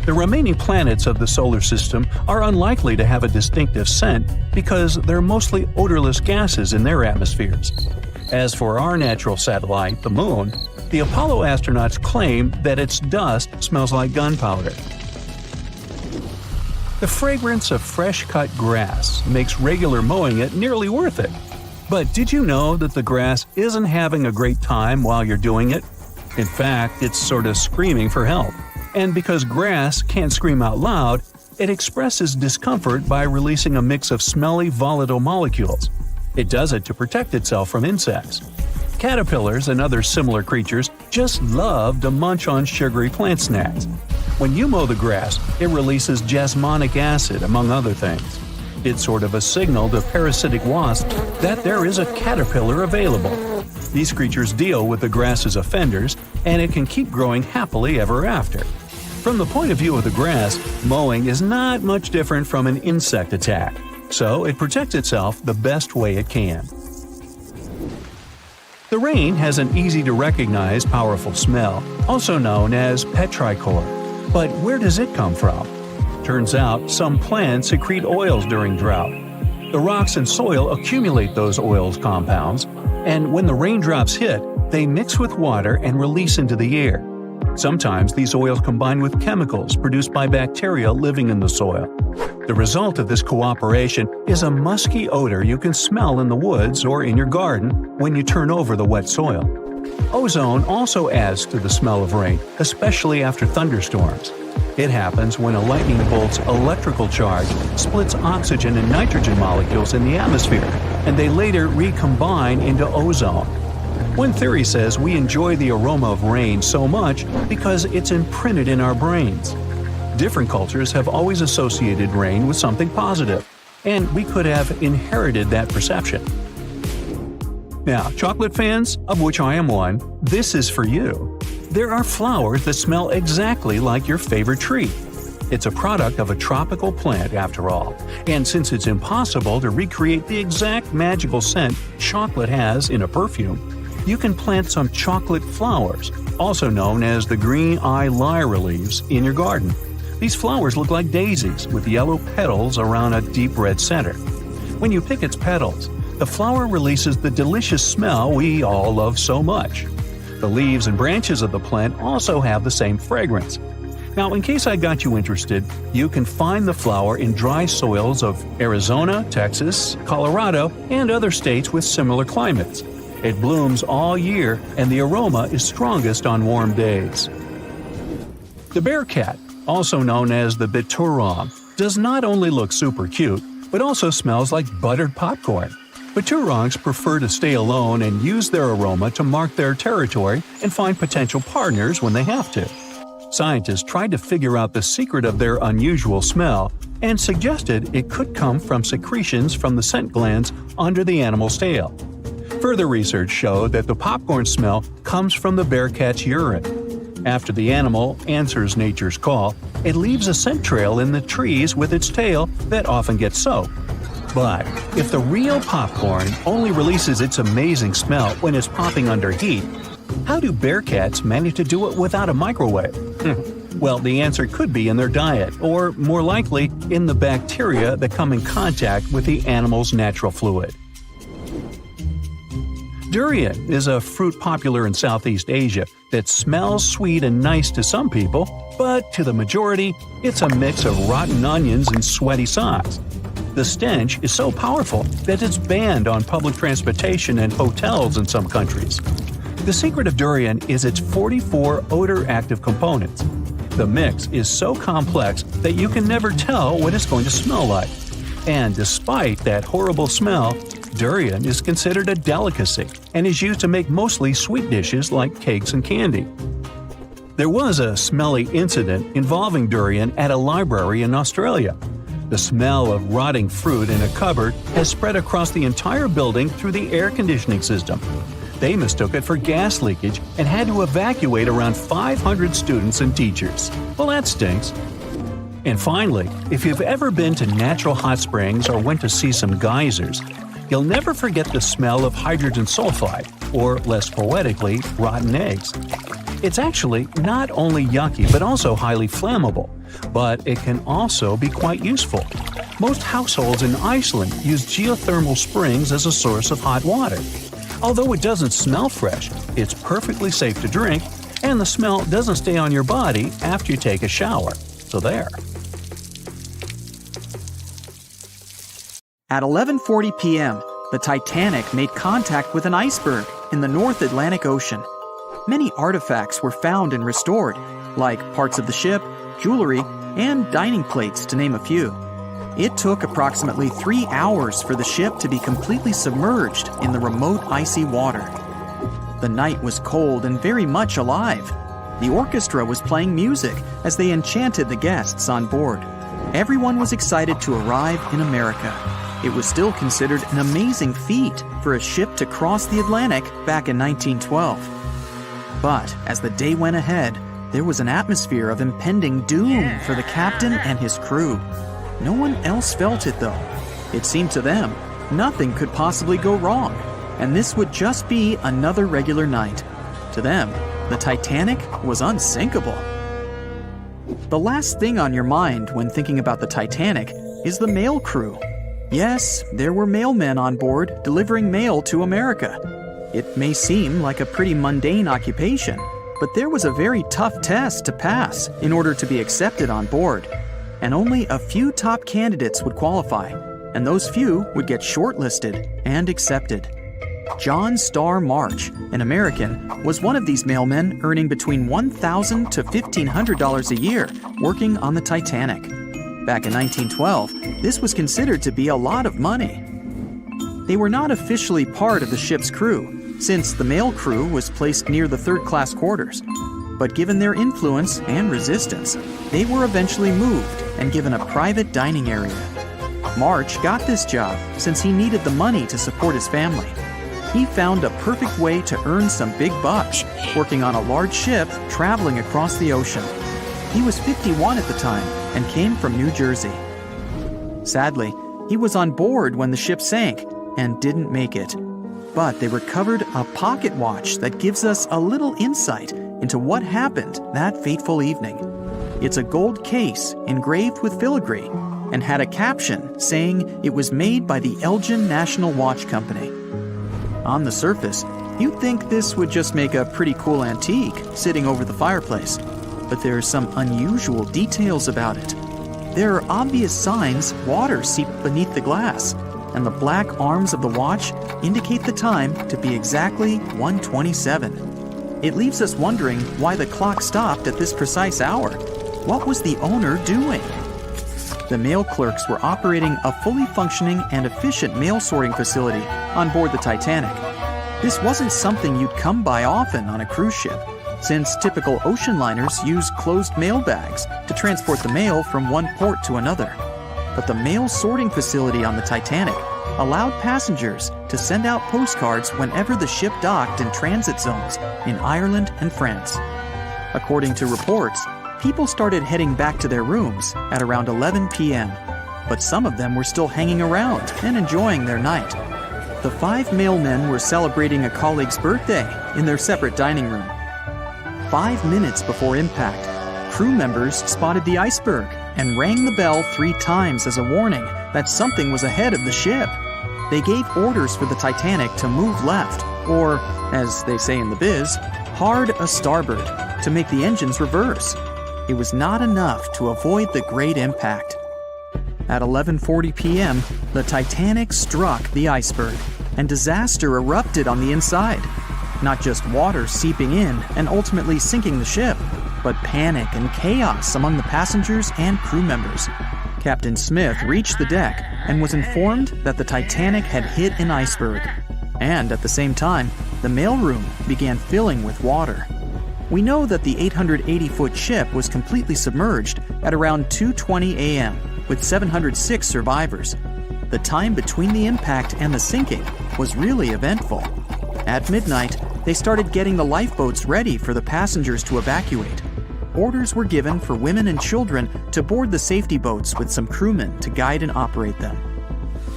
The remaining planets of the solar system are unlikely to have a distinctive scent because they're mostly odorless gases in their atmospheres. As for our natural satellite, the Moon, the Apollo astronauts claim that its dust smells like gunpowder. The fragrance of fresh-cut grass makes regular mowing it nearly worth it. But did you know that the grass isn't having a great time while you're doing it? In fact, it's sort of screaming for help. And because grass can't scream out loud, it expresses discomfort by releasing a mix of smelly, volatile molecules. It does it to protect itself from insects. Caterpillars and other similar creatures just love to munch on sugary plant snacks. When you mow the grass, it releases jasmonic acid, among other things. It's sort of a signal to parasitic wasps that there is a caterpillar available. These creatures deal with the grass's offenders, and it can keep growing happily ever after. From the point of view of the grass, mowing is not much different from an insect attack, so it protects itself the best way it can. The rain has an easy-to-recognize powerful smell, also known as petrichor. But where does it come from? Turns out some plants secrete oils during drought. The rocks and soil accumulate those oils compounds, and when the raindrops hit, they mix with water and release into the air. Sometimes these oils combine with chemicals produced by bacteria living in the soil. The result of this cooperation is a musky odor you can smell in the woods or in your garden when you turn over the wet soil. Ozone also adds to the smell of rain, especially after thunderstorms. It happens when a lightning bolt's electrical charge splits oxygen and nitrogen molecules in the atmosphere, and they later recombine into ozone. One theory says we enjoy the aroma of rain so much because it's imprinted in our brains. Different cultures have always associated rain with something positive, and we could have inherited that perception. Now, chocolate fans, of which I am one, this is for you. There are flowers that smell exactly like your favorite tree. It's a product of a tropical plant, after all, and since it's impossible to recreate the exact magical scent chocolate has in a perfume, you can plant some chocolate flowers, also known as the green eye lyra leaves, in your garden. These flowers look like daisies with yellow petals around a deep red center. When you pick its petals, the flower releases the delicious smell we all love so much. The leaves and branches of the plant also have the same fragrance. Now, in case I got you interested, you can find the flower in dry soils of Arizona, Texas, Colorado, and other states with similar climates. It blooms all year, and the aroma is strongest on warm days. The bear cat, also known as the biturong, does not only look super cute, but also smells like buttered popcorn. Biturongs prefer to stay alone and use their aroma to mark their territory and find potential partners when they have to. Scientists tried to figure out the secret of their unusual smell and suggested it could come from secretions from the scent glands under the animal's tail. Further research showed that the popcorn smell comes from the bear cat's urine. After the animal answers nature's call, it leaves a scent trail in the trees with its tail that often gets soaked. But if the real popcorn only releases its amazing smell when it's popping under heat, how do bear cats manage to do it without a microwave? Well, the answer could be in their diet, or more likely, in the bacteria that come in contact with the animal's natural fluid. Durian is a fruit popular in Southeast Asia that smells sweet and nice to some people, but to the majority, it's a mix of rotten onions and sweaty socks. The stench is so powerful that it's banned on public transportation and hotels in some countries. The secret of durian is its 44 odor-active components. The mix is so complex that you can never tell what it's going to smell like. And despite that horrible smell, durian is considered a delicacy and is used to make mostly sweet dishes like cakes and candy. There was a smelly incident involving durian at a library in Australia. The smell of rotting fruit in a cupboard has spread across the entire building through the air conditioning system. They mistook it for gas leakage and had to evacuate around 500 students and teachers. Well, that stinks. And finally, if you've ever been to natural hot springs or went to see some geysers, you'll never forget the smell of hydrogen sulfide, or less poetically, rotten eggs. It's actually not only yucky but also highly flammable, but it can also be quite useful. Most households in Iceland use geothermal springs as a source of hot water. Although it doesn't smell fresh, it's perfectly safe to drink, and the smell doesn't stay on your body after you take a shower. So there. At 11:40 p.m., the Titanic made contact with an iceberg in the North Atlantic Ocean. Many artifacts were found and restored, like parts of the ship, jewelry, and dining plates, to name a few. It took approximately 3 hours for the ship to be completely submerged in the remote icy water. The night was cold and very much alive. The orchestra was playing music as they enchanted the guests on board. Everyone was excited to arrive in America. It was still considered an amazing feat for a ship to cross the Atlantic back in 1912. But as the day went ahead, there was an atmosphere of impending doom for the captain and his crew. No one else felt it, though. It seemed to them nothing could possibly go wrong, and this would just be another regular night. To them, the Titanic was unsinkable. The last thing on your mind when thinking about the Titanic is the mail crew. Yes, there were mailmen on board delivering mail to America. It may seem like a pretty mundane occupation, but there was a very tough test to pass in order to be accepted on board. And only a few top candidates would qualify, and those few would get shortlisted and accepted. John Starr March, an American, was one of these mailmen earning between $1,000 to $1,500 a year working on the Titanic. Back in 1912, this was considered to be a lot of money. They were not officially part of the ship's crew, since the mail crew was placed near the third-class quarters. But given their influence and resistance, they were eventually moved and given a private dining area. March got this job since he needed the money to support his family. He found a perfect way to earn some big bucks, working on a large ship traveling across the ocean. He was 51 at the time and came from New Jersey. Sadly, he was on board when the ship sank and didn't make it. But they recovered a pocket watch that gives us a little insight into what happened that fateful evening. It's a gold case engraved with filigree and had a caption saying it was made by the Elgin National Watch Company. On the surface, you'd think this would just make a pretty cool antique sitting over the fireplace, but there are some unusual details about it. There are obvious signs water seeped beneath the glass, and the black arms of the watch indicate the time to be exactly 1:27. It leaves us wondering why the clock stopped at this precise hour. What was the owner doing? The mail clerks were operating a fully functioning and efficient mail sorting facility on board the Titanic. This wasn't something you'd come by often on a cruise ship, since typical ocean liners use closed mail bags to transport the mail from one port to another. But the mail sorting facility on the Titanic allowed passengers to send out postcards whenever the ship docked in transit zones in Ireland and France. According to reports, people started heading back to their rooms at around 11 p.m., but some of them were still hanging around and enjoying their night. The 5 mailmen were celebrating a colleague's birthday in their separate dining room. 5 minutes before impact, crew members spotted the iceberg and rang the bell 3 times as a warning that something was ahead of the ship. They gave orders for the Titanic to move left, or, as they say in the biz, hard a starboard, to make the engines reverse. It was not enough to avoid the great impact. At 11:40 p.m., the Titanic struck the iceberg, and disaster erupted on the inside. Not just water seeping in and ultimately sinking the ship, but panic and chaos among the passengers and crew members. Captain Smith reached the deck and was informed that the Titanic had hit an iceberg. And at the same time, the mailroom began filling with water. We know that the 880-foot ship was completely submerged at around 2:20 a.m., with 706 survivors. The time between the impact and the sinking was really eventful. At midnight, they started getting the lifeboats ready for the passengers to evacuate. Orders were given for women and children to board the safety boats with some crewmen to guide and operate them.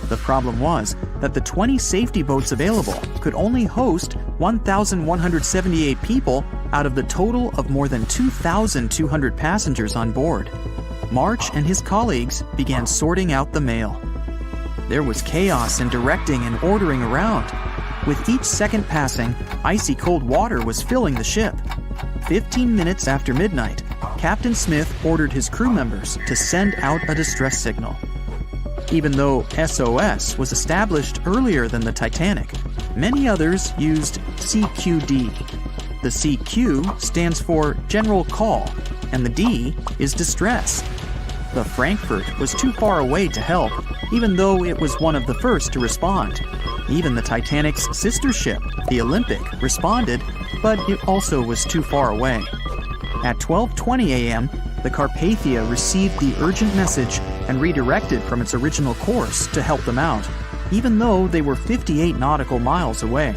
The problem was that the 20 safety boats available could only host 1,178 people out of the total of more than 2,200 passengers on board. March and his colleagues began sorting out the mail. There was chaos in directing and ordering around. With each second passing, icy cold water was filling the ship. 15 minutes after midnight, Captain Smith ordered his crew members to send out a distress signal. Even though SOS was established earlier than the Titanic, many others used CQD. The CQ stands for General Call, and the D is Distress. The Frankfurt was too far away to help, even though it was one of the first to respond. Even the Titanic's sister ship, the Olympic, responded, but it also was too far away. At 12:20 a.m., the Carpathia received the urgent message and redirected from its original course to help them out, even though they were 58 nautical miles away.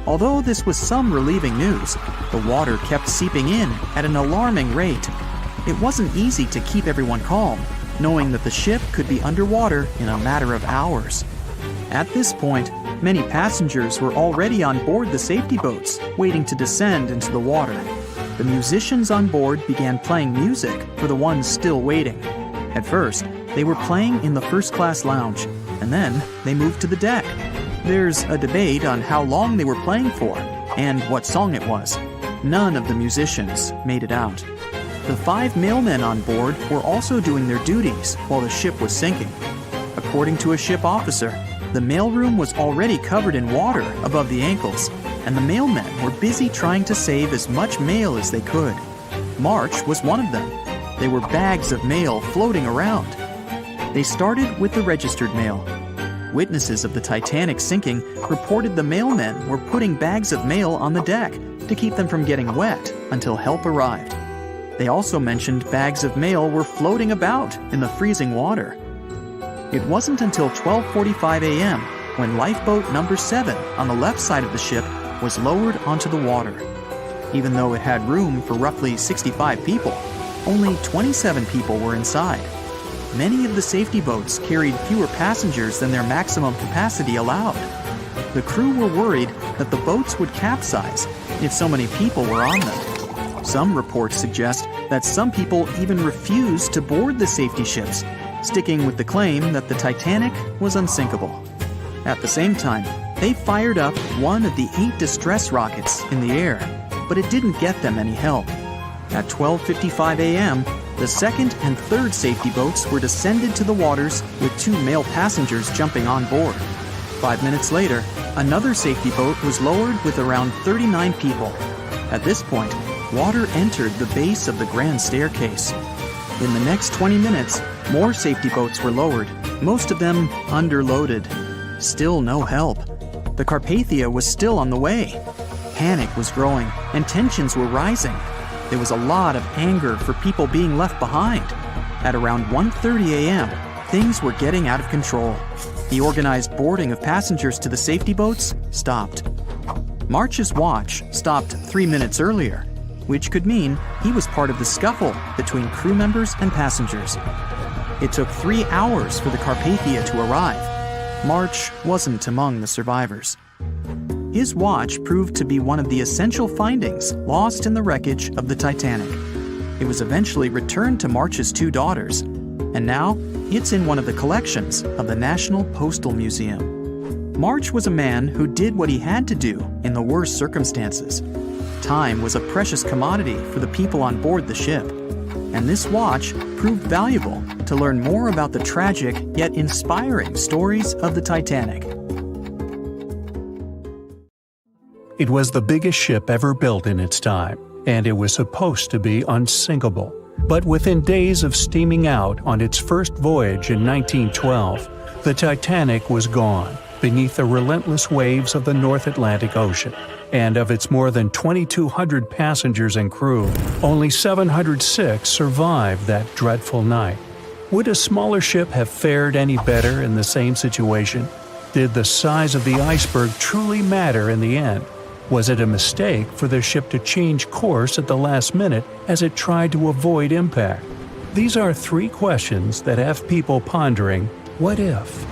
Although this was some relieving news, the water kept seeping in at an alarming rate. It wasn't easy to keep everyone calm, knowing that the ship could be underwater in a matter of hours. At this point, many passengers were already on board the safety boats, waiting to descend into the water. The musicians on board began playing music for the ones still waiting. At first, they were playing in the first-class lounge, and then they moved to the deck. There's a debate on how long they were playing for and what song it was. None of the musicians made it out. The 5 mailmen on board were also doing their duties while the ship was sinking. According to a ship officer, the mailroom was already covered in water above the ankles, and the mailmen were busy trying to save as much mail as they could. March was one of them. There were bags of mail floating around. They started with the registered mail. Witnesses of the Titanic sinking reported the mailmen were putting bags of mail on the deck to keep them from getting wet until help arrived. They also mentioned bags of mail were floating about in the freezing water. It wasn't until 12:45 a.m. when lifeboat number 7 on the left side of the ship was lowered onto the water. Even though it had room for roughly 65 people, only 27 people were inside. Many of the safety boats carried fewer passengers than their maximum capacity allowed. The crew were worried that the boats would capsize if so many people were on them. Some reports suggest that some people even refused to board the safety ships, sticking with the claim that the Titanic was unsinkable. At the same time, they fired up one of the 8 distress rockets in the air, but it didn't get them any help. At 12:55 a.m., the second and third safety boats were descended to the waters with 2 male passengers jumping on board. 5 minutes later, another safety boat was lowered with around 39 people. At this point, water entered the base of the grand staircase. In the next 20 minutes, more safety boats were lowered, most of them underloaded. Still no help. The Carpathia was still on the way. Panic was growing, and tensions were rising. There was a lot of anger for people being left behind. At around 1:30 a.m., things were getting out of control. The organized boarding of passengers to the safety boats stopped. March's watch stopped 3 minutes earlier, which could mean he was part of the scuffle between crew members and passengers. It took 3 hours for the Carpathia to arrive. March wasn't among the survivors. His watch proved to be one of the essential findings lost in the wreckage of the Titanic. It was eventually returned to March's two daughters, and now it's in one of the collections of the National Postal Museum. March was a man who did what he had to do in the worst circumstances. Time was a precious commodity for the people on board the ship, and this watch proved valuable to learn more about the tragic yet inspiring stories of the Titanic. It was the biggest ship ever built in its time, and it was supposed to be unsinkable. But within days of steaming out on its first voyage in 1912, the Titanic was gone beneath the relentless waves of the North Atlantic Ocean. And of its more than 2,200 passengers and crew, only 706 survived that dreadful night. Would a smaller ship have fared any better in the same situation? Did the size of the iceberg truly matter in the end? Was it a mistake for the ship to change course at the last minute as it tried to avoid impact? These are three questions that have people pondering, what if?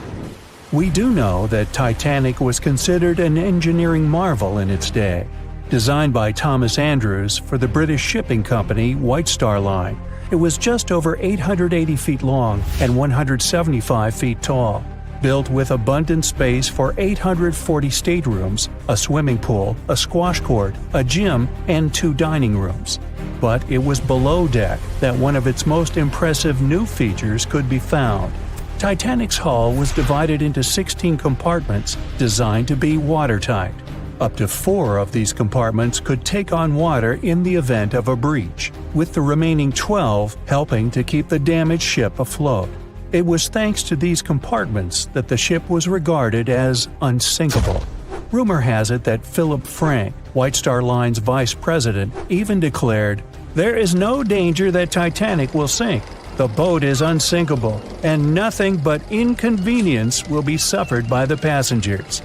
We do know that Titanic was considered an engineering marvel in its day. Designed by Thomas Andrews for the British shipping company White Star Line, it was just over 880 feet long and 175 feet tall. Built with abundant space for 840 staterooms, a swimming pool, a squash court, a gym, and 2 dining rooms. But it was below deck that one of its most impressive new features could be found. Titanic's hull was divided into 16 compartments designed to be watertight. Up to 4 of these compartments could take on water in the event of a breach, with the remaining 12 helping to keep the damaged ship afloat. It was thanks to these compartments that the ship was regarded as unsinkable. Rumor has it that Philip Frank, White Star Line's vice president, even declared, "There is no danger that Titanic will sink. The boat is unsinkable, and nothing but inconvenience will be suffered by the passengers."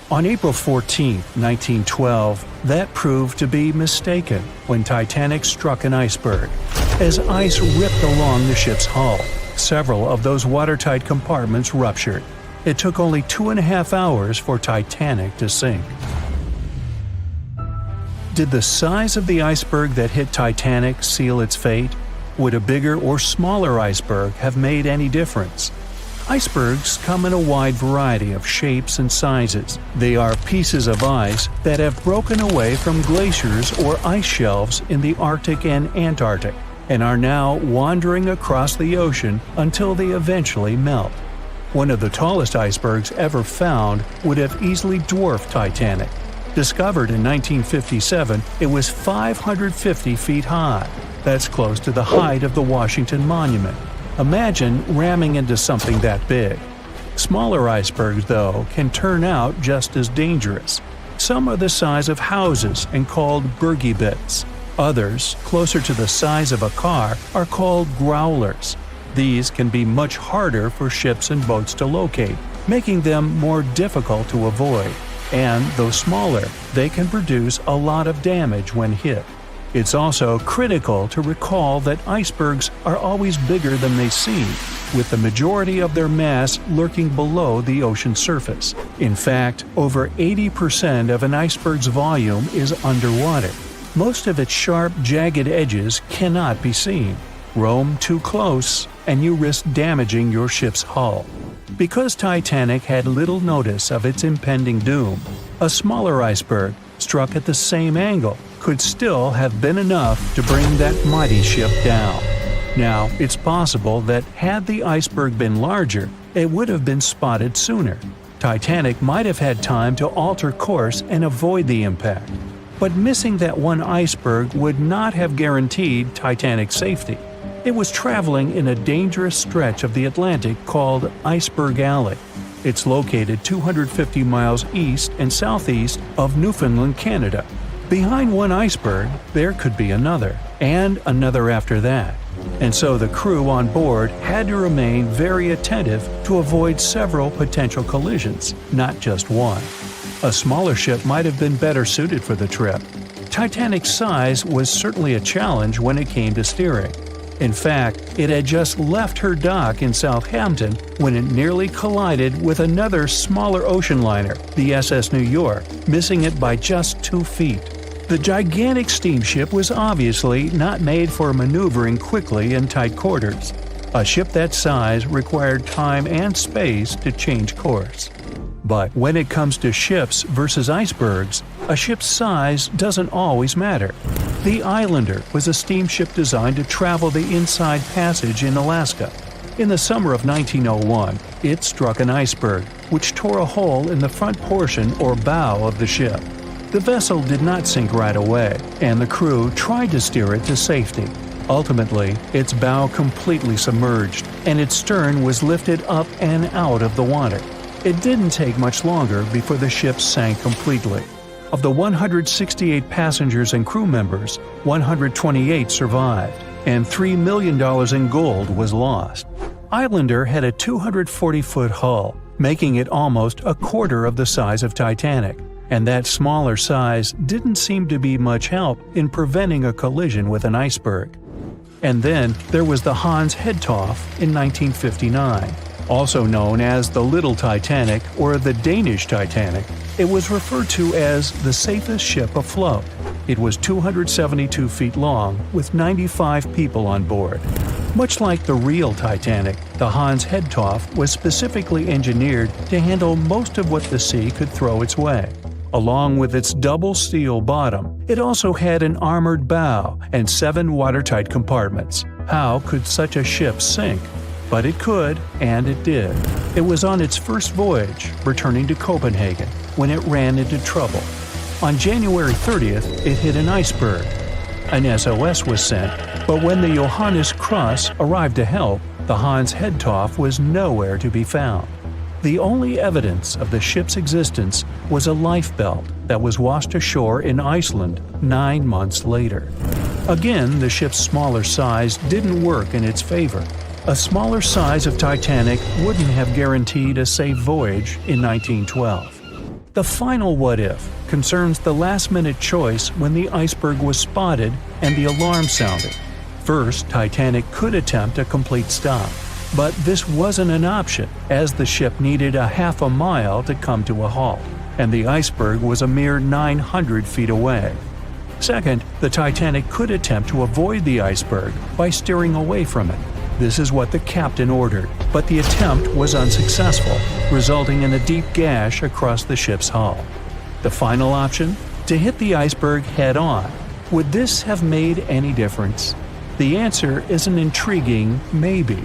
On April 14, 1912, that proved to be mistaken when Titanic struck an iceberg. As ice ripped along the ship's hull, several of those watertight compartments ruptured. It took only 2.5 hours for Titanic to sink. Did the size of the iceberg that hit Titanic seal its fate? Would a bigger or smaller iceberg have made any difference? Icebergs come in a wide variety of shapes and sizes. They are pieces of ice that have broken away from glaciers or ice shelves in the Arctic and Antarctic, and are now wandering across the ocean until they eventually melt. One of the tallest icebergs ever found would have easily dwarfed Titanic. Discovered in 1957, it was 550 feet high. That's close to the height of the Washington Monument. Imagine ramming into something that big. Smaller icebergs, though, can turn out just as dangerous. Some are the size of houses and called bergy bits. Others, closer to the size of a car, are called growlers. These can be much harder for ships and boats to locate, making them more difficult to avoid. And though smaller, they can produce a lot of damage when hit. It's also critical to recall that icebergs are always bigger than they seem, with the majority of their mass lurking below the ocean surface. In fact, over 80% of an iceberg's volume is underwater. Most of its sharp, jagged edges cannot be seen. Roam too close, and you risk damaging your ship's hull. Because Titanic had little notice of its impending doom, a smaller iceberg, struck at the same angle, could still have been enough to bring that mighty ship down. Now, it's possible that had the iceberg been larger, it would have been spotted sooner. Titanic might have had time to alter course and avoid the impact. But missing that one iceberg would not have guaranteed Titanic's safety. It was traveling in a dangerous stretch of the Atlantic called Iceberg Alley. It's located 250 miles east and southeast of Newfoundland, Canada. Behind one iceberg, there could be another, and another after that. And so the crew on board had to remain very attentive to avoid several potential collisions, not just one. A smaller ship might have been better suited for the trip. Titanic's size was certainly a challenge when it came to steering. In fact, it had just left her dock in Southampton when it nearly collided with another smaller ocean liner, the SS New York, missing it by just 2 feet. The gigantic steamship was obviously not made for maneuvering quickly in tight quarters. A ship that size required time and space to change course. But when it comes to ships versus icebergs, a ship's size doesn't always matter. The Islander was a steamship designed to travel the inside passage in Alaska. In the summer of 1901, it struck an iceberg, which tore a hole in the front portion or bow of the ship. The vessel did not sink right away, and the crew tried to steer it to safety. Ultimately, its bow completely submerged, and its stern was lifted up and out of the water. It didn't take much longer before the ship sank completely. Of the 168 passengers and crew members, 128 survived, and $3 million in gold was lost. Islander had a 240-foot hull, making it almost a quarter of the size of Titanic, and that smaller size didn't seem to be much help in preventing a collision with an iceberg. And then there was the Hans Hedtoft in 1959. Also known as the Little Titanic or the Danish Titanic, it was referred to as the safest ship afloat. It was 272 feet long with 95 people on board. Much like the real Titanic, the Hans Hedtoft was specifically engineered to handle most of what the sea could throw its way. Along with its double steel bottom, it also had an armored bow and 7 watertight compartments. How could such a ship sink? But it could, and it did. It was on its first voyage, returning to Copenhagen, when it ran into trouble. On January 30th, it hit an iceberg. An SOS was sent, but when the Johannes Cross arrived to help, the Hans Hedtoft was nowhere to be found. The only evidence of the ship's existence was a lifebelt that was washed ashore in Iceland 9 months later. Again, the ship's smaller size didn't work in its favor. A smaller size of Titanic wouldn't have guaranteed a safe voyage in 1912. The final what-if concerns the last-minute choice when the iceberg was spotted and the alarm sounded. First, Titanic could attempt a complete stop, but this wasn't an option as the ship needed a half a mile to come to a halt, and the iceberg was a mere 900 feet away. Second, the Titanic could attempt to avoid the iceberg by steering away from it. This is what the captain ordered, but the attempt was unsuccessful, resulting in a deep gash across the ship's hull. The final option? To hit the iceberg head-on. Would this have made any difference? The answer is an intriguing maybe.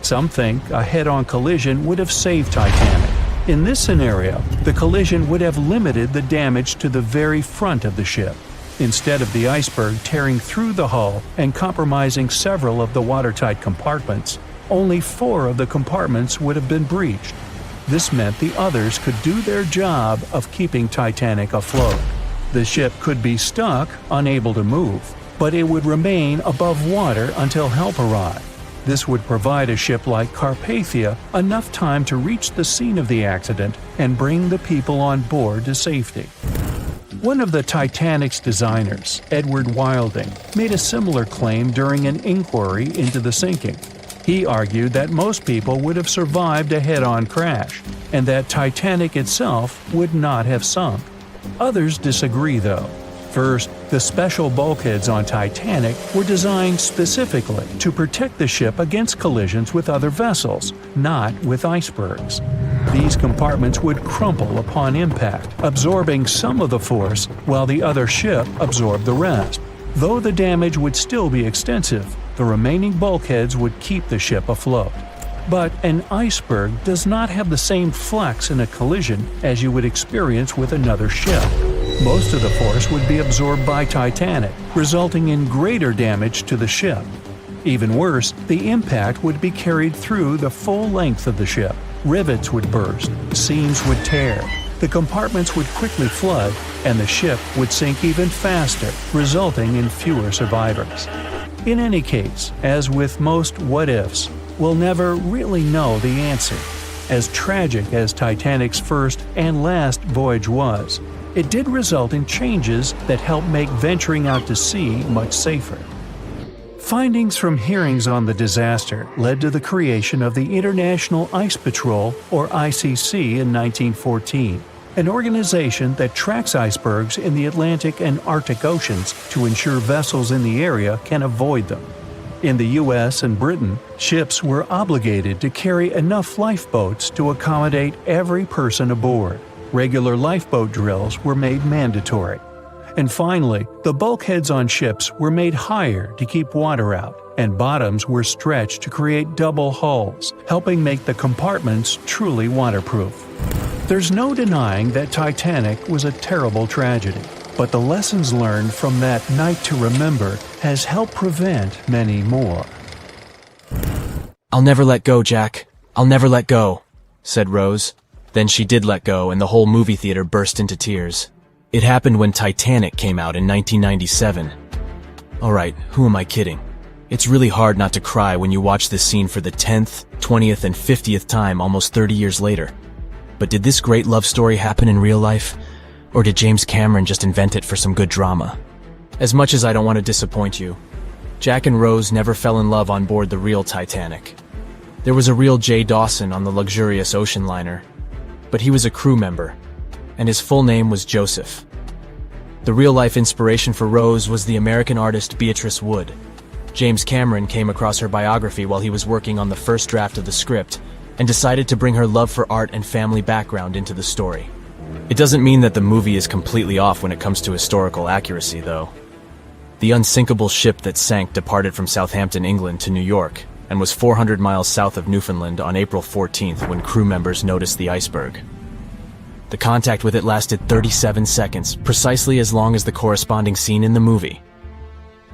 Some think a head-on collision would have saved Titanic. In this scenario, the collision would have limited the damage to the very front of the ship. Instead of the iceberg tearing through the hull and compromising several of the watertight compartments, only 4 of the compartments would have been breached. This meant the others could do their job of keeping Titanic afloat. The ship could be stuck, unable to move, but it would remain above water until help arrived. This would provide a ship like Carpathia enough time to reach the scene of the accident and bring the people on board to safety. One of the Titanic's designers, Edward Wilding, made a similar claim during an inquiry into the sinking. He argued that most people would have survived a head-on crash, and that Titanic itself would not have sunk. Others disagree, though. First, the special bulkheads on Titanic were designed specifically to protect the ship against collisions with other vessels, not with icebergs. These compartments would crumple upon impact, absorbing some of the force while the other ship absorbed the rest. Though the damage would still be extensive, the remaining bulkheads would keep the ship afloat. But an iceberg does not have the same flex in a collision as you would experience with another ship. Most of the force would be absorbed by Titanic, resulting in greater damage to the ship. Even worse, the impact would be carried through the full length of the ship. Rivets would burst, seams would tear, the compartments would quickly flood, and the ship would sink even faster, resulting in fewer survivors. In any case, as with most what-ifs, we'll never really know the answer. As tragic as Titanic's first and last voyage was, it did result in changes that helped make venturing out to sea much safer. Findings from hearings on the disaster led to the creation of the International Ice Patrol, or ICC, in 1914. an organization that tracks icebergs in the Atlantic and Arctic Oceans to ensure vessels in the area can avoid them. In the US and Britain, ships were obligated to carry enough lifeboats to accommodate every person aboard. Regular lifeboat drills were made mandatory. And finally, the bulkheads on ships were made higher to keep water out, and bottoms were stretched to create double hulls, helping make the compartments truly waterproof. There's no denying that Titanic was a terrible tragedy, but the lessons learned from that night to remember has helped prevent many more. "I'll never let go, Jack. I'll never let go," said Rose. Then she did let go, and the whole movie theater burst into tears. It happened when Titanic came out in 1997. Alright, who am I kidding? It's really hard not to cry when you watch this scene for the 10th, 20th, and 50th time almost 30 years later. But did this great love story happen in real life? Or did James Cameron just invent it for some good drama? As much as I don't want to disappoint you, Jack and Rose never fell in love on board the real Titanic. There was a real Jay Dawson on the luxurious ocean liner, but he was a crew member, and his full name was Joseph. The real-life inspiration for Rose was the American artist Beatrice Wood. James Cameron came across her biography while he was working on the first draft of the script and decided to bring her love for art and family background into the story. It doesn't mean that the movie is completely off when it comes to historical accuracy, though. The unsinkable ship that sank departed from Southampton, England to New York and was 400 miles south of Newfoundland on April 14th when crew members noticed the iceberg. The contact with it lasted 37 seconds, precisely as long as the corresponding scene in the movie.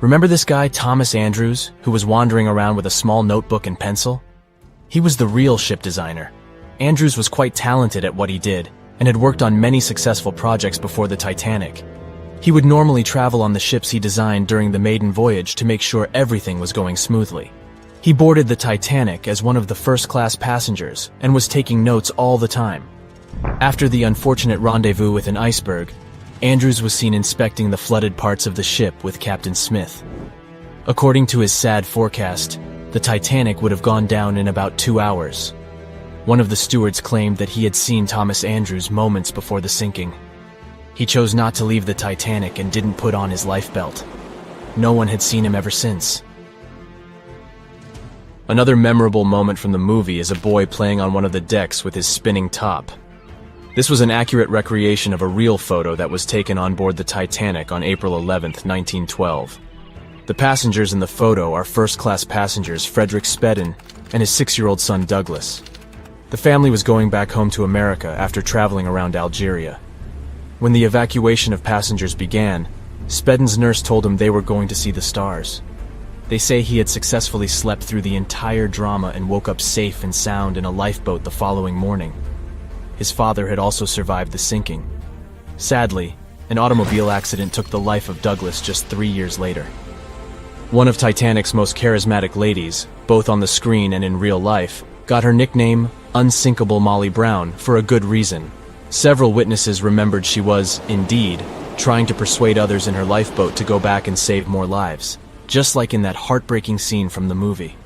Remember this guy, Thomas Andrews, who was wandering around with a small notebook and pencil? He was the real ship designer. Andrews was quite talented at what he did, and had worked on many successful projects before the Titanic. He would normally travel on the ships he designed during the maiden voyage to make sure everything was going smoothly. He boarded the Titanic as one of the first-class passengers and was taking notes all the time. After the unfortunate rendezvous with an iceberg, Andrews was seen inspecting the flooded parts of the ship with Captain Smith. According to his sad forecast, the Titanic would have gone down in about 2 hours. One of the stewards claimed that he had seen Thomas Andrews moments before the sinking. He chose not to leave the Titanic and didn't put on his life belt. No one had seen him ever since. Another memorable moment from the movie is a boy playing on one of the decks with his spinning top. This was an accurate recreation of a real photo that was taken on board the Titanic on April 11, 1912. The passengers in the photo are first-class passengers Frederick Spedden and his 6-year-old son Douglas. The family was going back home to America after traveling around Algeria. When the evacuation of passengers began, Spedden's nurse told him they were going to see the stars. They say he had successfully slept through the entire drama and woke up safe and sound in a lifeboat the following morning. His father had also survived the sinking. Sadly, an automobile accident took the life of Douglas just 3 years later. One of Titanic's most charismatic ladies, both on the screen and in real life, got her nickname Unsinkable Molly Brown for a good reason. Several witnesses remembered she was, indeed, trying to persuade others in her lifeboat to go back and save more lives, just like in that heartbreaking scene from the movie.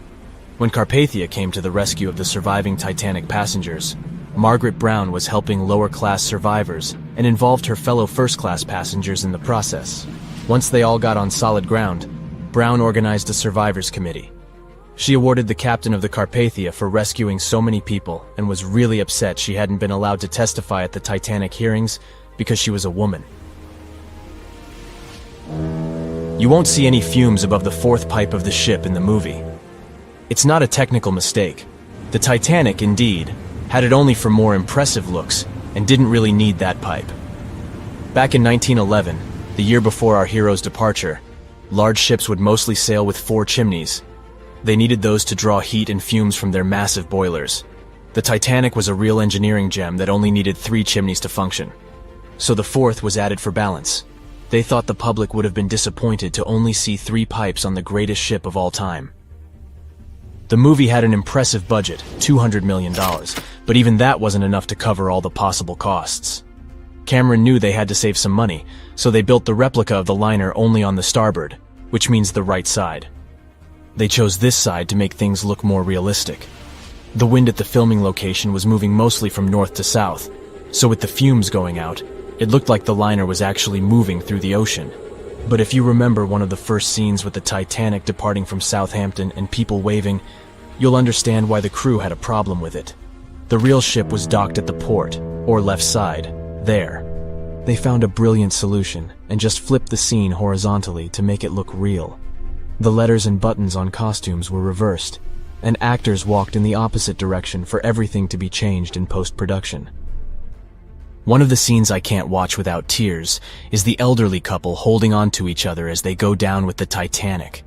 When Carpathia came to the rescue of the surviving Titanic passengers, Margaret Brown was helping lower-class survivors and involved her fellow first-class passengers in the process. Once they all got on solid ground, Brown organized a survivors committee. She awarded the captain of the Carpathia for rescuing so many people and was really upset she hadn't been allowed to testify at the Titanic hearings because she was a woman. You won't see any fumes above the fourth pipe of the ship in the movie. It's not a technical mistake. The Titanic, indeed, had it only for more impressive looks and didn't really need that pipe. Back in 1911, the year before our hero's departure, large ships would mostly sail with 4 chimneys. They needed those to draw heat and fumes from their massive boilers. The Titanic was a real engineering gem that only needed 3 chimneys to function. So the 4th was added for balance. They thought the public would have been disappointed to only see 3 pipes on the greatest ship of all time. The movie had an impressive budget, $200 million, but even that wasn't enough to cover all the possible costs. Cameron knew they had to save some money, so they built the replica of the liner only on the starboard, which means the right side. They chose this side to make things look more realistic. The wind at the filming location was moving mostly from north to south, so with the fumes going out, it looked like the liner was actually moving through the ocean. But if you remember one of the first scenes with the Titanic departing from Southampton and people waving, you'll understand why the crew had a problem with it. The real ship was docked at the port, or left side, there. They found a brilliant solution and just flipped the scene horizontally to make it look real. The letters and buttons on costumes were reversed, and actors walked in the opposite direction for everything to be changed in post-production. One of the scenes I can't watch without tears is the elderly couple holding on to each other as they go down with the Titanic.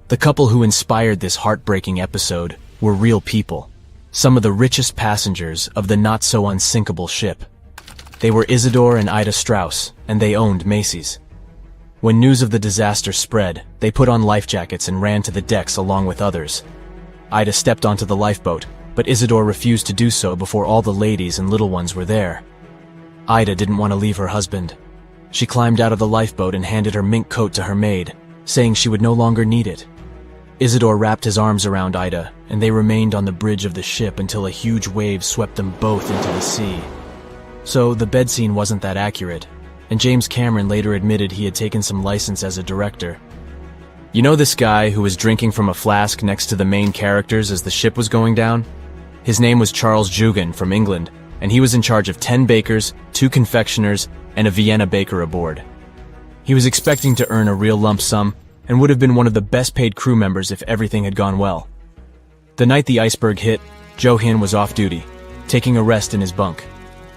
The couple who inspired this heartbreaking episode were real people, some of the richest passengers of the not-so-unsinkable ship. They were Isidore and Ida Strauss, and they owned Macy's. When news of the disaster spread, they put on life jackets and ran to the decks along with others. Ida stepped onto the lifeboat, but Isidore refused to do so before all the ladies and little ones were there. Ida didn't want to leave her husband. She climbed out of the lifeboat and handed her mink coat to her maid, saying she would no longer need it. Isidore wrapped his arms around Ida, and they remained on the bridge of the ship until a huge wave swept them both into the sea. So the bed scene wasn't that accurate, and James Cameron later admitted he had taken some license as a director. You know this guy who was drinking from a flask next to the main characters as the ship was going down? His name was Charles Jugan from England, and he was in charge of 10 bakers, 2 confectioners, and a Vienna baker aboard. He was expecting to earn a real lump sum and would have been one of the best paid crew members if everything had gone well. The night the iceberg hit, Joe Hin was off duty, taking a rest in his bunk.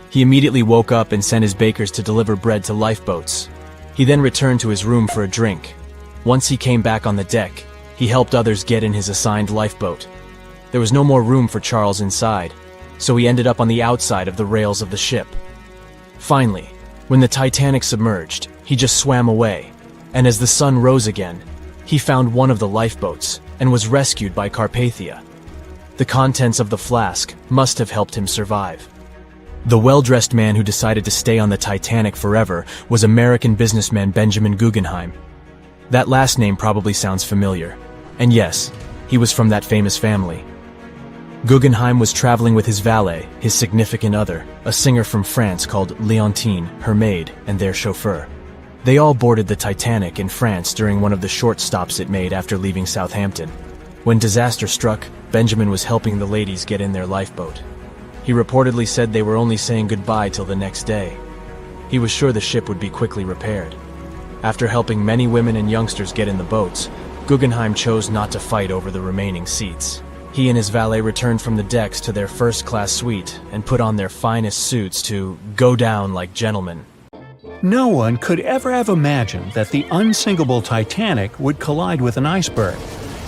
He immediately woke up and sent his bakers to deliver bread to lifeboats. He then returned to his room for a drink. Once he came back on the deck, he helped others get in his assigned lifeboat. There was no more room for Charles inside, so he ended up on the outside of the rails of the ship. Finally, when the Titanic submerged, he just swam away, and as the sun rose again, he found one of the lifeboats and was rescued by Carpathia. The contents of the flask must have helped him survive. The well-dressed man who decided to stay on the Titanic forever was American businessman Benjamin Guggenheim. That last name probably sounds familiar, and yes, he was from that famous family. Guggenheim was traveling with his valet, his significant other, a singer from France called Leontine, her maid, and their chauffeur. They all boarded the Titanic in France during one of the short stops it made after leaving Southampton. When disaster struck, Benjamin was helping the ladies get in their lifeboat. He reportedly said they were only saying goodbye till the next day. He was sure the ship would be quickly repaired. After helping many women and youngsters get in the boats, Guggenheim chose not to fight over the remaining seats. He and his valet returned from the decks to their first-class suite and put on their finest suits to go down like gentlemen. No one could ever have imagined that the unsinkable Titanic would collide with an iceberg,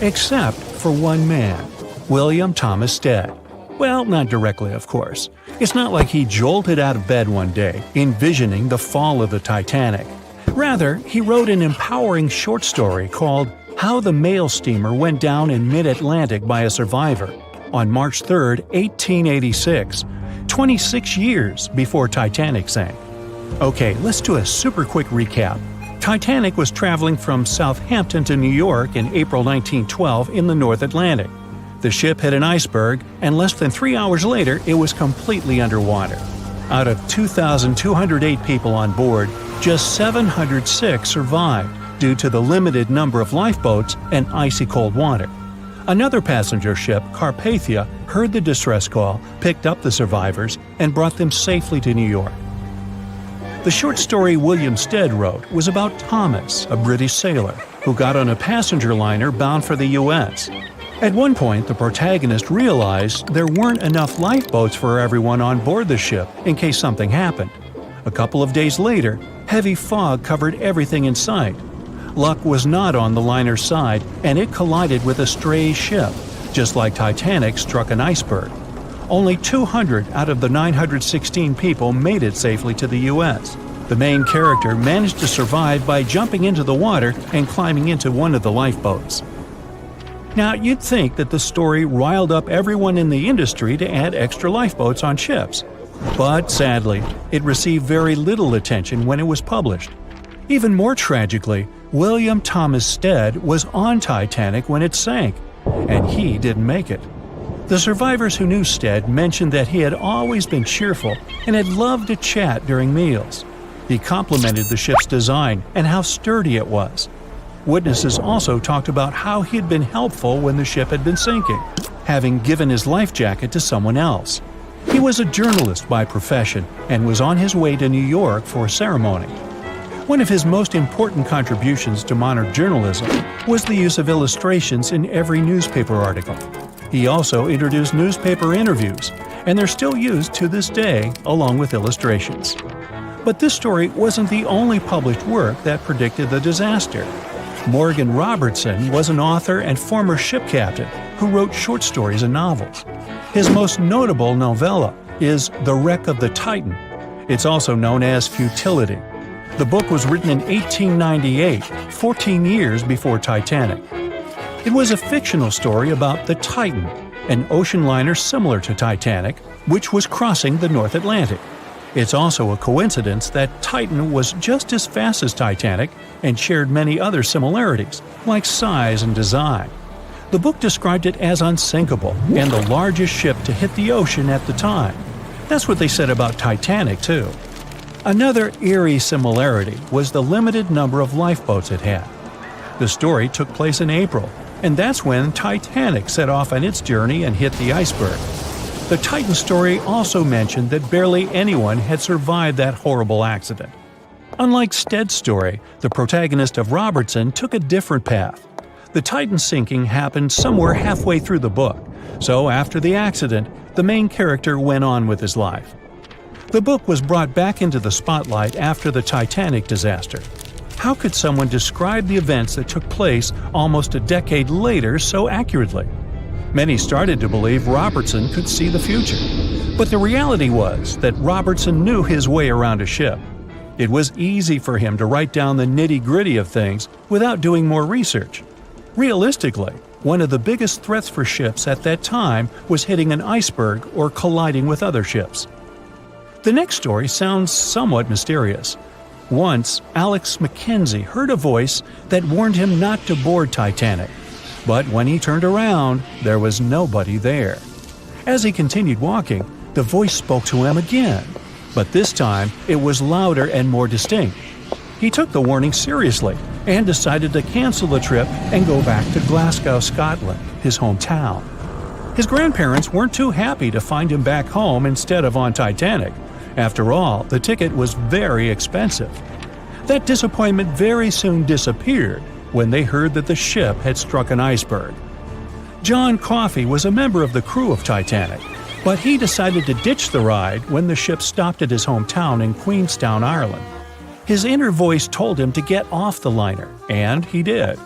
except for one man, William Thomas Stead. Well, not directly, of course. It's not like he jolted out of bed one day, envisioning the fall of the Titanic. Rather, he wrote an empowering short story called How the Mail Steamer Went Down in Mid-Atlantic by a Survivor on March 3, 1886, 26 years before Titanic sank. Okay, let's do a super quick recap. Titanic was traveling from Southampton to New York in April 1912 in the North Atlantic. The ship hit an iceberg, and less than 3 hours later, it was completely underwater. Out of 2,208 people on board, just 706 survived due to the limited number of lifeboats and icy cold water. Another passenger ship, Carpathia, heard the distress call, picked up the survivors, and brought them safely to New York. The short story William Stead wrote was about Thomas, a British sailor, who got on a passenger liner bound for the U.S. At one point, the protagonist realized there weren't enough lifeboats for everyone on board the ship in case something happened. A couple of days later, heavy fog covered everything in sight. Luck was not on the liner's side, and it collided with a stray ship, just like Titanic struck an iceberg. Only 200 out of the 916 people made it safely to the U.S. The main character managed to survive by jumping into the water and climbing into one of the lifeboats. Now, you'd think that the story riled up everyone in the industry to add extra lifeboats on ships. But sadly, it received very little attention when it was published. Even more tragically, William Thomas Stead was on Titanic when it sank, and he didn't make it. The survivors who knew Stead mentioned that he had always been cheerful and had loved to chat during meals. He complimented the ship's design and how sturdy it was. Witnesses also talked about how he had been helpful when the ship had been sinking, having given his life jacket to someone else. He was a journalist by profession and was on his way to New York for a ceremony. One of his most important contributions to modern journalism was the use of illustrations in every newspaper article. He also introduced newspaper interviews, and they're still used to this day along with illustrations. But this story wasn't the only published work that predicted the disaster. Morgan Robertson was an author and former ship captain who wrote short stories and novels. His most notable novella is The Wreck of the Titan. It's also known as Futility. The book was written in 1898, 14 years before Titanic. It was a fictional story about the Titan, an ocean liner similar to Titanic, which was crossing the North Atlantic. It's also a coincidence that Titan was just as fast as Titanic and shared many other similarities, like size and design. The book described it as unsinkable and the largest ship to hit the ocean at the time. That's what they said about Titanic, too. Another eerie similarity was the limited number of lifeboats it had. The story took place in April, and that's when Titanic set off on its journey and hit the iceberg. The Titan story also mentioned that barely anyone had survived that horrible accident. Unlike Stead's story, the protagonist of Robertson took a different path. The Titan sinking happened somewhere halfway through the book, so after the accident, the main character went on with his life. The book was brought back into the spotlight after the Titanic disaster. How could someone describe the events that took place almost a decade later so accurately? Many started to believe Robertson could see the future. But the reality was that Robertson knew his way around a ship. It was easy for him to write down the nitty-gritty of things without doing more research. Realistically, one of the biggest threats for ships at that time was hitting an iceberg or colliding with other ships. The next story sounds somewhat mysterious. Once, Alex Mackenzie heard a voice that warned him not to board Titanic. But when he turned around, there was nobody there. As he continued walking, the voice spoke to him again, but this time it was louder and more distinct. He took the warning seriously and decided to cancel the trip and go back to Glasgow, Scotland, his hometown. His grandparents weren't too happy to find him back home instead of on Titanic. After all, the ticket was very expensive. That disappointment very soon disappeared when they heard that the ship had struck an iceberg. John Coffey was a member of the crew of Titanic, but he decided to ditch the ride when the ship stopped at his hometown in Queenstown, Ireland. His inner voice told him to get off the liner, and he did.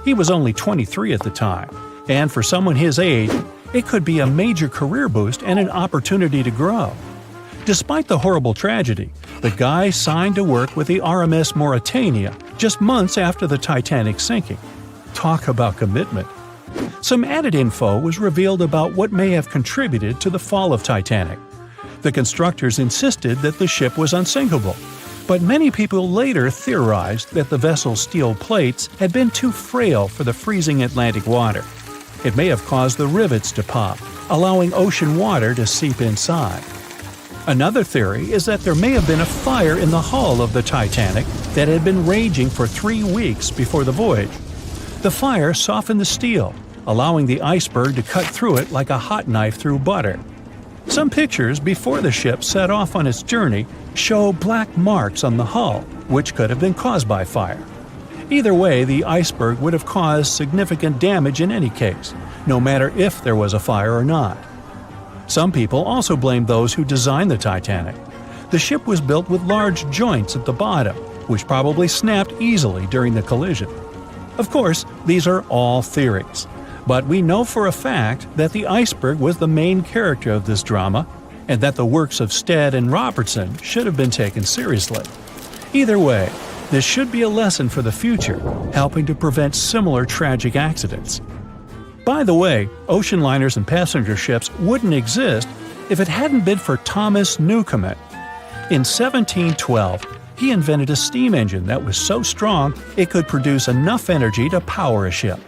He was only 23 at the time, and for someone his age, it could be a major career boost and an opportunity to grow. Despite the horrible tragedy, the guy signed to work with the RMS Mauritania just months after the Titanic sinking. Talk about commitment. Some added info was revealed about what may have contributed to the fall of Titanic. The constructors insisted that the ship was unsinkable, but many people later theorized that the vessel's steel plates had been too frail for the freezing Atlantic water. It may have caused the rivets to pop, allowing ocean water to seep inside. Another theory is that there may have been a fire in the hull of the Titanic that had been raging for 3 weeks before the voyage. The fire softened the steel, allowing the iceberg to cut through it like a hot knife through butter. Some pictures before the ship set off on its journey show black marks on the hull, which could have been caused by fire. Either way, the iceberg would have caused significant damage in any case, no matter if there was a fire or not. Some people also blame those who designed the Titanic. The ship was built with large joints at the bottom, which probably snapped easily during the collision. Of course, these are all theories, but we know for a fact that the iceberg was the main character of this drama, and that the works of Stead and Robertson should have been taken seriously. Either way, this should be a lesson for the future, helping to prevent similar tragic accidents. By the way, ocean liners and passenger ships wouldn't exist if it hadn't been for Thomas Newcomen. In 1712, he invented a steam engine that was so strong it could produce enough energy to power a ship.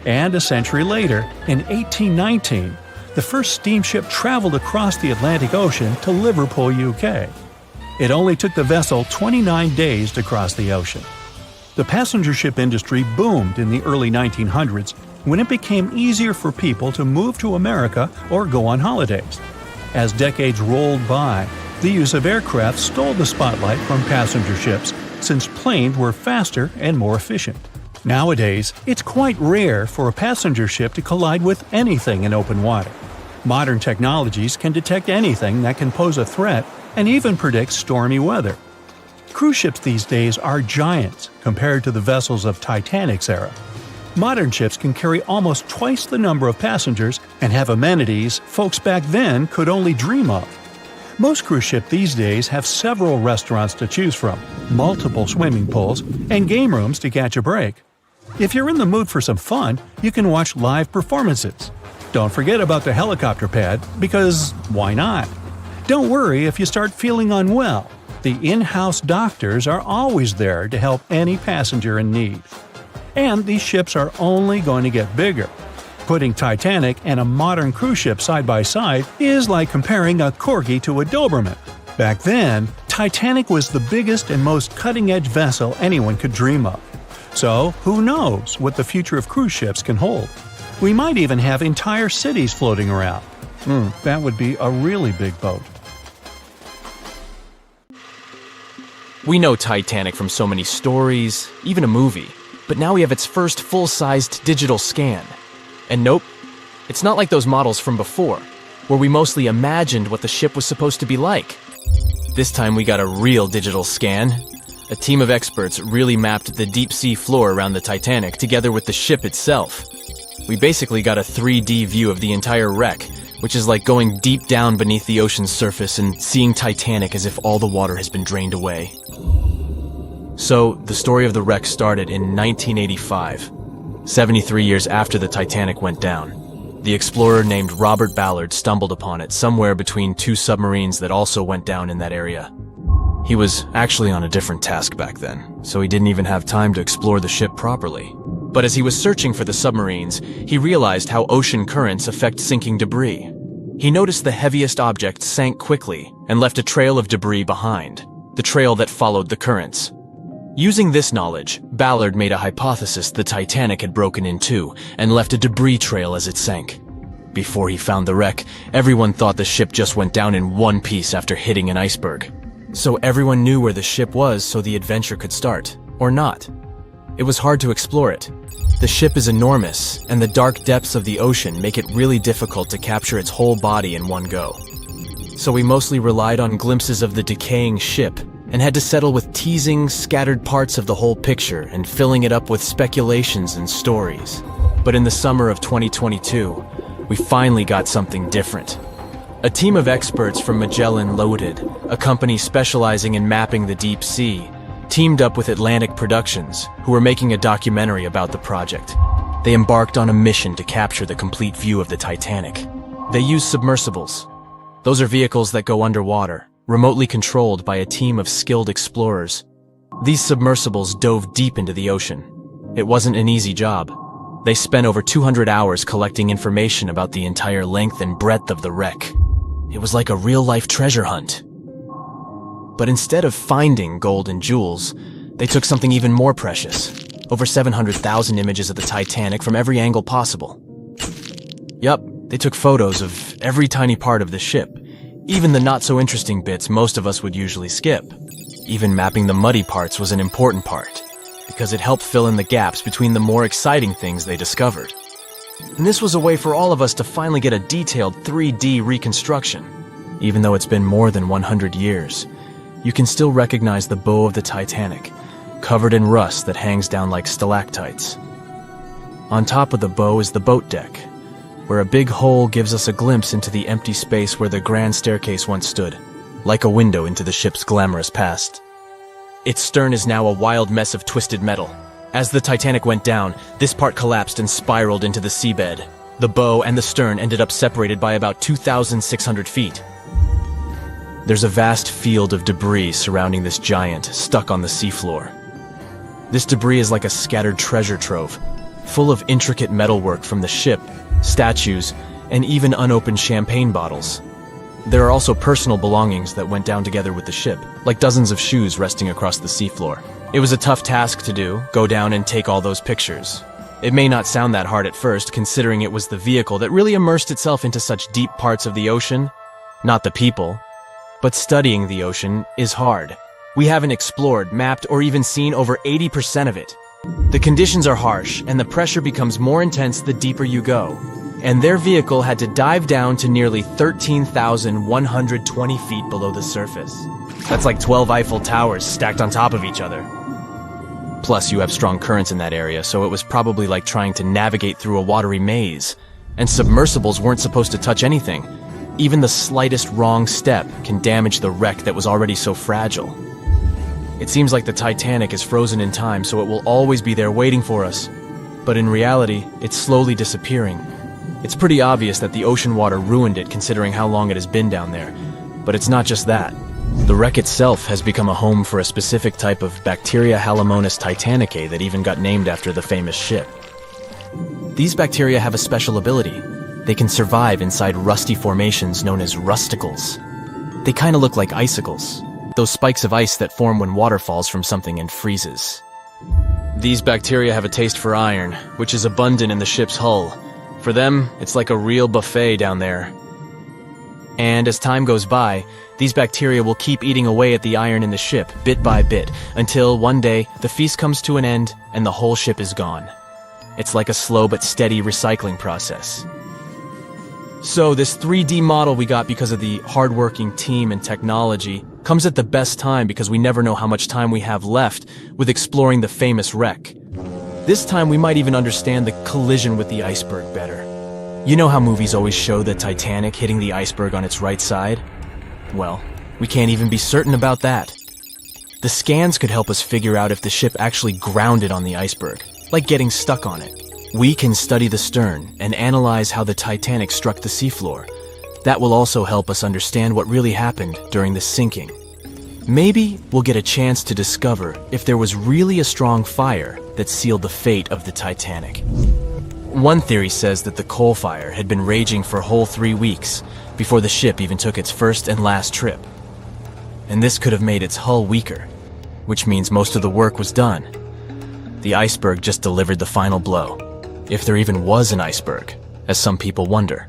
And a century later, in 1819, the first steamship traveled across the Atlantic Ocean to Liverpool, UK. It only took the vessel 29 days to cross the ocean. The passenger ship industry boomed in the early 1900s when it became easier for people to move to America or go on holidays. As decades rolled by, the use of aircraft stole the spotlight from passenger ships since planes were faster and more efficient. Nowadays, it's quite rare for a passenger ship to collide with anything in open water. Modern technologies can detect anything that can pose a threat and even predict stormy weather. Cruise ships these days are giants compared to the vessels of Titanic's era. Modern ships can carry almost twice the number of passengers and have amenities folks back then could only dream of. Most cruise ships these days have several restaurants to choose from, multiple swimming pools, and game rooms to catch a break. If you're in the mood for some fun, you can watch live performances. Don't forget about the helicopter pad, because why not? Don't worry if you start feeling unwell. The in-house doctors are always there to help any passenger in need. And these ships are only going to get bigger. Putting Titanic and a modern cruise ship side by side is like comparing a Corgi to a Doberman. Back then, Titanic was the biggest and most cutting-edge vessel anyone could dream of. So, who knows what the future of cruise ships can hold? We might even have entire cities floating around. That would be a really big boat. We know Titanic from so many stories, even a movie, but now we have its first full-sized digital scan. And nope, it's not like those models from before, where we mostly imagined what the ship was supposed to be like. This time we got a real digital scan. A team of experts really mapped the deep-sea floor around the Titanic together with the ship itself. We basically got a 3D view of the entire wreck, which is like going deep down beneath the ocean's surface and seeing Titanic as if all the water has been drained away. So, the story of the wreck started in 1985, 73 years after the Titanic went down. The explorer named Robert Ballard stumbled upon it somewhere between two submarines that also went down in that area. He was actually on a different task back then, so he didn't even have time to explore the ship properly. But as he was searching for the submarines, he realized how ocean currents affect sinking debris. He noticed the heaviest object sank quickly and left a trail of debris behind, the trail that followed the currents. Using this knowledge, Ballard made a hypothesis the Titanic had broken in two and left a debris trail as it sank. Before he found the wreck, everyone thought the ship just went down in one piece after hitting an iceberg. So everyone knew where the ship was so the adventure could start, or not. It was hard to explore it. The ship is enormous, and the dark depths of the ocean make it really difficult to capture its whole body in one go. So we mostly relied on glimpses of the decaying ship, and had to settle with teasing scattered parts of the whole picture and filling it up with speculations and stories. But in the summer of 2022, we finally got something different. A team of experts from Magellan Loaded, a company specializing in mapping the deep sea, teamed up with Atlantic Productions, who were making a documentary about the project. They embarked on a mission to capture the complete view of the Titanic. They used submersibles. Those are vehicles that go underwater, remotely controlled by a team of skilled explorers. These submersibles dove deep into the ocean. It wasn't an easy job. They spent over 200 hours collecting information about the entire length and breadth of the wreck. It was like a real-life treasure hunt. But instead of finding gold and jewels, they took something even more precious. Over 700,000 images of the Titanic from every angle possible. Yup, they took photos of every tiny part of the ship, even the not-so-interesting bits most of us would usually skip. Even mapping the muddy parts was an important part, because it helped fill in the gaps between the more exciting things they discovered. And this was a way for all of us to finally get a detailed 3D reconstruction. Even though it's been more than 100 years, you can still recognize the bow of the Titanic, covered in rust that hangs down like stalactites. On top of the bow is the boat deck, where a big hole gives us a glimpse into the empty space where the grand staircase once stood, like a window into the ship's glamorous past. Its stern is now a wild mess of twisted metal. As the Titanic went down, this part collapsed and spiraled into the seabed. The bow and the stern ended up separated by about 2,600 feet. There's a vast field of debris surrounding this giant, stuck on the seafloor. This debris is like a scattered treasure trove, full of intricate metalwork from the ship, statues, and even unopened champagne bottles. There are also personal belongings that went down together with the ship, like dozens of shoes resting across the seafloor. It was a tough task to do, go down and take all those pictures. It may not sound that hard at first, considering it was the vehicle that really immersed itself into such deep parts of the ocean, not the people. But studying the ocean is hard. We haven't explored, mapped, or even seen over 80% of it. The conditions are harsh, and the pressure becomes more intense the deeper you go. And their vehicle had to dive down to nearly 13,120 feet below the surface. That's like 12 Eiffel Towers stacked on top of each other. Plus, you have strong currents in that area, so it was probably like trying to navigate through a watery maze. And submersibles weren't supposed to touch anything. Even the slightest wrong step can damage the wreck that was already so fragile. It seems like the Titanic is frozen in time, so it will always be there waiting for us. But in reality, it's slowly disappearing. It's pretty obvious that the ocean water ruined it, considering how long it has been down there. But it's not just that. The wreck itself has become a home for a specific type of bacteria, Halomonas titanicae, that even got named after the famous ship. These bacteria have a special ability. They can survive inside rusty formations known as rusticles. They kind of look like icicles, those spikes of ice that form when water falls from something and freezes. These bacteria have a taste for iron, which is abundant in the ship's hull. For them, it's like a real buffet down there. And as time goes by, these bacteria will keep eating away at the iron in the ship, bit by bit, until one day the feast comes to an end and the whole ship is gone. It's like a slow but steady recycling process. So this 3D model we got because of the hardworking team and technology comes at the best time because we never know how much time we have left with exploring the famous wreck. This time we might even understand the collision with the iceberg better. You know how movies always show the Titanic hitting the iceberg on its right side? Well, we can't even be certain about that. The scans could help us figure out if the ship actually grounded on the iceberg, like getting stuck on it. We can study the stern and analyze how the Titanic struck the seafloor. That will also help us understand what really happened during the sinking. Maybe we'll get a chance to discover if there was really a strong fire that sealed the fate of the Titanic. One theory says that the coal fire had been raging for a whole 3 weeks before the ship even took its first and last trip. And this could have made its hull weaker, which means most of the work was done. The iceberg just delivered the final blow, if there even was an iceberg, as some people wonder.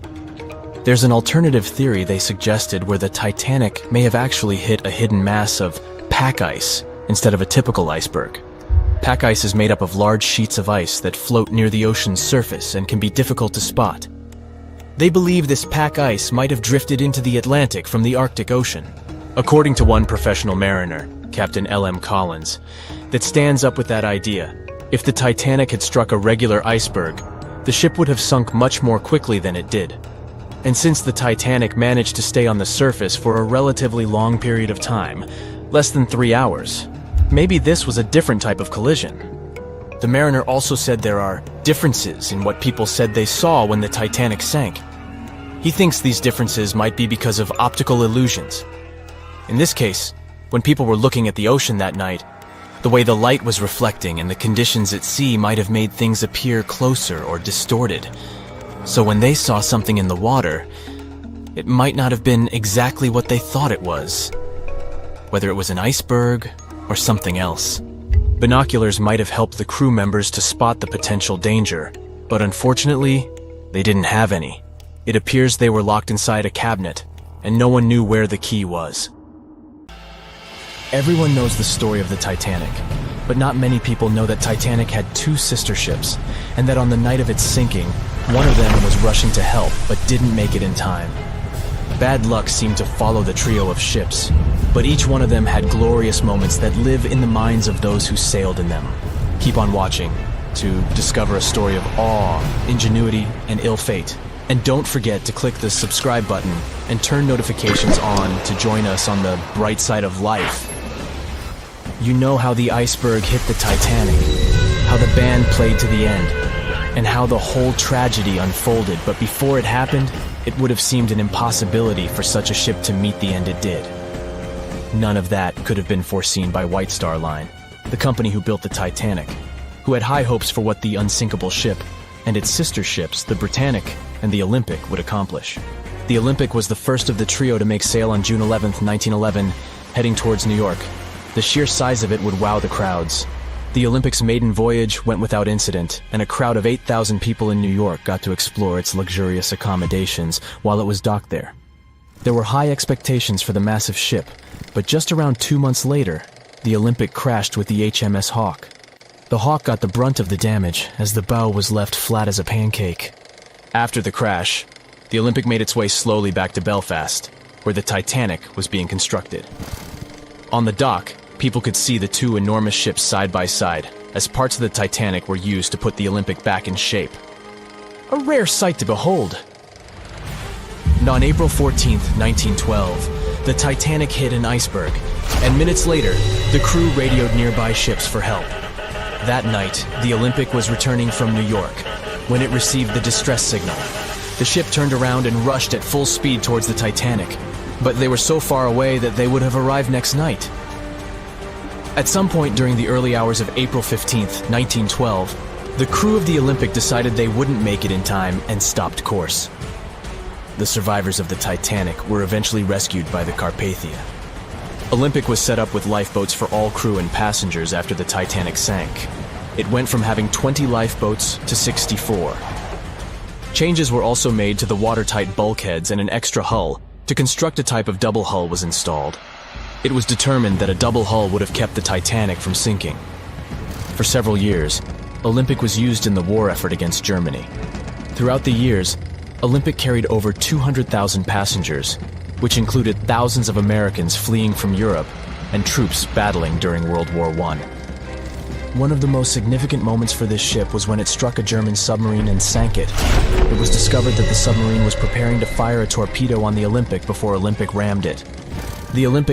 There's an alternative theory they suggested where the Titanic may have actually hit a hidden mass of pack ice instead of a typical iceberg. Pack ice is made up of large sheets of ice that float near the ocean's surface and can be difficult to spot. They believe this pack ice might have drifted into the Atlantic from the Arctic Ocean. According to one professional mariner, Captain L.M. Collins, that stands up with that idea. If the Titanic had struck a regular iceberg, the ship would have sunk much more quickly than it did. And since the Titanic managed to stay on the surface for a relatively long period of time, less than 3 hours, maybe this was a different type of collision. The mariner also said there are differences in what people said they saw when the Titanic sank. He thinks these differences might be because of optical illusions. In this case, when people were looking at the ocean that night, the way the light was reflecting and the conditions at sea might have made things appear closer or distorted. So when they saw something in the water, it might not have been exactly what they thought it was. Whether it was an iceberg or something else. Binoculars might have helped the crew members to spot the potential danger, but unfortunately, they didn't have any. It appears they were locked inside a cabinet, and no one knew where the key was. Everyone knows the story of the Titanic, but not many people know that Titanic had 2 sister ships, and that on the night of its sinking, one of them was rushing to help but didn't make it in time. Bad luck seemed to follow the trio of ships, but each one of them had glorious moments that live in the minds of those who sailed in them. Keep on watching to discover a story of awe, ingenuity, and ill fate. And don't forget to click the subscribe button and turn notifications on to join us on the bright side of life. You know how the iceberg hit the Titanic, how the band played to the end, and how the whole tragedy unfolded, but before it happened, it would have seemed an impossibility for such a ship to meet the end it did. None of that could have been foreseen by White Star Line, the company who built the Titanic, who had high hopes for what the unsinkable ship and its sister ships, the Britannic and the Olympic, would accomplish. The Olympic was the first of the trio to make sail on June 11, 1911, heading towards New York. The sheer size of it would wow the crowds. The Olympic's maiden voyage went without incident, and a crowd of 8,000 people in New York got to explore its luxurious accommodations while it was docked there. There were high expectations for the massive ship, but just around 2 months later, the Olympic crashed with the HMS Hawke. The Hawke got the brunt of the damage, as the bow was left flat as a pancake. After the crash, the Olympic made its way slowly back to Belfast, where the Titanic was being constructed. On the dock, people could see the two enormous ships side by side, as parts of the Titanic were used to put the Olympic back in shape. A rare sight to behold. And on April 14, 1912, the Titanic hit an iceberg, and minutes later, the crew radioed nearby ships for help. That night, the Olympic was returning from New York when it received the distress signal. The ship turned around and rushed at full speed towards the Titanic, but they were so far away that they would have arrived next night. At some point during the early hours of April 15, 1912, the crew of the Olympic decided they wouldn't make it in time and stopped course. The survivors of the Titanic were eventually rescued by the Carpathia. Olympic was set up with lifeboats for all crew and passengers after the Titanic sank. It went from having 20 lifeboats to 64. Changes were also made to the watertight bulkheads, and an extra hull to construct a type of double hull was installed. It was determined that a double hull would have kept the Titanic from sinking. For several years, Olympic was used in the war effort against Germany. Throughout the years, Olympic carried over 200,000 passengers, which included thousands of Americans fleeing from Europe and troops battling during World War I. One of the most significant moments for this ship was when it struck a German submarine and sank it. It was discovered that the submarine was preparing to fire a torpedo on the Olympic before Olympic rammed it. The Olympic